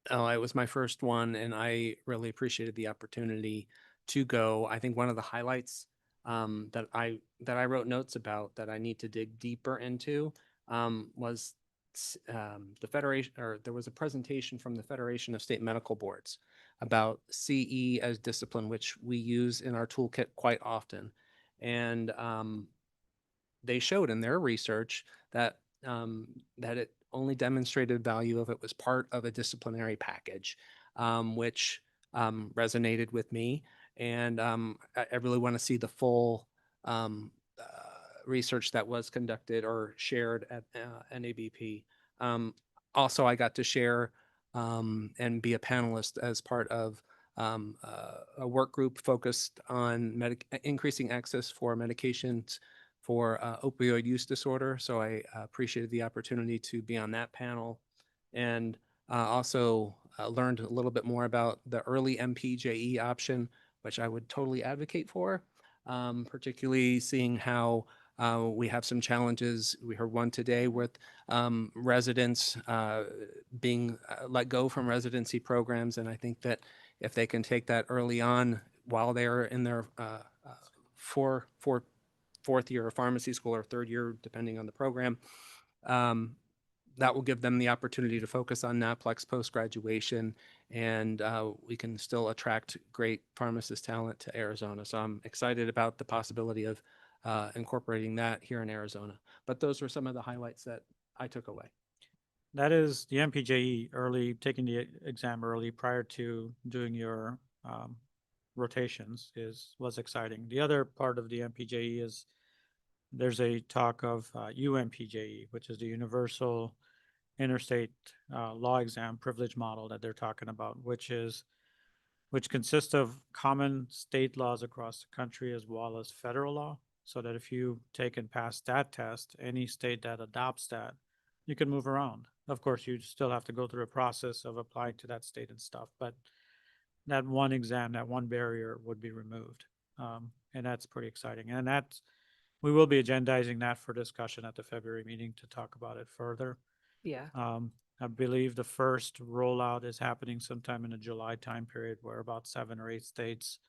Oh, it was my first one, and I really appreciated the opportunity to go. I think one of the highlights that I wrote notes about that I need to dig deeper into was the Federation, or there was a presentation from the Federation of State Medical Boards about CE as discipline, which we use in our toolkit quite often. And they showed in their research that that it only demonstrated value if it was part of a disciplinary package, which resonated with me. And I really want to see the full research that was conducted or shared at NABP. Also, I got to share and be a panelist as part of a work group focused on increasing access for medications for opioid use disorder. So I appreciated the opportunity to be on that panel, and also learned a little bit more about the early MPJE option, which I would totally advocate for, particularly seeing how we have some challenges. We heard one today with residents being let go from residency programs. And I think that if they can take that early on while they're in their fourth year of pharmacy school or third year, depending on the program, that will give them the opportunity to focus on NAPLEX post-graduation, and we can still attract great pharmacist talent to Arizona. So I'm excited about the possibility of incorporating that here in Arizona. But those were some of the highlights that I took away. That is the MPJE early, taking the exam early prior to doing your rotations was exciting. The other part of the MPJE is there's a talk of UMPJE, which is the Universal Interstate Law Exam Privilege Model that they're talking about, which consists of common state laws across the country as well as federal law, so that if you take and pass that test, any state that adopts that, you can move around. Of course, you still have to go through a process of applying to that state and stuff, but that one exam, that one barrier would be removed. And that's pretty exciting. And we will be agendizing that for discussion at the February meeting to talk about it further. Yeah. I believe the first rollout is happening sometime in the July time period, where about 7 or 8 states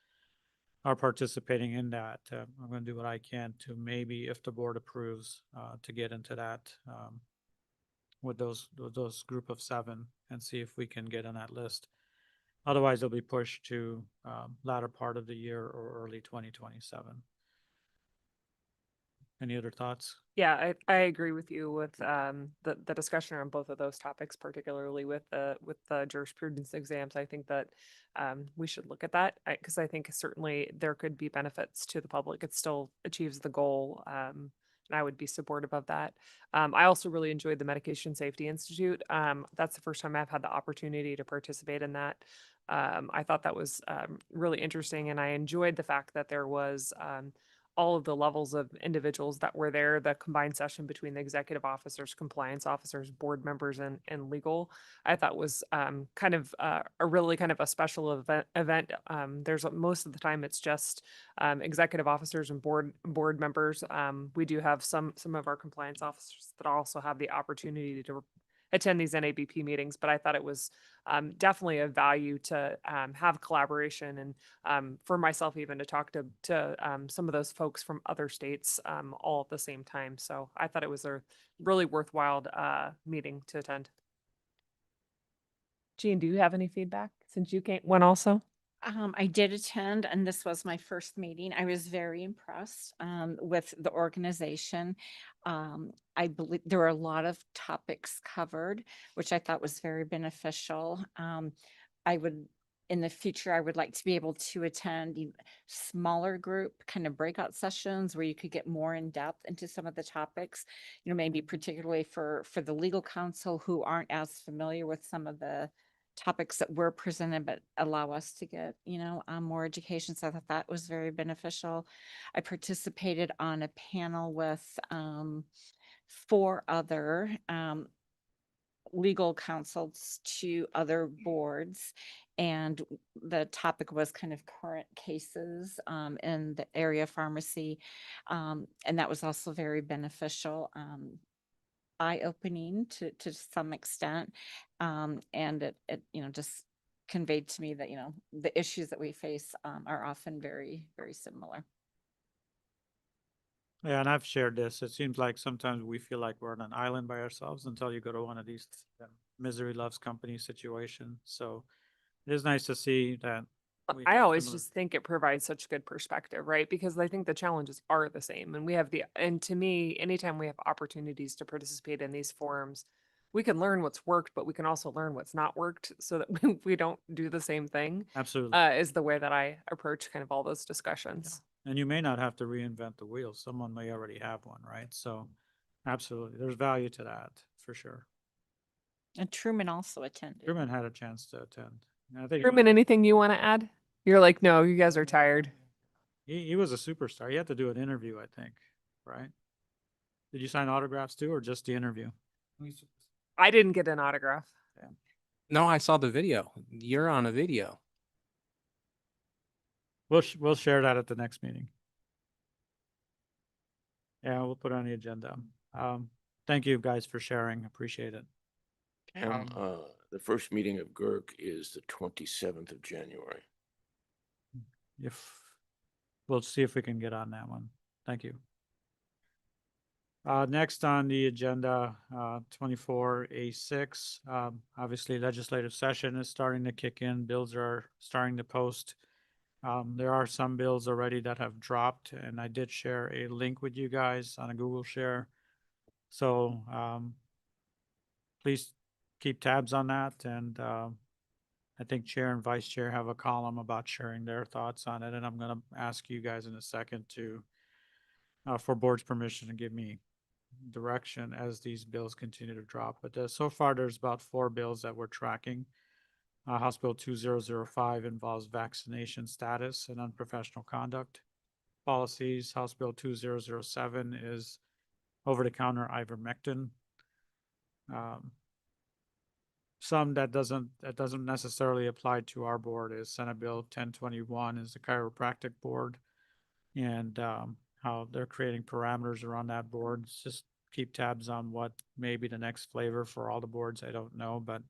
are participating in that. I'm going to do what I can to maybe, if the board approves, to get into that with those group of 7 and see if we can get on that list. Otherwise, it'll be pushed to latter part of the year or early 2027. Any other thoughts? Yeah, I agree with you with the discussion around both of those topics, particularly with the jurisprudence exams. I think that we should look at that because I think certainly there could be benefits to the public. It still achieves the goal, and I would be supportive of that. I also really enjoyed the Medication Safety Institute. That's the first time I've had the opportunity to participate in that. I thought that was really interesting, and I enjoyed the fact that there was all of the levels of individuals that were there, the combined session between the executive officers, compliance officers, board members, and legal. I thought was kind of a really kind of a special event. There's most of the time it's just executive officers and board members. We do have some of our compliance officers that also have the opportunity to attend these NABP meetings, but I thought it was definitely of value to have collaboration and for myself even to talk to some of those folks from other states all at the same time. So I thought it was a really worthwhile meeting to attend. Jean, do you have any feedback since you went also? I did attend, and this was my first meeting. I was very impressed with the organization. I believe there were a lot of topics covered, which I thought was very beneficial. In the future, I would like to be able to attend smaller group kind of breakout sessions where you could get more in depth into some of the topics, maybe particularly for the legal counsel who aren't as familiar with some of the topics that were presented, but allow us to get, more education. So I thought that was very beneficial. I participated on a panel with 4 other legal counsels to other boards. And the topic was kind of current cases in the area of pharmacy. And that was also very beneficial. Eye-opening to some extent. And it just conveyed to me that, the issues that we face are often very, very similar. Yeah, and I've shared this. It seems like sometimes we feel like we're on an island by ourselves until you go to one of these misery loves company situations. So it is nice to see that. I always just think it provides such good perspective, right? Because I think the challenges are the same. And and to me, anytime we have opportunities to participate in these forums, we can learn what's worked, but we can also learn what's not worked so that we don't do the same thing. Absolutely. Is the way that I approach kind of all those discussions. And you may not have to reinvent the wheel. Someone may already have one, right? So absolutely, there's value to that for sure. And Truman also attended. Truman had a chance to attend. And I think Truman, anything you want to add? You're like, no, you guys are tired. he was a superstar. He had to do an interview, I think, right? Did you sign autographs too, or just the interview? I didn't get an autograph. No, I saw the video. You're on a video. We'll share that at the next meeting. Yeah, we'll put it on the agenda. Thank you guys for sharing. Appreciate it. And the first meeting of GERC is the 27th of January. We'll see if we can get on that one. Thank you. Next on the agenda, 24A6, obviously legislative session is starting to kick in. Bills are starting to post. There are some bills already that have dropped, and I did share a link with you guys on a Google Share. So please keep tabs on that. And I think Chair and Vice Chair have a column about sharing their thoughts on it. And I'm going to ask you guys in a second for board's permission to give me direction as these bills continue to drop. But so far, there's about 4 bills that we're tracking. House Bill 2005 involves vaccination status and unprofessional conduct policies. House Bill 2007 is over-the-counter ivermectin. Some that doesn't necessarily apply to our board is Senate Bill 1021 is the chiropractic board, and how they're creating parameters around that board. Just keep tabs on what may be the next flavor for all the boards. I don't know, but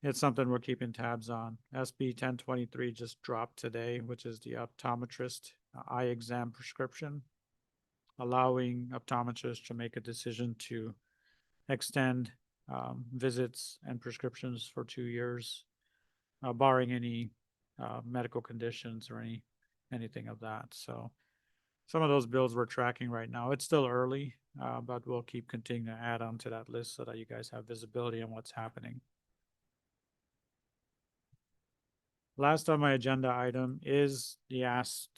it's something we're keeping tabs on. SB 1023 just dropped today, which is the optometrist eye exam prescription, allowing optometrists to make a decision to extend visits and prescriptions for 2 years, barring any medical conditions or anything of that. So some of those bills we're tracking right now. It's still early, but we'll keep continuing to add on to that list so that you guys have visibility on what's happening. Last on my agenda item is the ask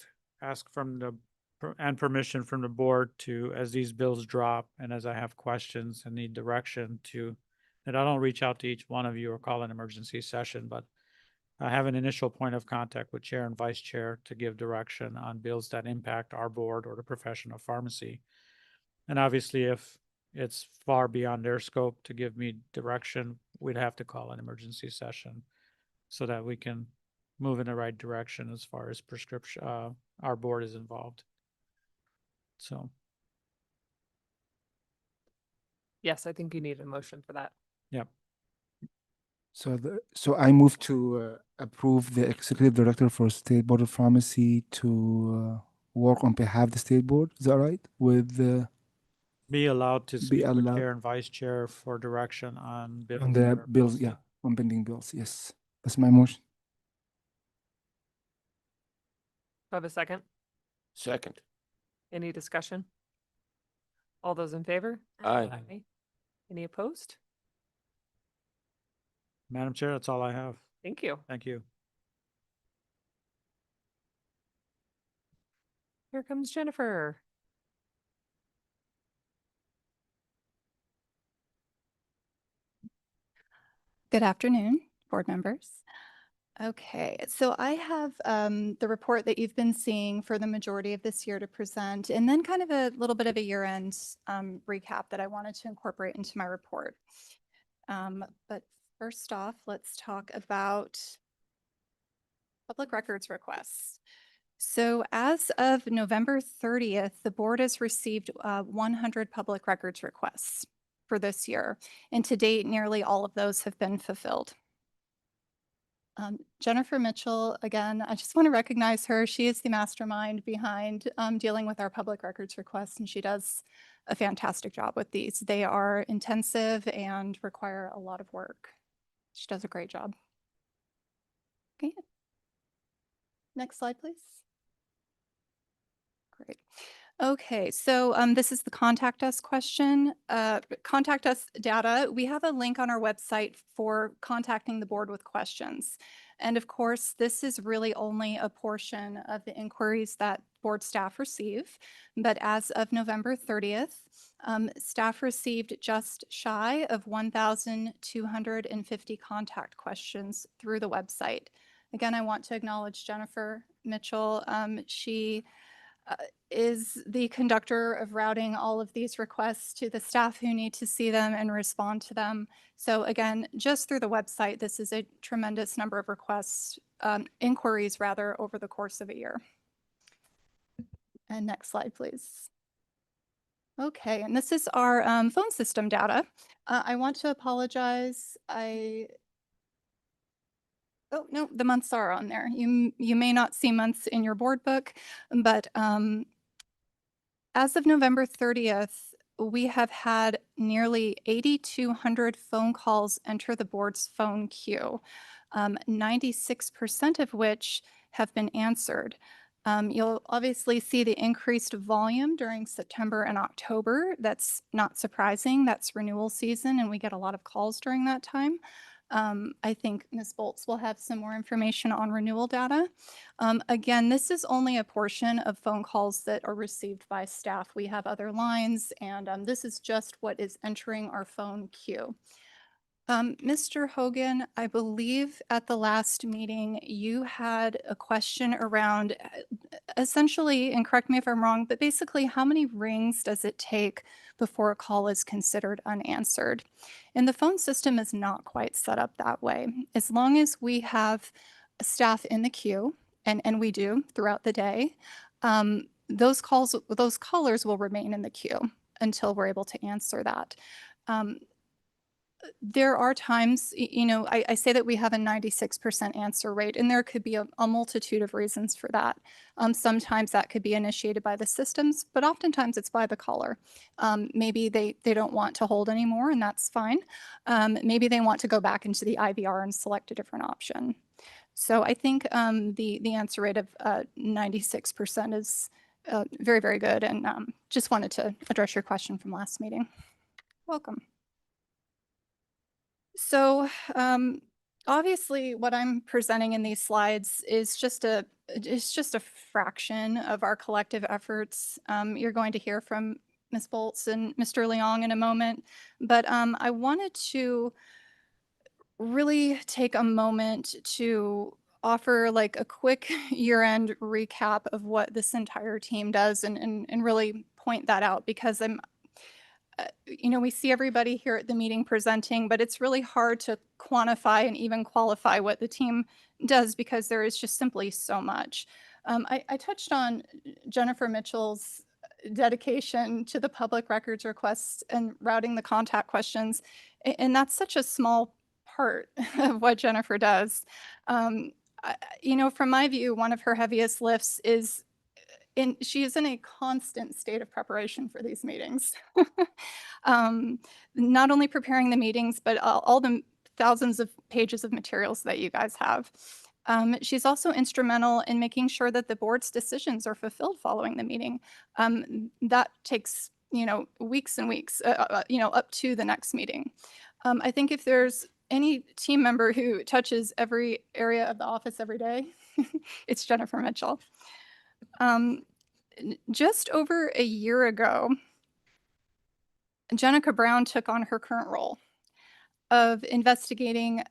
and permission from the board to, as these bills drop and as I have questions and need direction that I don't reach out to each one of you or call an emergency session, but I have an initial point of contact with Chair and Vice Chair to give direction on bills that impact our board or the profession of pharmacy. And obviously, if it's far beyond their scope to give me direction, we'd have to call an emergency session so that we can move in the right direction as far as prescription, our board is involved. So. Yes, I think you need a motion for that. Yep. So I move to approve the executive director for State Board of Pharmacy to work on behalf of the state board. Is that right? With Be allowed to be speak with allowed chair and vice chair for direction on bills. on that the are bills, posted. yeah, on pending bills. Yes, that's my motion. Do I have a second? Second. Any discussion? All those in favor? Aye. Any opposed? Madam Chair, that's all I have. Thank you. Thank you. Here comes Jennifer. Good afternoon, board members. Okay, so I have the report that you've been seeing for the majority of this year to present, and then kind of a little bit of a year-end recap that I wanted to incorporate into my report. But first off, let's talk about public records requests. So as of November 30th, the board has received 100 public records requests for this year. And to date, nearly all of those have been fulfilled. Jennifer Mitchell, again, I just want to recognize her. She is the mastermind behind dealing with our public records requests, and she does a fantastic job with these. They are intensive and require a lot of work. She does a great job. Okay. Next slide, please. Great. Okay, so this is the contact us question. Contact us data. We have a link on our website for contacting the board with questions. And of course, this is really only a portion of the inquiries that board staff receive. But as of November 30th, staff received just shy of 1,250 contact questions through the website. Again, I want to acknowledge Jennifer Mitchell. She is the conductor of routing all of these requests to the staff who need to see them and respond to them. So again, just through the website, this is a tremendous number of requests, inquiries rather, over the course of a year. And next slide, please. Okay, and this is our phone system data. I want to apologize. Oh, no, the months are on there. You may not see months in your board book, but as of November 30th, we have had nearly 8,200 phone calls enter the board's phone queue, 96% of which have been answered. You'll obviously see the increased volume during September and October. That's not surprising. That's renewal season, and we get a lot of calls during that time. I think Ms. Bolts will have some more information on renewal data. Again, this is only a portion of phone calls that are received by staff. We have other lines, and this is just what is entering our phone queue. Mr. Hogan, I believe at the last meeting, you had a question around essentially, and correct me if I'm wrong, but basically how many rings does it take before a call is considered unanswered? And the phone system is not quite set up that way. As long as we have staff in the queue, and we do throughout the day, those callers will remain in the queue until we're able to answer that. There are times, I say that we have a 96% answer rate, and there could be a multitude of reasons for that. Sometimes that could be initiated by the systems, but oftentimes it's by the caller. Maybe they don't want to hold anymore, and that's fine. Maybe they want to go back into the IVR and select a different option. So I think the answer rate of 96% is very, very good, and just wanted to address your question from last meeting. Welcome. So obviously what I'm presenting in these slides is just a fraction of our collective efforts. You're going to hear from Ms. Bolts and Mr. Leong in a moment, but I wanted to really take a moment to offer like a quick year-end recap of what this entire team does and really point that out, because we see everybody here at the meeting presenting, but it's really hard to quantify and even qualify what the team does because there is just simply so much. I touched on Jennifer Mitchell's dedication to the public records requests and routing the contact questions. And that's such a small part of what Jennifer does. From my view, one of her heaviest lifts is she is in a constant state of preparation for these meetings. Not only preparing the meetings, but all the thousands of pages of materials that you guys have. She's also instrumental in making sure that the board's decisions are fulfilled following the meeting. That takes, weeks and weeks, up to the next meeting. I think if there's any team member who touches every area of the office every day, it's Jennifer Mitchell. Just over a year ago, Jenica Brown took on her current role of investigating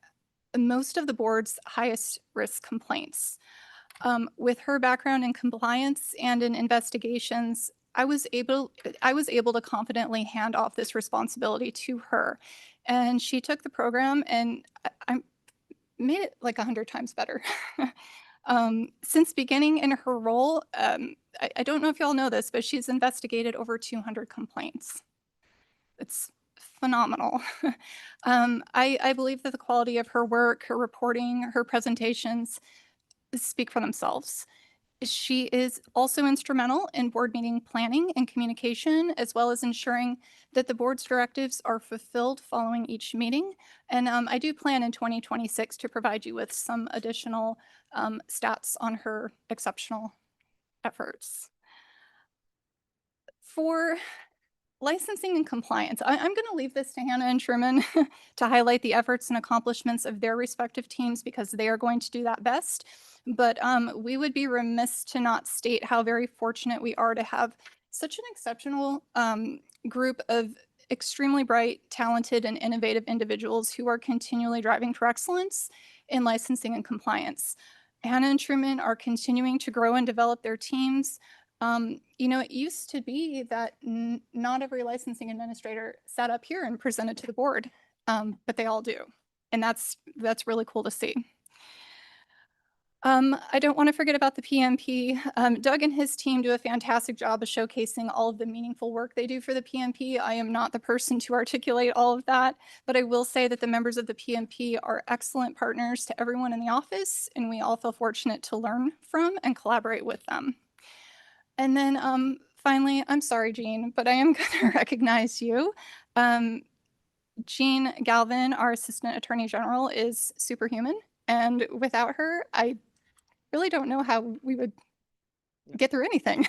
most of the board's highest risk complaints. With her background in compliance and in investigations, I was able to confidently hand off this responsibility to her. And she took the program and I made it like 100 times better. Since beginning in her role, I don't know if y'all know this, but she's investigated over 200 complaints. It's phenomenal. I believe that the quality of her work, her reporting, her presentations speak for themselves. She is also instrumental in board meeting planning and communication, as well as ensuring that the board's directives are fulfilled following each meeting. And I do plan in 2026 to provide you with some additional stats on her exceptional efforts. For licensing and compliance, I'm going to leave this to Hannah and Truman to highlight the efforts and accomplishments of their respective teams because they are going to do that best. But we would be remiss to not state how very fortunate we are to have such an exceptional group of extremely bright, talented, and innovative individuals who are continually driving for excellence in licensing and compliance. Hannah and Truman are continuing to grow and develop their teams. It used to be that not every licensing administrator sat up here and presented to the board, but they all do. And that's really cool to see. I don't want to forget about the PMP. Doug and his team do a fantastic job of showcasing all of the meaningful work they do for the PMP. I am not the person to articulate all of that, but I will say that the members of the PMP are excellent partners to everyone in the office, and we all feel fortunate to learn from and collaborate with them. And then finally, I'm sorry, Jean, but I am going to recognize you. Jean Galvin, our Assistant Attorney General, is superhuman. And without her, I really don't know how we would get through anything.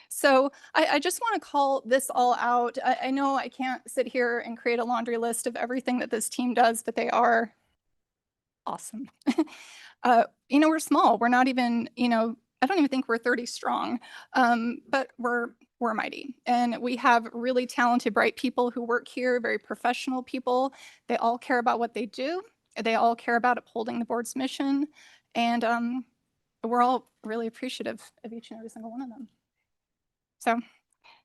So I just want to call this all out. I know I can't sit here and create a laundry list of everything that this team does, but they are awesome. We're small. We're not even, I don't even think we're 30 strong, but we're mighty. And we have really talented, bright people who work here, very professional people. They all care about what they do. They all care about upholding the board's mission. And we're all really appreciative of each and every single one of them. So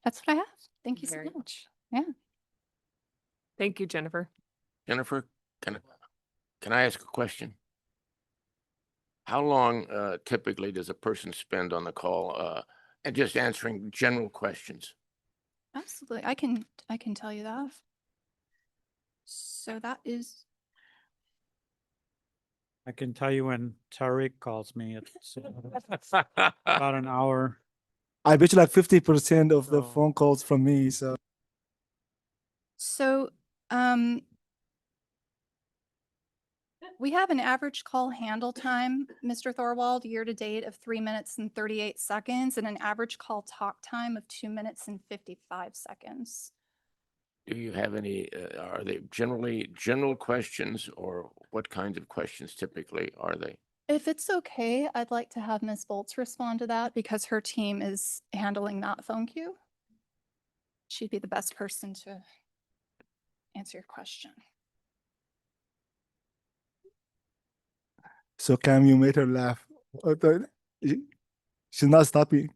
that's what I have. Thank you so much. Yeah. Thank you, Jennifer. Jennifer, can I ask a question? How long typically does a person spend on the call and just answering general questions? Absolutely. I can tell you that. So that is. I can tell you when Tariq calls me, it's about an hour. I bet you like 50% of the phone calls from me. So we have an average call handle time, Mr. Thorwald, year to date of 3 minutes and 38 seconds, and an average call talk time of 2 minutes and 55 seconds. Do you have any, are they generally general questions, or what kinds of questions typically are they? If it's okay, I'd like to have Ms. Bolts respond to that because her team is handling that phone queue. She'd be the best person to answer your question. So Cam, you made her laugh. She's not stopping.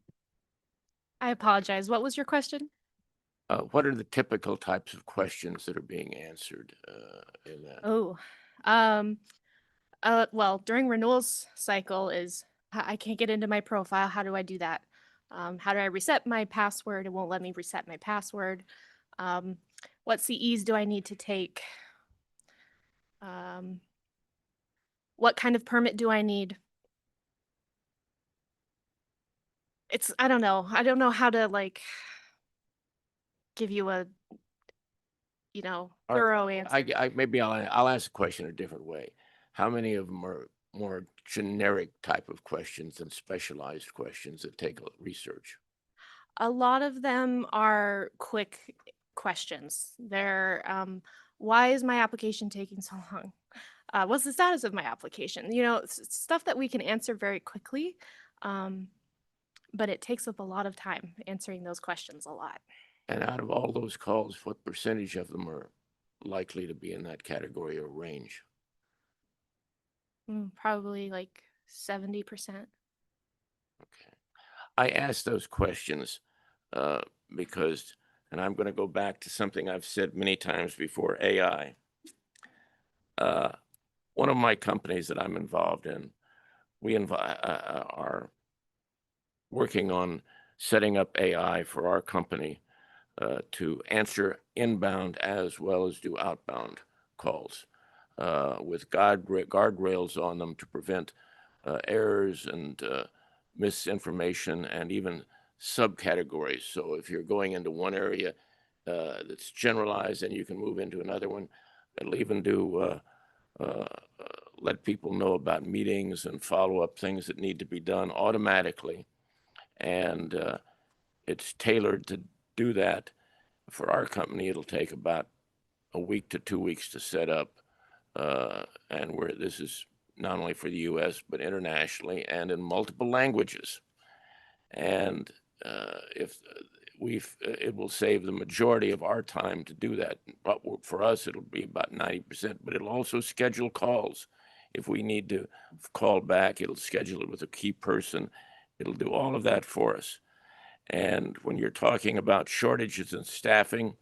I apologize. What was your question? What are the typical types of questions that are being answered in that? Well, during renewals cycle I can't get into my profile. How do I do that? How do I reset my password? It won't let me reset my password. What CEs do I need to take? What kind of permit do I need? I don't know. I don't know how to like give you a, All right, thorough answer. maybe I'll ask the question a different way. How many of them are more generic type of questions than specialized questions that take research? A lot of them are quick questions. They're, why is my application taking so long? What's the status of my application? Stuff that we can answer very quickly. But it takes up a lot of time answering those questions a lot. And out of all those calls, what percentage of them are likely to be in that category or range? Probably like 70%. I ask those questions because, and I'm going to go back to something I've said many times before, AI. One of my companies that I'm involved in, we are working on setting up AI for our company to answer inbound as well as do outbound calls with guardrails on them to prevent errors and misinformation and even subcategories. So if you're going into one area that's generalized and you can move into another one, it'll even do let people know about meetings and follow-up things that need to be done automatically. And it's tailored to do that. For our company, it'll take about a week to 2 weeks to set up. And this is not only for the US, but internationally and in multiple languages. And it will save the majority of our time to do that. But for us, it'll be about 90%, but it'll also schedule calls. If we need to call back, it'll schedule it with a key person. It'll do all of that for us. And when you're talking about shortages in staffing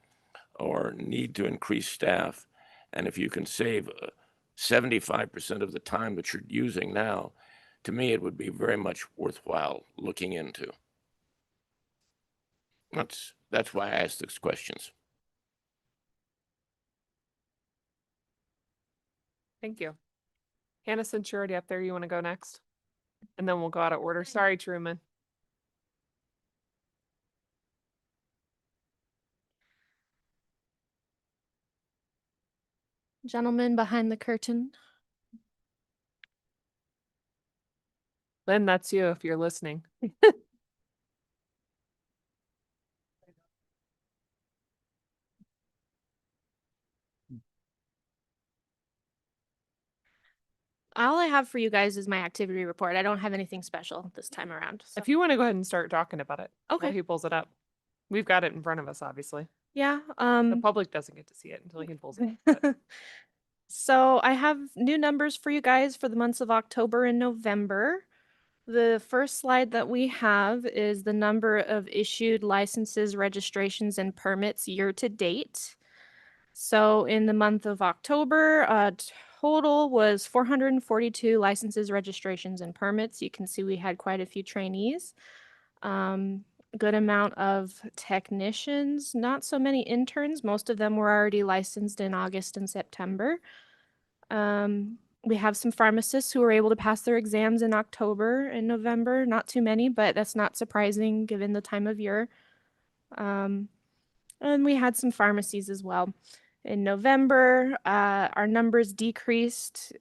or need to increase staff, and if you can save 75% of the time that you're using now, to me, it would be very much worthwhile looking into. That's why I asked these questions. Thank you. Hannah, since you're already up there, you want to go next? And then we'll go out of order. Sorry, Truman. Gentleman behind the curtain. Lynn, that's you if you're listening. All I have for you guys is my activity report. I don't have anything special this time around. So. If you want to go ahead and start talking about it, Okay. while he pulls it up. We've got it in front of us, obviously. Yeah. The public doesn't get to see it until he pulls it up. So I have new numbers for you guys for the months of October and November. The first slide that we have is the number of issued licenses, registrations, and permits year to date. So in the month of October, total was 442 licenses, registrations, and permits. You can see we had quite a few trainees. Good amount of technicians, not so many interns. Most of them were already licensed in August and September. We have some pharmacists who were able to pass their exams in October and November. Not too many, but that's not surprising given the time of year. And we had some pharmacies as well. In November, our numbers decreased.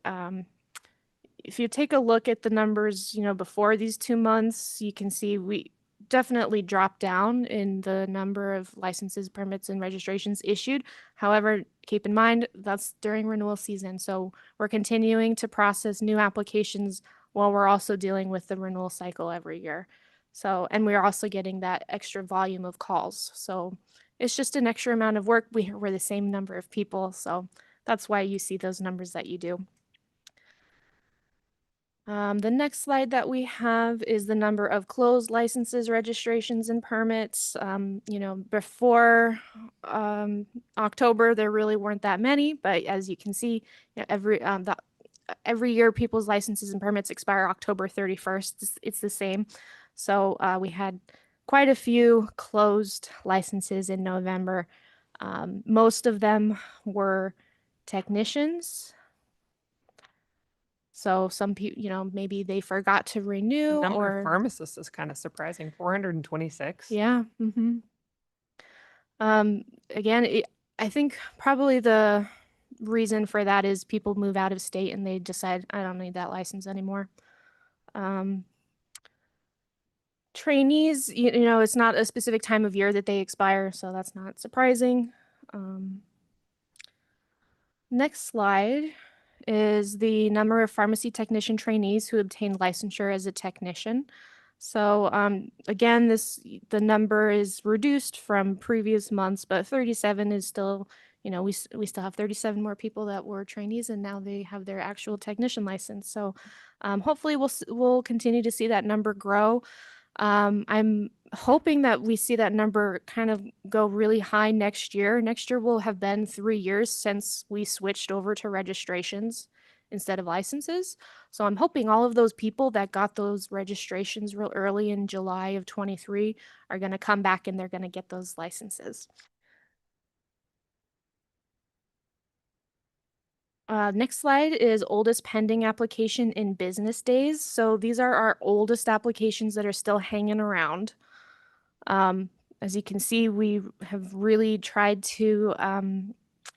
If you take a look at the numbers, before these 2 months, you can see we definitely dropped down in the number of licenses, permits, and registrations issued. However, keep in mind that's during renewal season. So we're continuing to process new applications while we're also dealing with the renewal cycle every year. So, and we're also getting that extra volume of calls. So it's just an extra amount of work. We're the same number of people. So that's why you see those numbers that you do. The next slide that we have is the number of closed licenses, registrations, and permits. Before October, there really weren't that many, but as you can see, every year people's licenses and permits expire October 31st. It's the same. So we had quite a few closed licenses in November. Most of them were technicians. So some people, maybe they forgot to renew The number or of pharmacists is kind of surprising, 426. yeah. Again, I think probably the reason for that is people move out of state and they decide, I don't need that license anymore. Trainees, it's not a specific time of year that they expire, so that's not surprising. Next slide is the number of pharmacy technician trainees who obtained licensure as a technician. So again, the number is reduced from previous months, but 37 is still, we still have 37 more people that were trainees, and now they have their actual technician license. So hopefully we'll continue to see that number grow. I'm hoping that we see that number kind of go really high next year. Next year will have been 3 years since we switched over to registrations instead of licenses. So I'm hoping all of those people that got those registrations real early in July of 23 are going to come back and they're going to get those licenses. Next slide is oldest pending application in business days. So these are our oldest applications that are still hanging around. As you can see, we have really tried to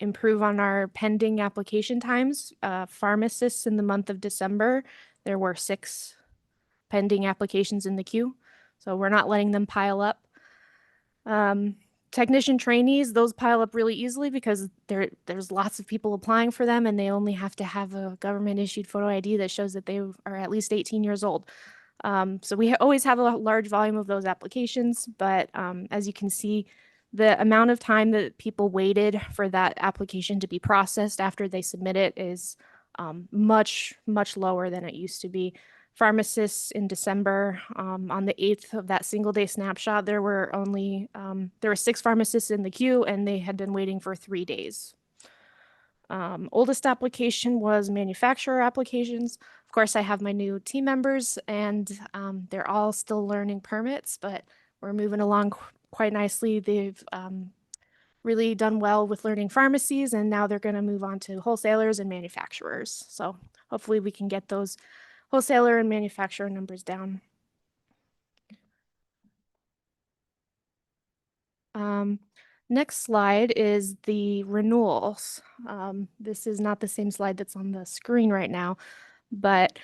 improve on our pending application times. Pharmacists in the month of December, there were 6 pending applications in the queue. So we're not letting them pile up. Technician trainees, those pile up really easily because there's lots of people applying for them and they only have to have a government issued photo ID that shows that they are at least 18 years old. So we always have a large volume of those applications, but as you can see, the amount of time that people waited for that application to be processed after they submit it is much, much lower than it used to be. Pharmacists in December, on the 8th of that single day snapshot, there were 6 pharmacists in the queue and they had been waiting for 3 days. Oldest application was manufacturer applications. Of course, I have my new team members and they're all still learning permits, but we're moving along quite nicely. They've really done well with learning pharmacies and now they're going to move on to wholesalers and manufacturers. So hopefully we can get those wholesaler and manufacturer numbers down. Next slide is the renewals. This is not the same slide that's on the screen right now, but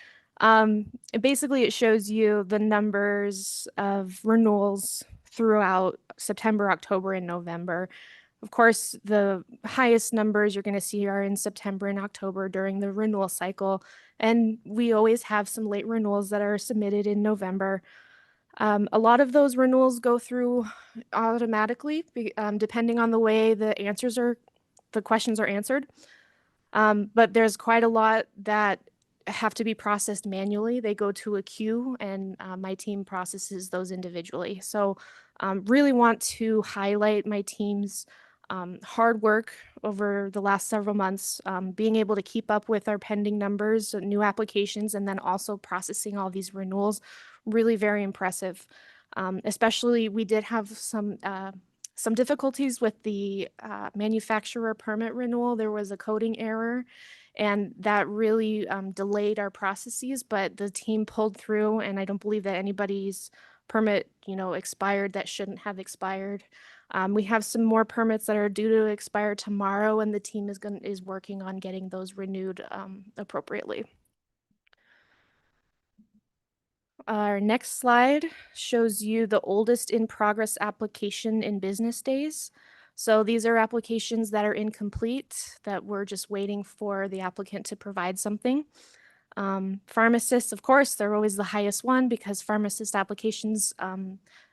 basically it shows you the numbers of renewals throughout September, October, and November. Of course, the highest numbers you're going to see are in September and October during the renewal cycle, and we always have some late renewals that are submitted in November. A lot of those renewals go through automatically, depending on the way the questions are answered. But there's quite a lot that have to be processed manually. They go to a queue and my team processes those individually. So really want to highlight my team's hard work over the last several months, being able to keep up with our pending numbers, new applications, and then also processing all these renewals. Really very impressive. Especially we did have some difficulties with the manufacturer permit renewal. There was a coding error and that really delayed our processes, but the team pulled through and I don't believe that anybody's permit, expired that shouldn't have expired. We have some more permits that are due to expire tomorrow and the team is working on getting those renewed appropriately. Our next slide shows you the oldest in progress application in business days. So these are applications that are incomplete, that we're just waiting for the applicant to provide something. Pharmacists, of course, they're always the highest one because pharmacist applications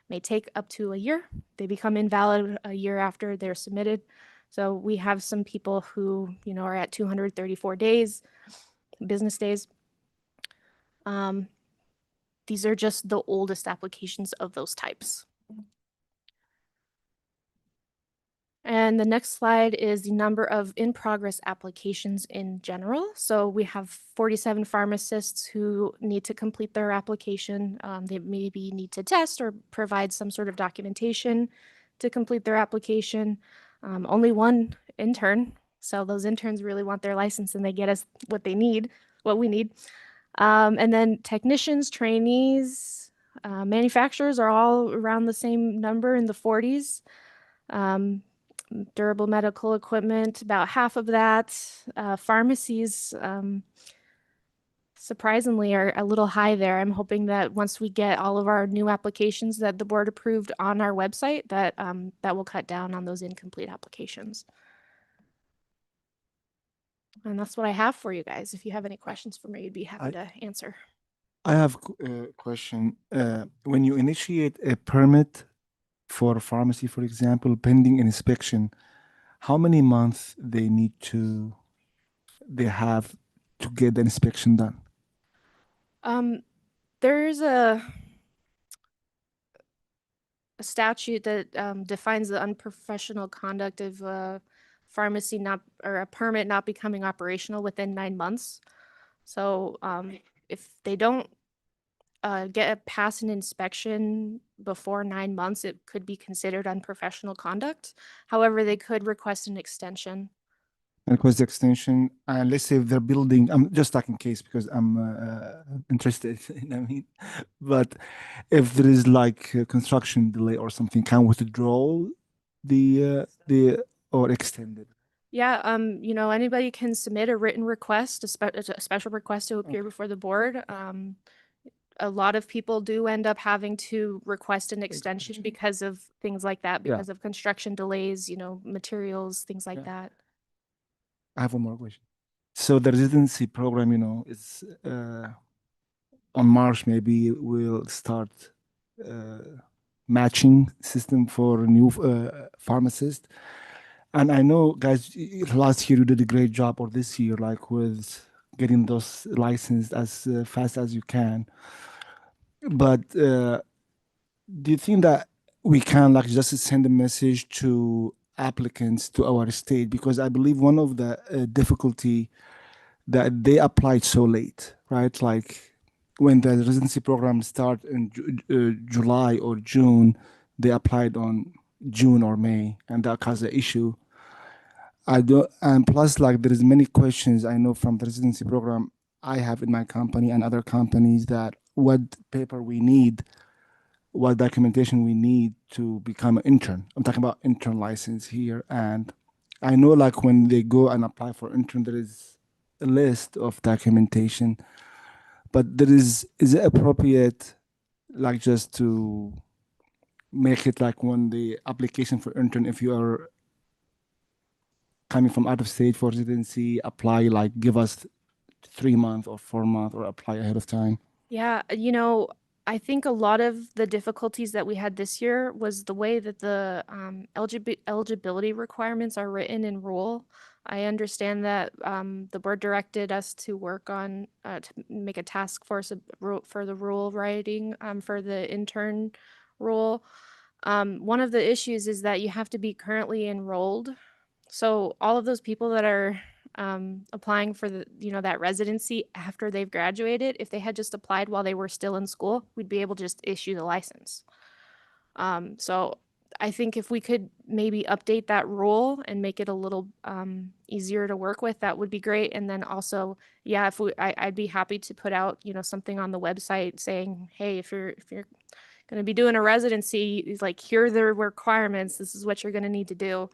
may take up to a year. They become invalid a year after they're submitted. So we have some people who, are at 234 days, business days. These are just the oldest applications of those types. And the next slide is the number of in-progress applications in general. So we have 47 pharmacists who need to complete their application. They maybe need to test or provide some sort of documentation to complete their application. Only one intern. So those interns really want their license and they get us what they need, what we need. And then technicians, trainees, manufacturers are all around the same number in the 40s. Durable medical equipment, about half of that. Pharmacies, surprisingly, are a little high there. I'm hoping that once we get all of our new applications that the board approved on our website, that that will cut down on those incomplete applications. And that's what I have for you guys. If you have any questions for me, I'd be happy to answer. I have a question. When you initiate a permit for a pharmacy, for example, pending inspection, how many months they have to get the inspection done? There's a statute that defines the unprofessional conduct of a pharmacy not, or a permit not becoming operational within 9 months. So if they don't pass an inspection before 9 months, it could be considered unprofessional conduct. However, they could request an extension. And request the extension, and let's say if they're building, I'm just talking case because I'm interested in, I mean, but if there is like a construction delay or something, can withdraw the or extend it? Yeah, you know, anybody can submit a written request, a special request to appear before the board. A lot of people do end up having to request an extension because of things like that, Yeah. because of construction delays, you know, materials, things like that. I have one more question. So the residency program, you know, is on March maybe we'll start matching system for new pharmacists. And I know, guys, last year you did a great job, or this year, like with getting those licensed as fast as you can. But do you think that we can like just send a message to applicants to our state? Because I believe one of the difficulty that they applied so late, right? Like when the residency program start in July or June, they applied on June or May, and that caused an issue. I don't, and plus, like there is many questions I know from the residency program I have in my company and other companies that what paper we need, what documentation we need to become an intern. I'm talking about intern license here, and I know like when they go and apply for intern, there is a list of documentation, but there is it appropriate like just to make it like when the application for intern, if you are coming from out of state for residency, apply like give us 3 months or 4 months or apply ahead of time? Yeah, you know, I think a lot of the difficulties that we had this year was the way that the eligibility requirements are written in rule. I understand that the board directed us to work on to make a task force for the rule writing for the intern rule. One of the issues is that you have to be currently enrolled. So all of those people that are applying for the, you know, that residency after they've graduated, if they had just applied while they were still in school, we'd be able to just issue the license. So I think if we could maybe update that rule and make it a little easier to work with, that would be great. And then also, yeah, if I'd be happy to put out, you know, something on the website saying, hey, if you're going to be doing a residency, it's like, here are the requirements. This is what you're going to need to do.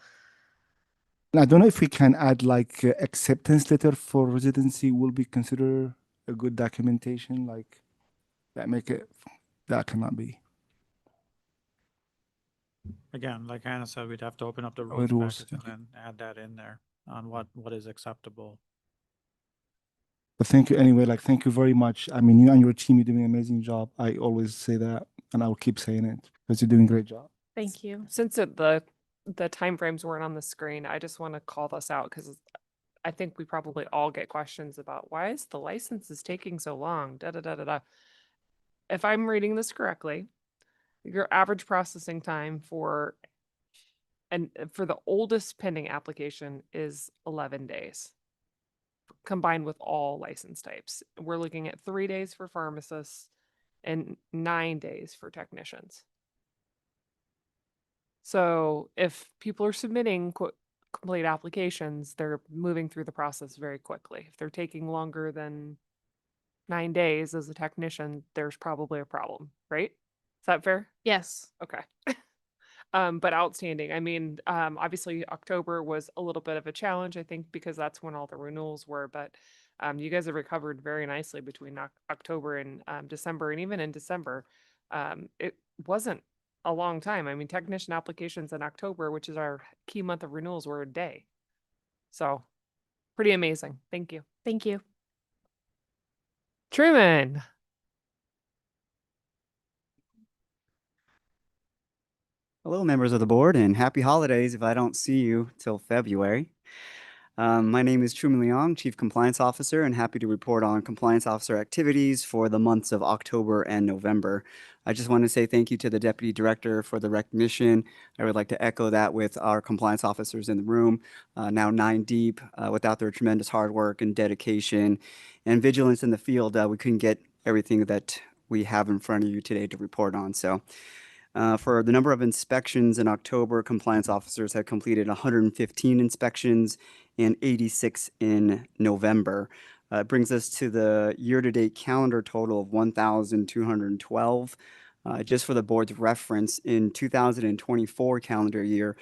I don't know if we can add like acceptance letter for residency will be considered a good documentation, like that make it, that cannot be. Again, like Hannah said, we'd have to open up the Oh, rules rules, package and okay. then add that in there on what is acceptable. But thank you anyway, like thank you very much. I mean, you and your team, you're doing an amazing job. I always say that and I will keep saying it because you're doing a great job. Thank you. Since the timeframes weren't on the screen, I just want to call this out because I think we probably all get questions about why is the licenses taking so long? Da da da da da. If I'm reading this correctly, your average processing time for and for the oldest pending application is 11 days combined with all license types. We're looking at 3 days for pharmacists and 9 days for technicians. So if people are submitting complete applications, they're moving through the process very quickly. If they're taking longer than 9 days as a technician, there's probably a problem, right? Is that fair? Yes. Okay. But outstanding. I mean, obviously October was a little bit of a challenge, I think, because that's when all the renewals were, but you guys have recovered very nicely between October and December, and even in December. It wasn't a long time. I mean, technician applications in October, which is our key month of renewals, were a day. So pretty amazing. Thank you. Thank you. Truman. Hello, members of the board, and happy holidays if I don't see you till February. My name is Truman Leong, Chief Compliance Officer, and happy to report on compliance officer activities for the months of October and November. I just want to say thank you to the Deputy Director for the recognition. I would like to echo that with our compliance officers in the room, now 9 deep. Without their tremendous hard work and dedication and vigilance in the field, we couldn't get everything that we have in front of you today to report on. So. For the number of inspections in October, compliance officers had completed 115 inspections and 86 in November. It brings us to the year-to-date calendar total of 1,212. Just for the board's reference, in 2024 calendar year,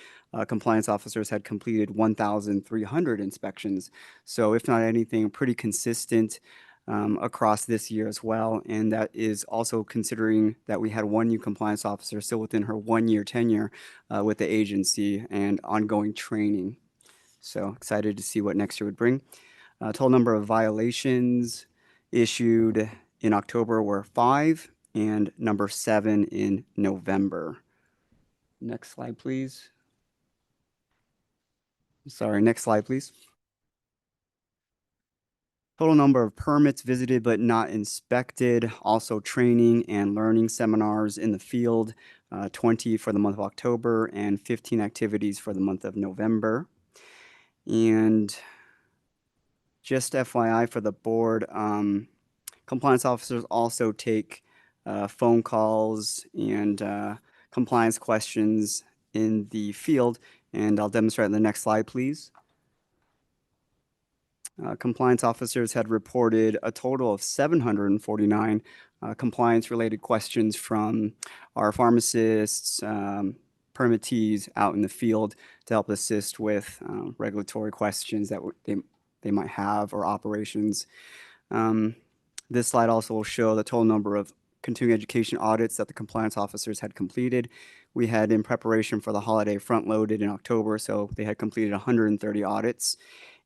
compliance officers had completed 1,300 inspections. So if not anything, pretty consistent across this year as well. And that is also considering that we had one new compliance officer still within her 1-year tenure with the agency and ongoing training. So excited to see what next year would bring. Total number of violations issued in October were 5 and number 7 in November. Next slide, please. Sorry, next slide, please. Total number of permits visited but not inspected, also training and learning seminars in the field, 20 for the month of October and 15 activities for the month of November. And just FYI for the board, compliance officers also take phone calls and compliance questions in the field, and I'll demonstrate on the next slide, please. Compliance officers had reported a total of 749 compliance-related questions from our pharmacists, permittees out in the field to help assist with regulatory questions that they might have or operations. This slide also will show the total number of continuing education audits that the compliance officers had completed. We had, in preparation for the holiday, front-loaded in October, so they had completed 130 audits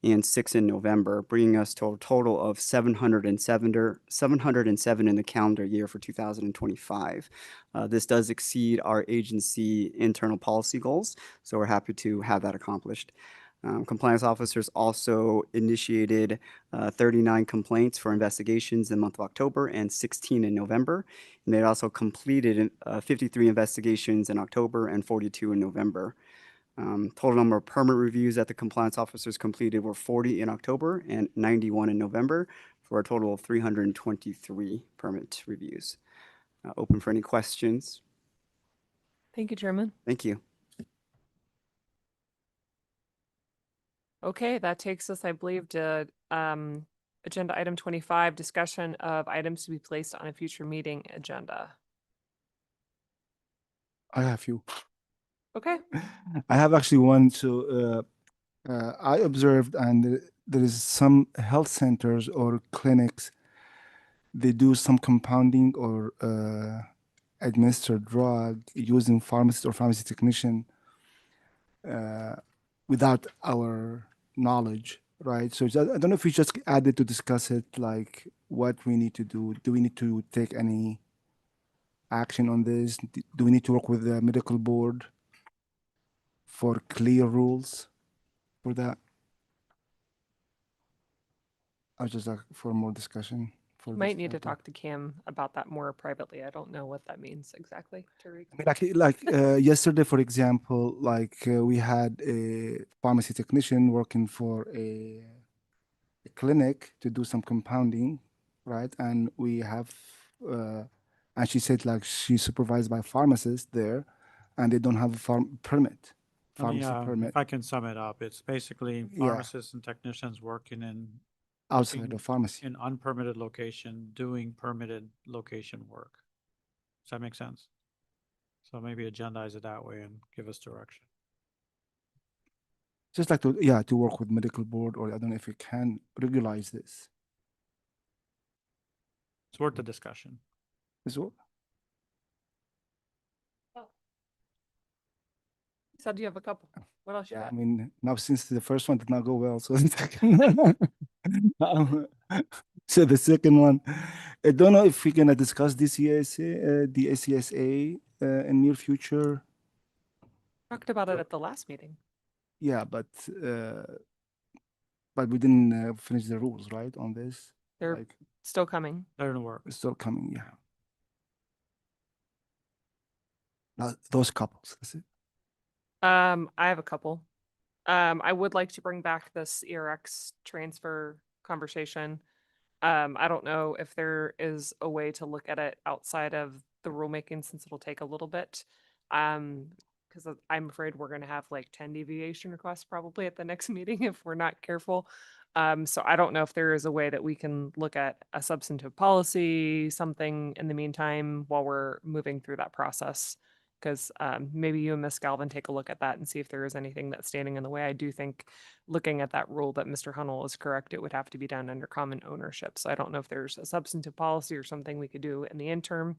and 6 in November, bringing us to a total of 707 in the calendar year for 2025. This does exceed our agency internal policy goals, so we're happy to have that accomplished. Compliance officers also initiated 39 complaints for investigations in the month of October and 16 in November. And they also completed 53 investigations in October and 42 in November. Total number of permit reviews that the compliance officers completed were 40 in October and 91 in November, for a total of 323 permit reviews. Open for any questions. Thank you, Truman. Thank you. Okay, that takes us, I believe, to agenda item 25, discussion of items to be placed on a future meeting agenda. I have you. Okay. I have actually one. So I observed, and there is some health centers or clinics, they do some compounding or administer drug using pharmacist or pharmacy technician without our knowledge, right? So I don't know if we just added to discuss it, like what we need to do. Do we need to take any action on this? Do we need to work with the medical board for clear rules for that? I was just like for more discussion for this Might need to type of- talk to Cam about that more privately. I don't know what that means exactly, Tariq. I mean, yesterday, for example, we had a pharmacy technician working for a clinic to do some compounding, right? And we have, and she said like she's supervised by pharmacists there, and they don't have a permit, pharmacy permit If I can sum it up, it's basically Yeah. pharmacists and technicians working outside working of pharmacy. in unpermitted location, doing permitted location work. Does that make sense? So maybe agendize it that way and give us direction. Just like to work with medical board, or I don't know if we can regularize this. It's worth the discussion. Is what? Said you have a couple. What else you Yeah, I got? mean, now since the first one did not go well, so the second so the second one, I don't know if we're gonna discuss this ESA, the SCSA in near future. Talked about it at the last meeting. Yeah, but we didn't finish the rules, right, on this. They're Like, still coming. They're in the work. it's still coming, yeah. Those couples, that's it. I have a couple. I would like to bring back this ERX transfer conversation. I don't know if there is a way to look at it outside of the rulemaking since it'll take a little bit. Because I'm afraid we're gonna have like 10 deviation requests probably at the next meeting if we're not careful. So I don't know if there is a way that we can look at a substantive policy, something in the meantime while we're moving through that process. Because maybe you and Ms. Galvin take a look at that and see if there is anything that's standing in the way. I do think looking at that rule that Mr. Hunnell is correct, it would have to be done under common ownership. So I don't know if there's a substantive policy or something we could do in the interim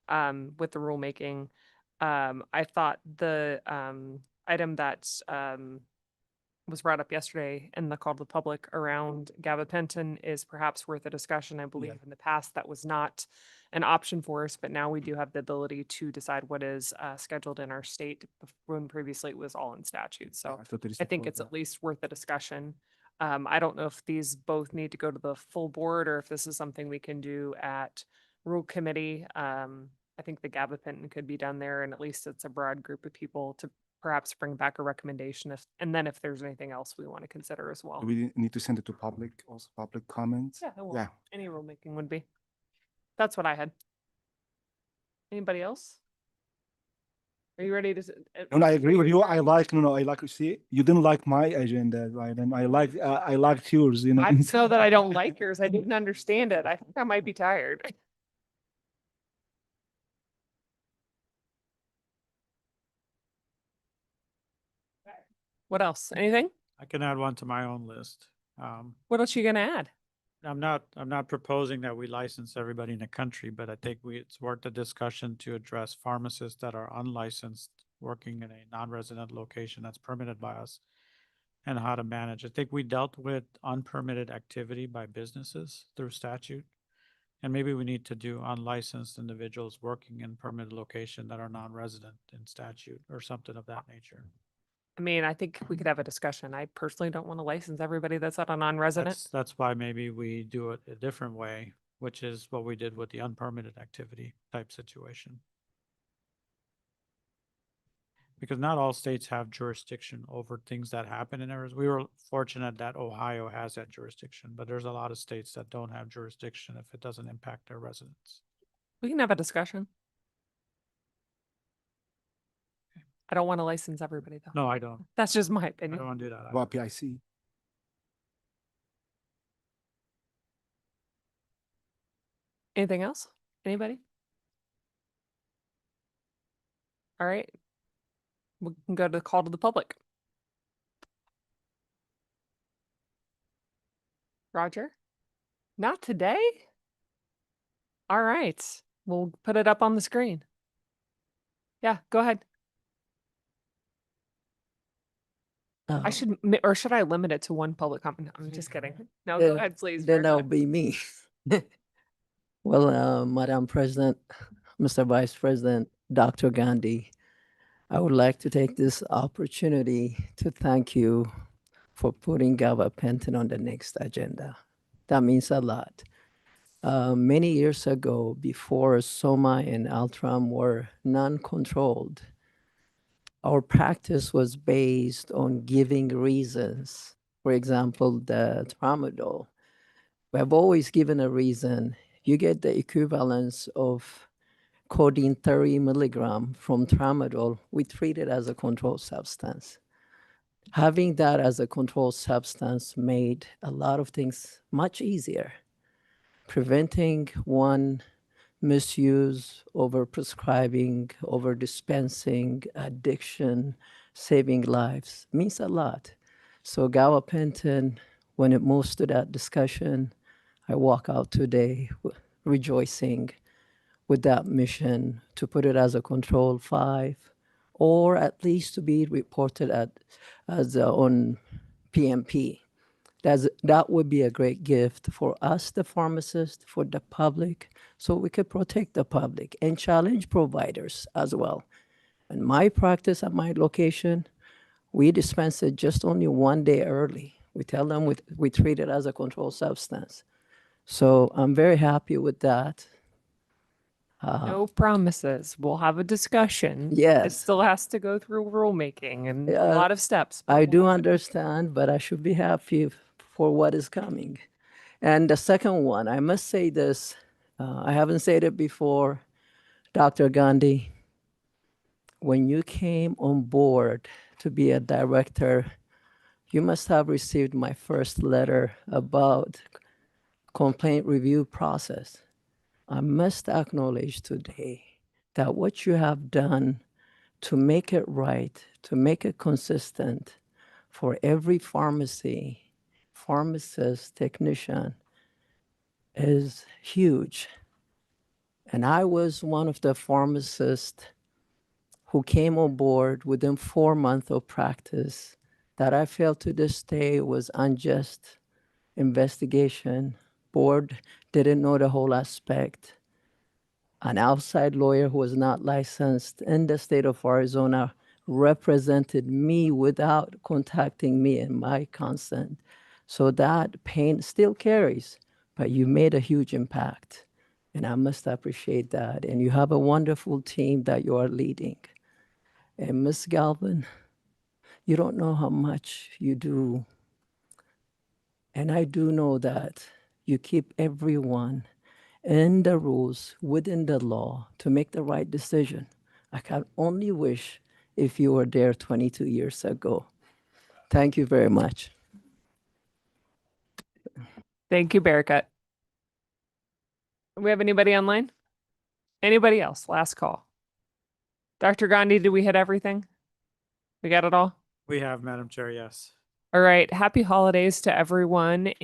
with the rulemaking. I thought the item that was brought up yesterday in the call to the public around gabapentin is perhaps worth a discussion. I believe in the past that was not an option for us, but now we do have the ability to decide what is scheduled in our state when previously it was all in statute. So I totally I think support it's that. at least worth a discussion. I don't know if these both need to go to the full board or if this is something we can do at rule committee. I think the gabapentin could be done there, and at least it's a broad group of people to perhaps bring back a recommendation and then if there's anything else we want to consider as well. Do we need to send it to public, also public comments? Yeah, it will. Yeah. Any rulemaking would be. That's what I had. Anybody else? Are you ready to? No, I agree with you. I like you see, you didn't like my agenda item. I liked yours, I don't know that I don't like yours. I didn't understand it. I think I might be tired. What else? Anything? I can add one to my own list. What else you gonna add? I'm not proposing that we license everybody in the country, but I think it's worth a discussion to address pharmacists that are unlicensed, working in a non-resident location that's permitted by us and how to manage. I think we dealt with unpermitted activity by businesses through statute. And maybe we need to do unlicensed individuals working in permitted location that are non-resident in statute or something of that nature. I mean, I think we could have a discussion. I personally don't want to license everybody that's not a non-resident. That's why maybe we do it a different way, which is what we did with the unpermitted activity type situation. Because not all states have jurisdiction over things that happen in Arizona. We were fortunate that Ohio has that jurisdiction, but there's a lot of states that don't have jurisdiction if it doesn't impact their residents. We can have a discussion. I don't want to license everybody though. No, I don't. That's just my I opinion. don't want to do that. About PIC. Anything else? Anybody? All right. We can go to the call to the public. Roger? Not today? All right. We'll put it up on the screen. Yeah, go ahead. I should, or should I limit it to one public comment? I'm just kidding. No, go ahead, please. Then Virgo. that'll be me. Well, Madam President, Mr. Vice President, Dr. Gandhi, I would like to take this opportunity to thank you for putting gabapentin on the next agenda. That means a lot. Many years ago, before Soma and Altram were non-controlled, our practice was based on giving reasons. For example, the tramadol. We have always given a reason. You get the equivalence of codeine 30 milligram from tramadol. We treat it as a controlled substance. Having that as a controlled substance made a lot of things much easier. Preventing one misuse, over-prescribing, over-dispensing, addiction, saving lives means a lot. So gabapentin, when it moves to that discussion, I walk out today rejoicing with that mission to put it as a control 5, or at least to be reported as on PMP. That would be a great gift for us, the pharmacists, for the public, so we could protect the public and challenge providers as well. In my practice at my location, we dispense it just only 1 day early. We tell them we treat it as a controlled substance. So I'm very happy with that. No promises. We'll have a discussion. It Yes. still has to go through rulemaking and a Yeah, lot of steps. but I we'll do have it. understand, but I should be happy for what is coming. And the second one, I must say this, I haven't said it before, Dr. Gandhi, when you came on board to be a director, you must have received my first letter about complaint review process. I must acknowledge today that what you have done to make it right, to make it consistent for every pharmacy, pharmacist, technician is huge. And I was one of the pharmacists who came on board within 4 months of practice that I felt to this day was unjust investigation. Board didn't know the whole aspect. An outside lawyer who was not licensed in the state of Arizona represented me without contacting me and my consent. So that pain still carries, but you made a huge impact. And I must appreciate that. And you have a wonderful team that you are leading. And Ms. Galvin, you don't know how much you do. And I do know that you keep everyone in the rules, within the law, to make the right decision. I can only wish if you were there 22 years ago. Thank you very much. Thank you, Barakat. We have anybody online? Anybody else? Last call. Dr. Gandhi, did we hit everything? We got it all? We have, Madam Chair, yes. All right. Happy holidays to everyone.